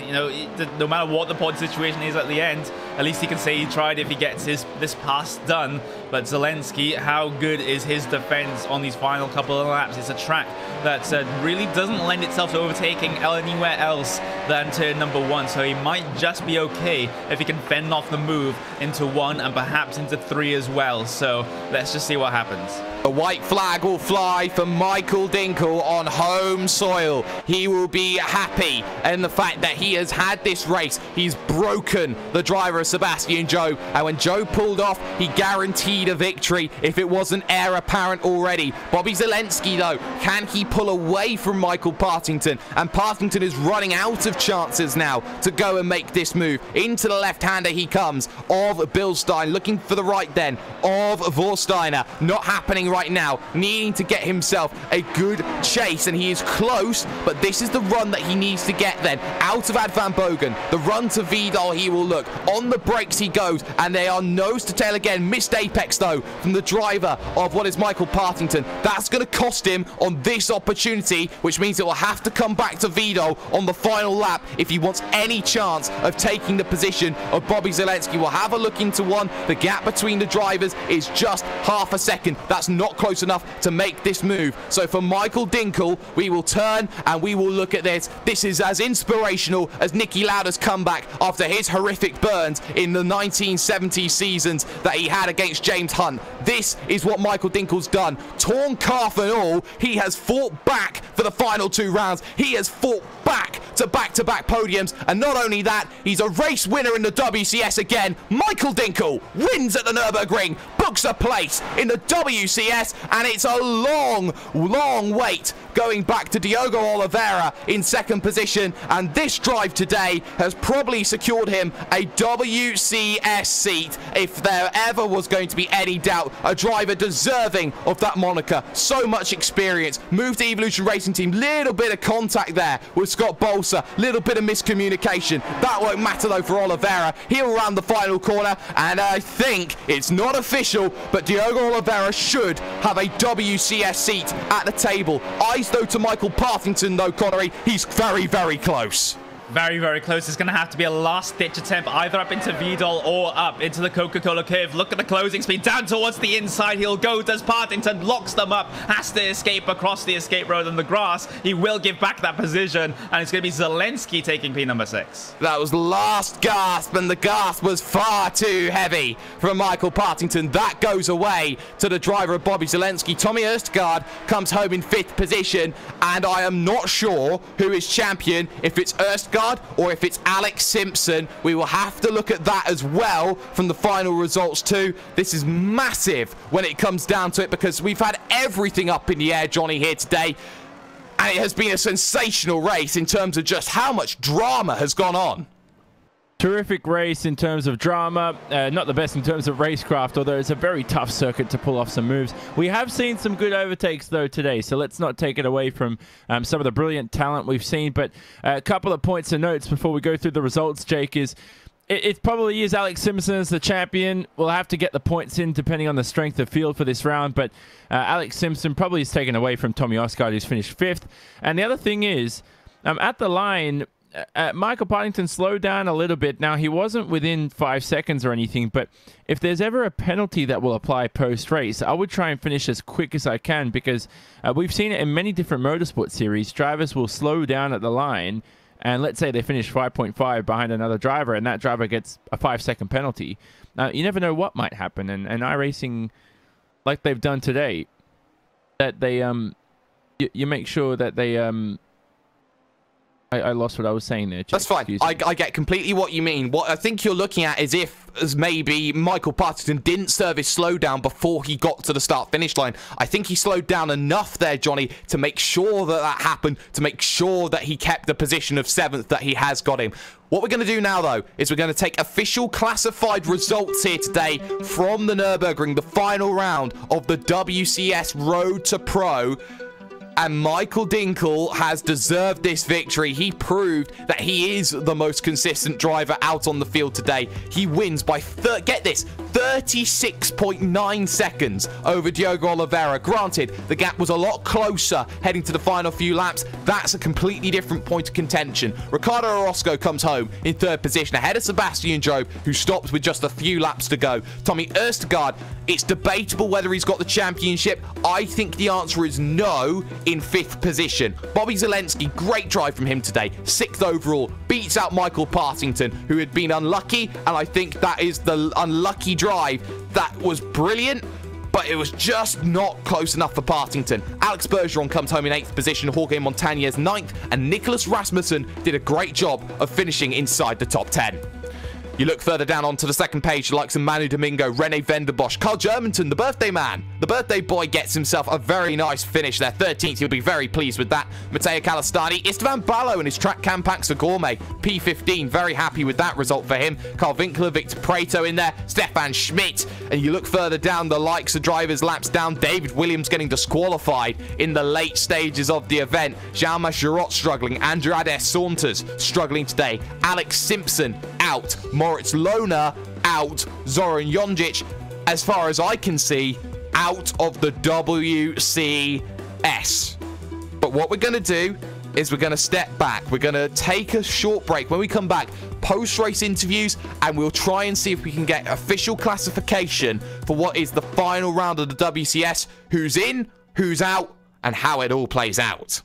Speaker 2: you know, no matter what the pod situation is at the end, at least he can say he tried if he gets this pass done. But Zelensky, how good is his defense on these final couple of laps? It's a track that really doesn't lend itself to overtaking anywhere else than turn number 1. So he might just be okay if he can fend off the move into 1 and perhaps into 3 as well. So let's just see what happens.
Speaker 1: A white flag will fly for Michael Dinkel on home soil. He will be happy in the fact that he has had this race. He's broken the driver of Sebastian Job, and when Job pulled off, he guaranteed guaranteed a victory if it wasn't heir apparent already. Bobby Zalenski, though, can he pull away from Michael Partington? And Partington is running out of chances now to go and make this move. Into the left-hander he comes of Bilstein, looking for the right then of Vorsteiner. Not happening right now, needing to get himself a good chase, and he is close, but this is the run that he needs to get then. Out of Ad Van Bogen, the run to Vidal, he will look. On the brakes he goes, and they are nose to tail again. Missed apex, though, from the driver of what is Michael Partington. That's going to cost him on this opportunity, which means it will have to come back to Vidal on the final lap if he wants any chance of taking the position of Bobby Zalenski. We'll have a look into one. The gap between the drivers is just half a second. That's not close enough to make this move. So for Michael Dinkel, we will turn and we will look at this. This is as inspirational as Niki Lauda's comeback after his horrific burns in the 1970 seasons that he had against James Hunt. This is what Michael Dinkel's done. Torn calf and all, he has fought back for the final 2 rounds. He has fought back to back-to-back podiums, and not only that, he's a race winner in the WCS again. Michael Dinkel wins at the Nürburgring, books a place in the WCS, and it's a long wait going back to Diogo Oliveira in second position, and this drive today has probably secured him a WCS seat if there ever was going to be any doubt. A driver deserving of that moniker. So much experience. Moved to Evolution Racing Team. Little bit of contact there with Scott Bolsa. Little bit of miscommunication. That won't matter though for Oliveira. He'll round the final corner, and I think it's not official, but Diogo Oliveira should have a WCS seat at the table. Eyes though to Michael Partington though, Connery. He's very, very close.
Speaker 2: Very, very close. It's going to have to be a last-ditch attempt, either up into Vidal or up into the Coca-Cola curve. Look at the closing speed. Down towards the inside he'll go. Does Partington, locks them up, has to escape across the escape road on the grass. He will give back that position, and it's going to be Zalenski taking P number 6.
Speaker 1: That was last gasp, and the gasp was far too heavy from Michael Partington. That goes away to the driver of Bobby Zalenski. Tommy Østergaard comes home in 5th position, and I am not sure who is champion, if it's Østergaard or if it's Alex Simpson. We will have to look at that as well from the final results too. This is massive when it comes down to it, because we've had everything up in the air, Johnny, here today, and it has been a sensational race in terms of just how much drama has gone on.
Speaker 3: Terrific race in terms of drama, not the best in terms of racecraft, although it's a very tough circuit to pull off some moves. We have seen some good overtakes though today, so let's not take it away from some of the brilliant talent we've seen. But a couple of points and notes before we go through the results, Jake, is it probably is Alex Simpson as the champion. We'll have to get the points in depending on the strength of field for this round, but Alex Simpson probably is taken away from Tommy Østergaard, who's finished 5th. And the other thing is, at the line, Michael Partington slowed down a little bit. Now, he wasn't within 5 seconds or anything, but if there's ever a penalty that will apply post-race, I would try and finish as quick as I can, because we've seen it in many different motorsport series. Drivers will slow down at the line, and let's say they finish 5.5 behind another driver, and that driver gets a 5-second penalty. You never know what might happen, and iRacing, like they've done today, that they you make sure that they I lost what I was saying there.
Speaker 1: That's fine. I get completely what you mean. What I think you're looking at is if maybe Michael Partington didn't serve his slowdown before he got to the start-finish line. I think he slowed down enough there, Johnny, to make sure that that happened, to make sure that he kept the position of 7th that he has got him. What we're going to do now, though, is we're going to take official classified results here today from the Nürburgring, the final round of the WCS Road to Pro. And Michael Dinkel has deserved this victory. He proved that he is the most consistent driver out on the field today. He wins by, get this, 36.9 seconds over Diogo Oliveira. Granted, the gap was a lot closer heading to the final few laps. That's a completely different point of contention. Ricardo Orozco comes home in 3rd position ahead of Sebastian Job, who stopped with just a few laps to go. Tommy Østergaard, it's debatable whether he's got the championship. I think the answer is no, in 5th position. Bobby Zalenski, great drive from him today. 6th overall, beats out Michael Partington, who had been unlucky, and I think that is the unlucky drive that was brilliant, but it was just not close enough for Partington. Alex Bergeron comes home in 8th position, Jorge Montañez 9th, and Nicholas Rasmussen did a great job of finishing inside the top 10. You look further down onto the second page, the likes of Manu Domingo, Rene Venderbosch, Carl Germanton, the birthday man. The birthday boy gets himself a very nice finish there. 13th, he'll be very pleased with that. Matteo Calistani, Istvan Ballo and his track Campax for Gourmet. P15, very happy with that result for him. Carl Winkler, Victor Prato in there, Stefan Schmidt. And you look further down, the likes of drivers laps down. David Williams getting disqualified in the late stages of the event. Jaume Girot struggling. Andrew Adair Saunters struggling today. Alex Simpson out. Moritz Lohner out. Zoran Jonjic, as far as I can see, out of the WCS. But what we're going to do is we're going to step back. We're going to take a short break. When we come back, post-race interviews, and we'll try and see if we can get official classification for what is the final round of the WCS, who's in, who's out, and how it all plays out.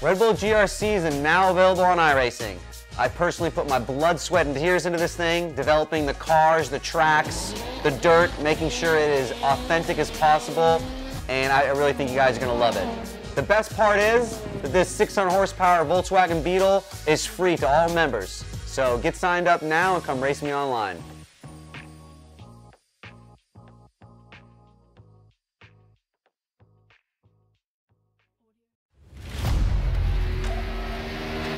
Speaker 4: Red Bull GRC is now available on iRacing. I personally put my blood, sweat, and tears into this thing, developing the cars, the tracks, the dirt, making sure it is authentic as possible, and I really think you guys are going to love it. The best part is that this 600 horsepower Volkswagen Beetle is free to all members. So get signed up now and come race me online.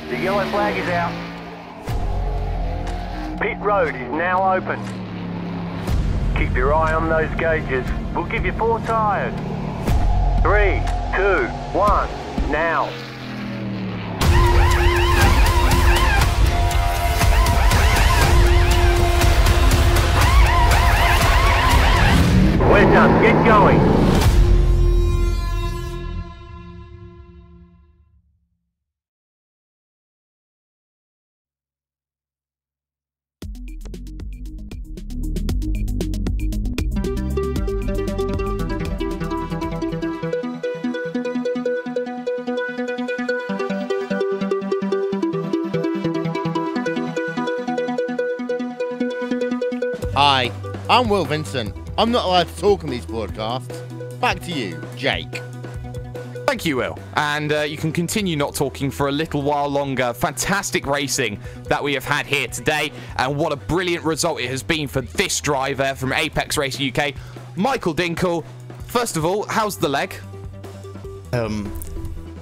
Speaker 5: The yellow flag is out. Pit road is now open. Keep your eye on those gauges. We'll give you 4 tyres. 3, 2, 1, now. We're done. Get going.
Speaker 6: Hi, I'm Will Vincent. I'm not allowed to talk on these broadcasts. Back to you, Jake.
Speaker 1: Thank you, Will. And you can continue not talking for a little while longer. Fantastic racing that we have had here today. And what a brilliant result it has been for this driver from Apex Racing UK, Michael Dinkel. First of all, how's the leg?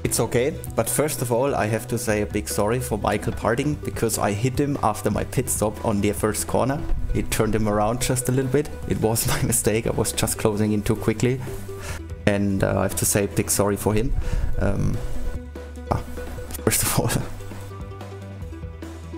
Speaker 7: It's okay, but first of all I have to say a big sorry for Michael Parting, because I hit him after my pit stop on the first corner. It turned him around just a little bit. It was my mistake, I was just closing in too quickly. And I have to say a big sorry for him. First of all.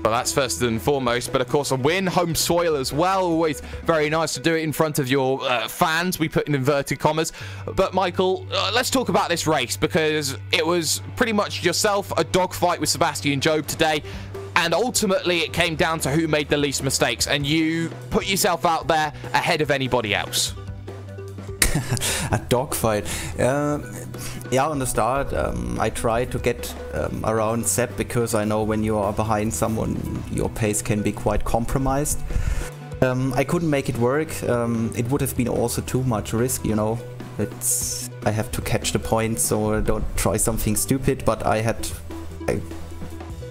Speaker 1: Well, that's first and foremost, but of course a win, home soil as well. Always very nice to do it in front of your fans, we put in inverted commas. But Michael, let's talk about this race, because it was pretty much yourself, a dogfight with Sebastian Job today. And ultimately, it came down to who made the least mistakes, and you put yourself out there ahead of anybody else.
Speaker 7: A dogfight. Yeah, on the start, I tried to get around Sepp because I know when you are behind someone, your pace can be quite compromised. I couldn't make it work. It would have been also too much risk, you know. I have to catch the point, so I don't try something stupid, but I had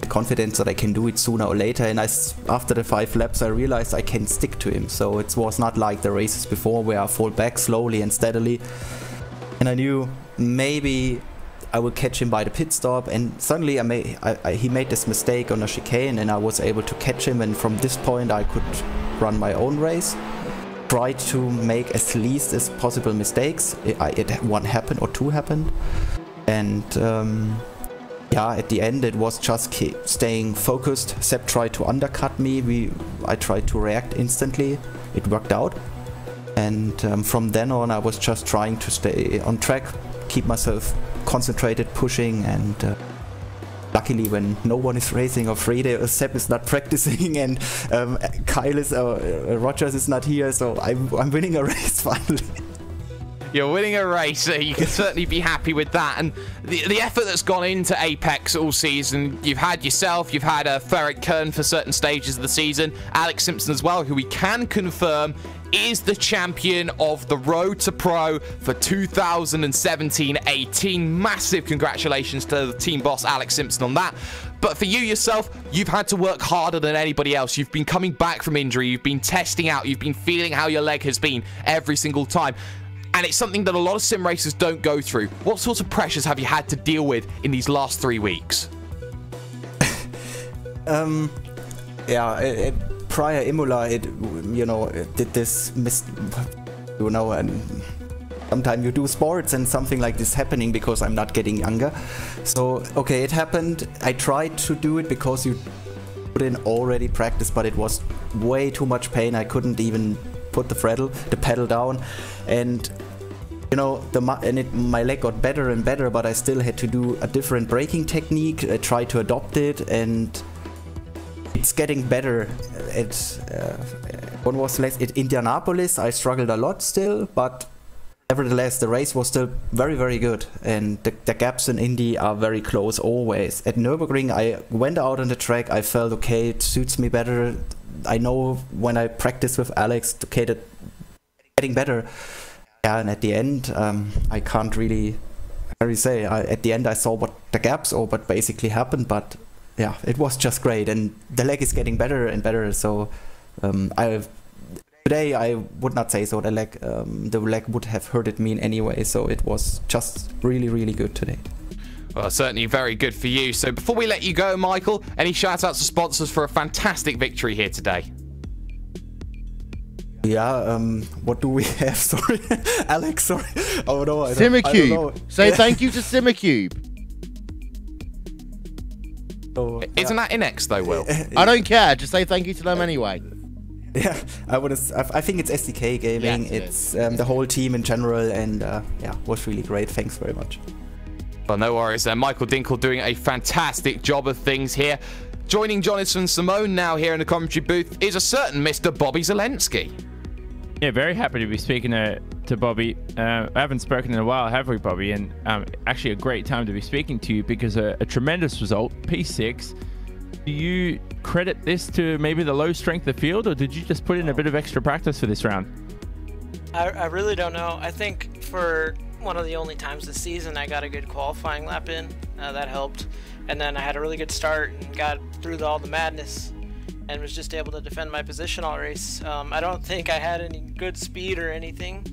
Speaker 7: confidence that I can do it sooner or later, and after the 5 laps I realized I can stick to him, so it was not like the races before where I fall back slowly and steadily, and I knew maybe I will catch him by the pit stop, and suddenly he made this mistake on a chicane and I was able to catch him, and from this point I could run my own race, try to make as least as possible mistakes. One happened or 2 happened, and yeah, at the end it was just staying focused. Sepp tried to undercut me, I tried to react instantly, it worked out, and from then on I was just trying to stay on track, keep myself concentrated, pushing, and luckily when no one is racing or Frede, Sepp is not practicing, and Rogers is not here, so I'm winning a race finally.
Speaker 1: You're winning a race, so you can certainly be happy with that. And the effort that's gone into Apex all season, you've had yourself, you've had Ferret Kern for certain stages of the season, Alex Simpson as well, who we can confirm is the champion of the Road to Pro for 2017-18. Massive congratulations to the team boss, Alex Simpson, on that. But for you yourself, you've had to work harder than anybody else. You've been coming back from injury, you've been testing out, you've been feeling how your leg has been every single time. And it's something that a lot of sim racers don't go through. What sorts of pressures have you had to deal with in these last 3 weeks?
Speaker 7: Yeah, prior Imola, did this and sometimes you do sports and something like this happening because I'm not getting younger. So, okay, it happened. I tried to do it because you put in already practice, but it was way too much pain. I couldn't even put the pedal down, and you know, my leg got better and better, but I still had to do a different braking technique. I tried to adopt it, and it's getting better. One was less at Indianapolis. I struggled a lot still, but nevertheless, the race was still very, very good, and the gaps in Indy are very close always. At Nürburgring, I went out on the track. I felt okay. It suits me better. I know when I practice with Alex, okay, that getting better. Yeah, and at the end, I can't really say. At the end, I saw what the gaps or what basically happened, but yeah, it was just great, and the leg is getting better and better. So today I would not say so. The leg would have hurted me in any way. So it was just really, really good today.
Speaker 1: Well, certainly very good for you. So before we let you go, Michael, any shout outs to sponsors for a fantastic victory here today?
Speaker 7: Yeah, what do we have? Sorry, Alex, sorry. Oh no,
Speaker 6: Simicube. Say thank you to Simicube.
Speaker 7: Oh,
Speaker 1: Isn't that Inex though, Will?
Speaker 6: I don't care. Just say thank you to them anyway.
Speaker 7: Yeah, I think it's SDK Gaming.
Speaker 6: Yes,
Speaker 7: it's the whole team in general, and yeah, was really great. Thanks very much.
Speaker 1: Well, no worries there. Michael Dinkel doing a fantastic job of things here. Joining Jonathan Simone now here in the commentary booth is a certain Mr. Bobby Zelensky.
Speaker 3: Yeah, very happy to be speaking to Bobby. I haven't spoken in a while, have we, Bobby? And actually a great time to be speaking to you because a tremendous result, P6. Do you credit this to maybe the low strength of the field, or did you just put in a bit of extra practice for this round?
Speaker 8: I really don't know. I think for one of the only times this season I got a good qualifying lap in. That helped. And then I had a really good start and got through all the madness and was just able to defend my position all race. I don't think I had any good speed or anything.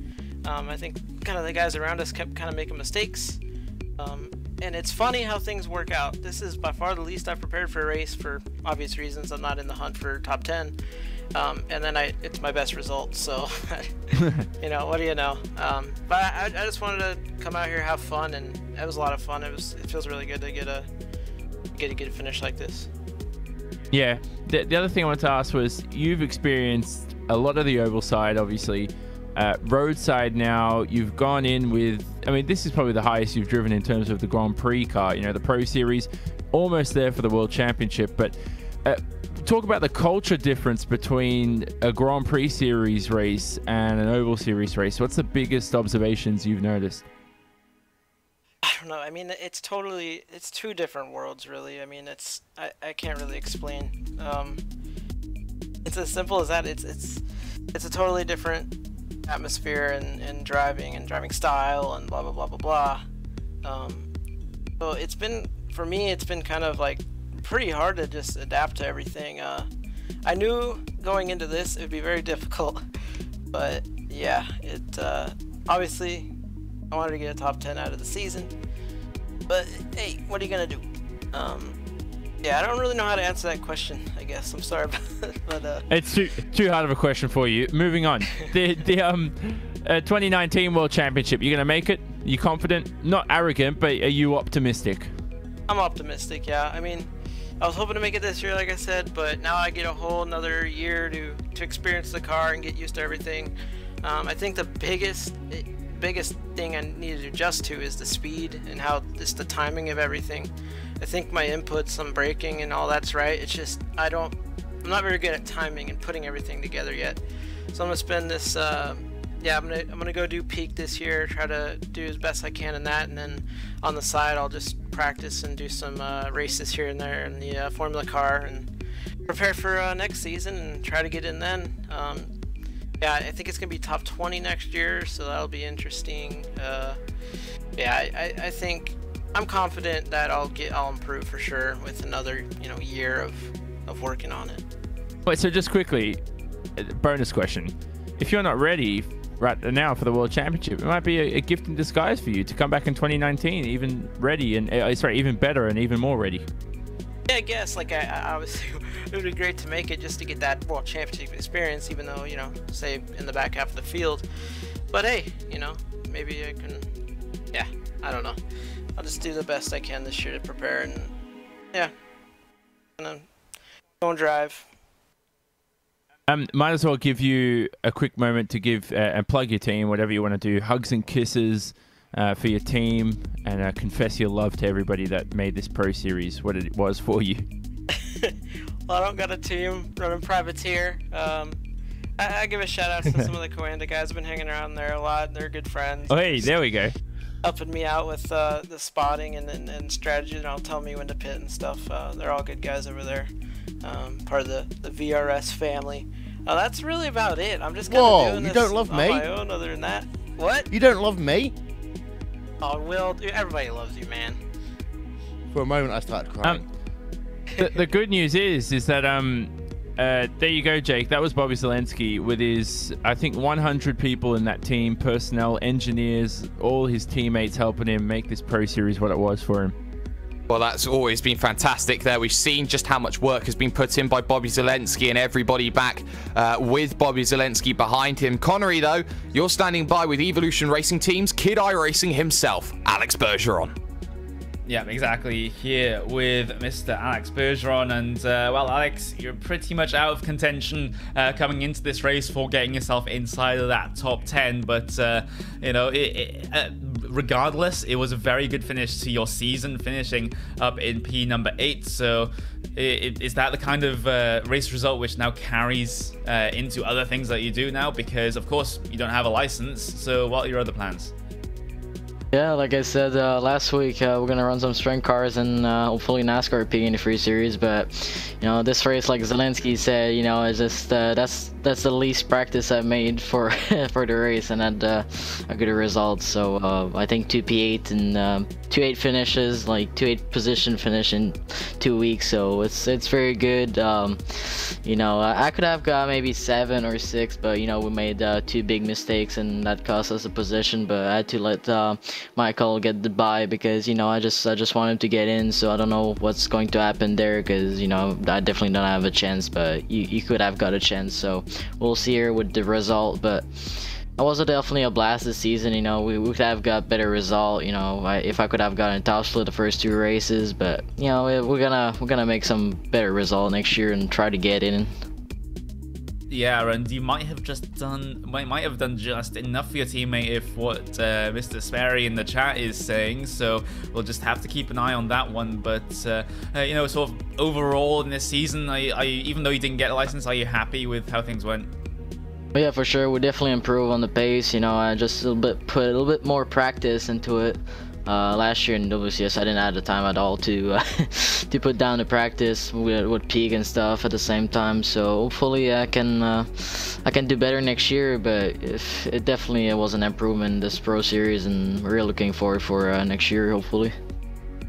Speaker 8: I think kind of the guys around us kept kind of making mistakes. And it's funny how things work out. This is by far the least I've prepared for a race for obvious reasons. I'm not in the hunt for top 10. And then it's my best result, so you know, what do you know? But I just wanted to come out here, have fun, and it was a lot of fun. It feels really good to get a finish like this.
Speaker 3: Yeah, the other thing I wanted to ask was, you've experienced a lot of the oval side, obviously. Roadside now, you've gone in with, I mean, this is probably the highest you've driven in terms of the Grand Prix car, you know, the Pro Series, almost there for the World Championship. But talk about the culture difference between a Grand Prix Series race and an Oval Series race. What's the biggest observations you've noticed?
Speaker 8: I don't know. I mean, it's two different worlds, really. I mean, I can't really explain. It's as simple as that. It's a totally different atmosphere and driving style and blah blah blah blah blah. So it's been, for me, it's been kind of like pretty hard to just adapt to everything. I knew going into this it would be very difficult, but yeah, obviously I wanted to get a top 10 out of the season, but hey, what are you gonna do? Yeah, I don't really know how to answer that question, I guess. I'm sorry, but
Speaker 3: it's too hard of a question for you. Moving on. The 2019 World Championship, you gonna make it? You confident? Not arrogant, but are you optimistic?
Speaker 8: I'm optimistic, yeah. I mean, I was hoping to make it this year, like I said, but now I get a whole another year to experience the car and get used to everything. I think the biggest thing I need to adjust to is the speed and how just the timing of everything. I think my inputs on braking and all that's right. It's just I'm not very good at timing and putting everything together yet. So I'm gonna spend this. Yeah, I'm gonna go do peak this year. Try to do as best I can in that, and then on the side I'll just practice and do some races here and there in the Formula car and prepare for next season and try to get in then. Yeah, I think it's gonna be top 20 next year, so that'll be interesting. Yeah, I think I'm confident that I'll improve for sure with another year of working on it.
Speaker 3: Wait, so just quickly, bonus question: if you're not ready right now for the World Championship, it might be a gift in disguise for you to come back in 2019 even ready and even better and even more ready.
Speaker 8: Yeah, I guess I obviously it would be great to make it just to get that World Championship experience, even though say in the back half of the field. But hey, maybe I can. Yeah, I don't know. I'll just do the best I can this year to prepare, and yeah, gonna go and drive.
Speaker 3: Might as well give you a quick moment to give and plug your team, whatever you want to do. Hugs and kisses for your team, and confess your love to everybody that made this Pro Series what it was for you.
Speaker 8: Well, I don't got a team running privateer. I give a shout out to some of the Coanda guys. I've been hanging around there a lot. They're good friends.
Speaker 3: Oh, hey, there we go.
Speaker 8: Helping me out with the spotting and strategy, and I'll tell me when to pit and stuff. They're all good guys over there. Part of the VRS family. That's really about it. I'm just kind of doing this
Speaker 6: don't love
Speaker 8: on
Speaker 6: me?
Speaker 8: my own. Other than that, what?
Speaker 6: You don't love me?
Speaker 8: Oh, Will, dude, everybody loves you, man.
Speaker 6: For a moment, I started crying.
Speaker 3: The good news is that there you go, Jake. That was Bobby Zelensky with his, I think, 100 people in that team, personnel, engineers, all his teammates helping him make this Pro Series what it was for him.
Speaker 1: Well, that's always been fantastic there. We've seen just how much work has been put in by Bobby Zelensky and everybody back with Bobby Zelensky behind him. Connery, though, you're standing by with Evolution Racing Team's Kid iRacing himself, Alex Bergeron.
Speaker 2: Yeah, exactly. Here with Mr. Alex Bergeron. And, well, Alex, you're pretty much out of contention coming into this race for getting yourself inside of that top 10. But, regardless, it was a very good finish to your season, finishing up in P number 8. So is that the kind of race result which now carries into other things that you do now? Because, of course, you don't have a license. So what are your other plans?
Speaker 9: Yeah, like I said last week, we're gonna run some sprint cars and hopefully NASCAR P in the free series. But this race, like Zelensky said, is just that's the least practice I've made for for the race, and had a good result. So I think 2 P8 and 2.8 finishes, like 2.8 position finish in 2 weeks. So it's very good. I could have got maybe 7 or 6, but we made 2 big mistakes and that cost us a position. But I had to let Michael get the bye because I just want him to get in. So I don't know what's going to happen there because I definitely don't have a chance, but you could have got a chance. So we'll see here with the result. But it was definitely a blast this season. We could have got better result. If I could have gotten top split the first 2 races, but we're gonna make some better result next year and try to get in.
Speaker 2: Yeah, and you might have done just enough for your teammate if what Mr. Sperry in the chat is saying. So we'll just have to keep an eye on that one. But you know, sort of overall in this season, even though you didn't get a license, are you happy with how things went?
Speaker 9: But yeah, for sure, we definitely improve on the pace. You know, I just put a little bit more practice into it. Last year in WCS, I didn't have the time at all to to put down the practice with peak and stuff at the same time. So hopefully I can do better next year. But if it definitely was an improvement in this Pro Series, and we're looking forward for next year, hopefully.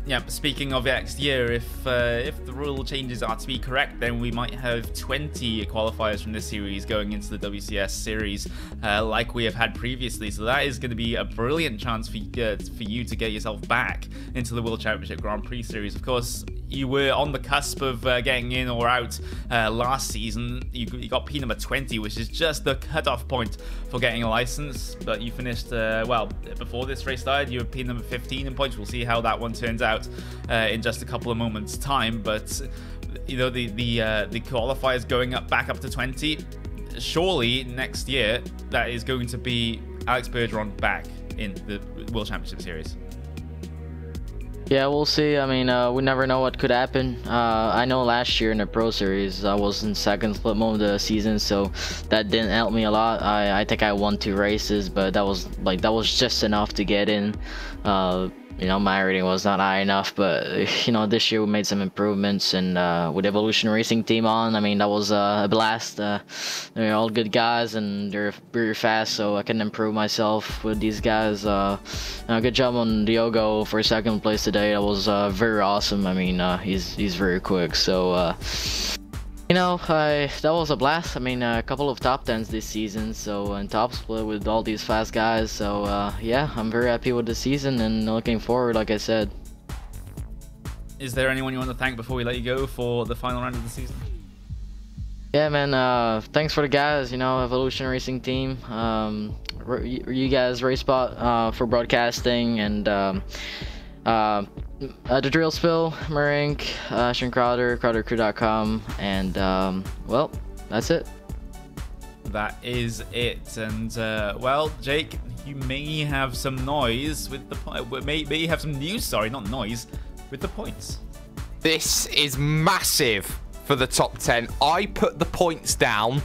Speaker 2: Yeah, speaking of next year, if the rule changes are to be correct, then we might have 20 qualifiers from this series going into the WCS series, like we have had previously. So that is going to be a brilliant chance for you to get yourself back into the World Championship Grand Prix series. Of course, you were on the cusp of getting in or out last season. You got P number 20, which is just the cutoff point for getting a license. But you finished, well, before this race started, you were P number 15 in points. We'll see how that one turns out in just a couple of moments' time. But you know, the qualifiers going back up to 20. Surely next year that is going to be Alex Bergeron back in the World Championship Series.
Speaker 9: Yeah, we'll see. I mean, we never know what could happen. I know last year in the Pro Series, I was in second split mode of the season, so that didn't help me a lot. I think I won 2 races, but that was just enough to get in. You know, my rating was not high enough, but you know, this year we made some improvements, and with Evolution Racing team on, I mean, that was a blast. They're all good guys, and they're very fast, so I can improve myself with these guys. Good job on Diogo for second place today. That was very awesome. I mean, he's very quick, so you know, that was a blast. I mean, a couple of top 10s this season, so and top split with all these fast guys. So yeah, I'm very happy with the season and looking forward, like I said.
Speaker 2: Is there anyone you want to thank before we let you go for the final round of the season?
Speaker 9: Yeah, man. Thanks for the guys. You know, Evolution Racing team. You guys, RaceBot for broadcasting, and the Drill Spill, Marink, Ashton Crowder, CrowderCrew.com, and well, that's it.
Speaker 2: That is it. And well, Jake, you may have some noise with the may have some news. Sorry, not noise, with the points.
Speaker 1: This is massive for the top 10. I put the points down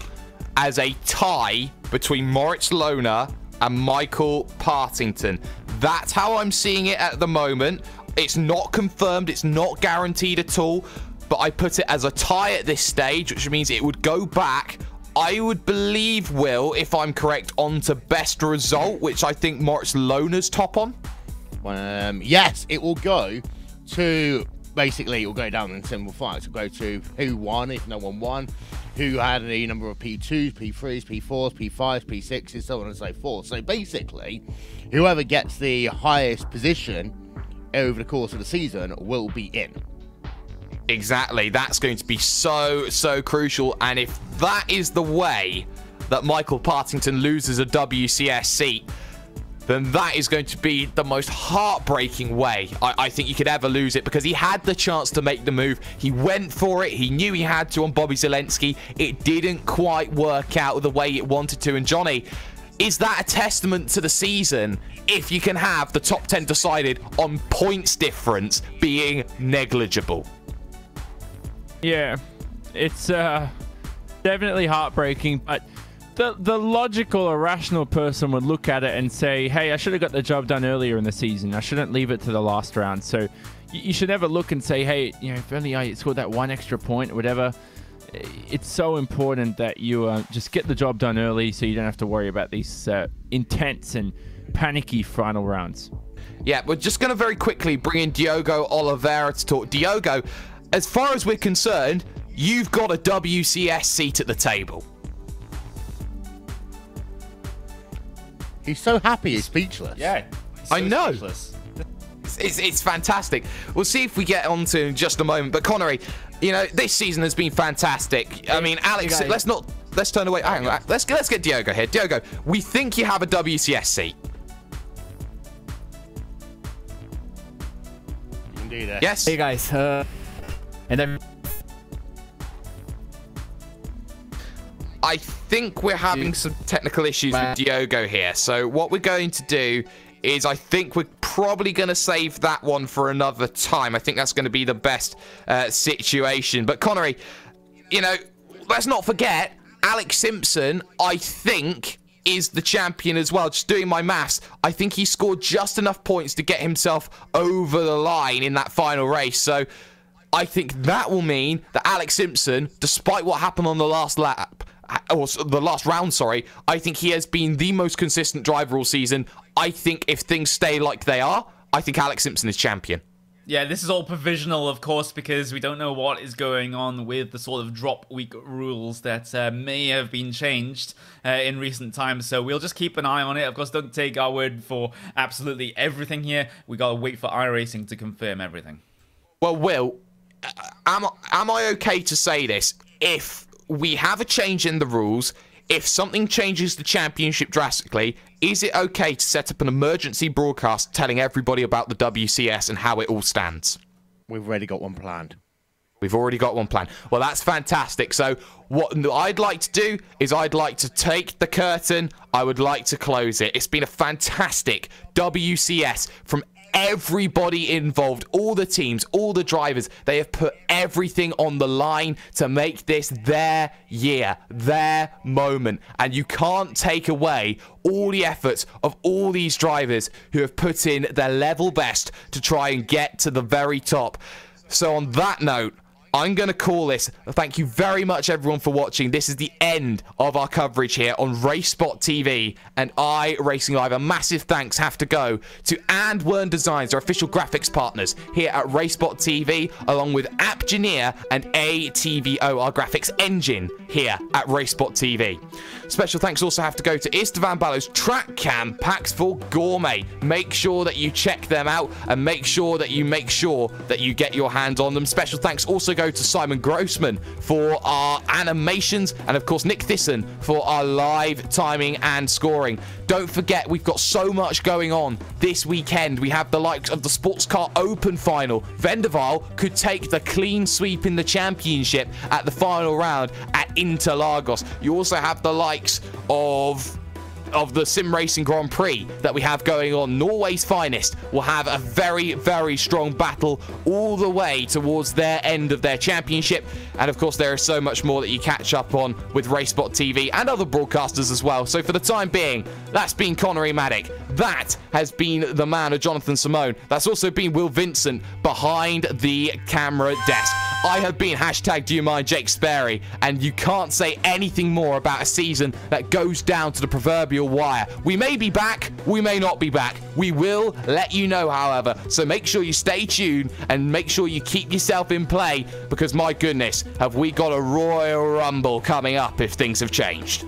Speaker 1: as a tie between Moritz Lohner and Michael Partington. That's how I'm seeing it at the moment. It's not confirmed, it's not guaranteed at all, but I put it as a tie at this stage, which means it would go back, I would believe, Will, if I'm correct, on to best result, which I think Moritz Lohner's top on.
Speaker 6: Yes, it will go to, basically, it will go down in simple facts. It will go to who won if no one won, who had a number of P2s, P3s, P4s, P5s, P6s, so on and so forth. So basically, whoever gets the highest position over the course of the season will be in.
Speaker 1: Exactly. That's going to be so crucial. And if that is the way that Michael Partington loses a WCS seat, then that is going to be the most heartbreaking way I think you could ever lose it, because he had the chance to make the move. He went for it. He knew he had to on Bobby Zelensky. It didn't quite work out the way it wanted to. And Johnny, is that a testament to the season if you can have the top 10 decided on points difference being negligible?
Speaker 3: Yeah, it's definitely heartbreaking, but the logical or rational person would look at it and say, hey, I should have got the job done earlier in the season. I shouldn't leave it to the last round. So you should never look and say, hey, you know, if only I scored that 1 extra point or whatever. It's so important that you just get the job done early so you don't have to worry about these intense and panicky final rounds.
Speaker 1: Yeah, we're just going to very quickly bring in Diogo Oliveira to talk. Diogo, as far as we're concerned, you've got a WCS seat at the table.
Speaker 6: He's so happy he's speechless.
Speaker 2: Yeah, so
Speaker 1: I know.
Speaker 2: Speechless.
Speaker 1: It's fantastic. We'll see if we get on to in just a moment. But Connery, you know, this season has been fantastic. I mean, Alex, let's turn away. Hang on, let's get Diogo here. Diogo, we think you have a WCS seat.
Speaker 6: You can do that.
Speaker 1: Yes.
Speaker 10: Hey guys, and then
Speaker 1: I think we're having some technical issues with Diogo here. So what we're going to do is I think we're probably going to save that one for another time. I think that's going to be the best situation. But Connery, you know, let's not forget, Alex Simpson, I think, is the champion as well. Just doing my maths, I think he scored just enough points to get himself over the line in that final race. So I think that will mean that Alex Simpson, despite what happened on the last lap, or the last round, sorry, I think he has been the most consistent driver all season. I think if things stay like they are, I think Alex Simpson is champion.
Speaker 2: Yeah, this is all provisional, of course, because we don't know what is going on with the sort of drop week rules that may have been changed in recent times. So we'll just keep an eye on it. Of course, don't take our word for absolutely everything here. We got to wait for iRacing to confirm everything.
Speaker 1: Well, Will, am I okay to say this? If we have a change in the rules, if something changes the championship drastically, is it okay to set up an emergency broadcast telling everybody about the WCS and how it all stands?
Speaker 6: We've already got one planned.
Speaker 1: We've already got one planned. Well, that's fantastic. So what I'd like to do is I'd like to take the curtain. I would like to close it. It's been a fantastic WCS from everybody involved, all the teams, all the drivers. They have put everything on the line to make this their year, their moment. And you can't take away all the efforts of all these drivers who have put in their level best to try and get to the very top. So on that note, I'm going to call this. Thank you very much, everyone, for watching. This is the end of our coverage here on RaceSpot TV and iRacing Live. A massive thanks have to go to And Wern Designs, our official graphics partners here at RaceSpot TV, along with Appgineer and ATVO, our graphics engine here at RaceSpot TV. Special thanks also have to go to Istvan Ballo's Track Cam Packs for Gourmet. Make sure that you check them out and make sure that you get your hands on them. Special thanks also go to Simon Grossman for our animations, and of course Nick Thyssen for our live timing and scoring. Don't forget, we've got so much going on this weekend. We have the likes of the Sports Car Open final. Vendaval could take the clean sweep in the championship at the final round at Interlagos. You also have the likes of the Sim Racing Grand Prix that we have going on. Norway's finest will have a very, very strong battle all the way towards their end of their championship. And of course, there is so much more that you catch up on with RaceSpot TV and other broadcasters as well. So for the time being, that's been Connery Maddock. That has been the man of Jonathan Simone. That's also been Will Vincent behind the camera desk. I have been #DoYouMindJake Sperry, and you can't say anything more about a season that goes down to the proverbial wire. We may be back, we may not be back. We will let you know, however. So make sure you stay tuned and make sure you keep yourself in play, because my goodness, have we got a Royal Rumble coming up if things have changed.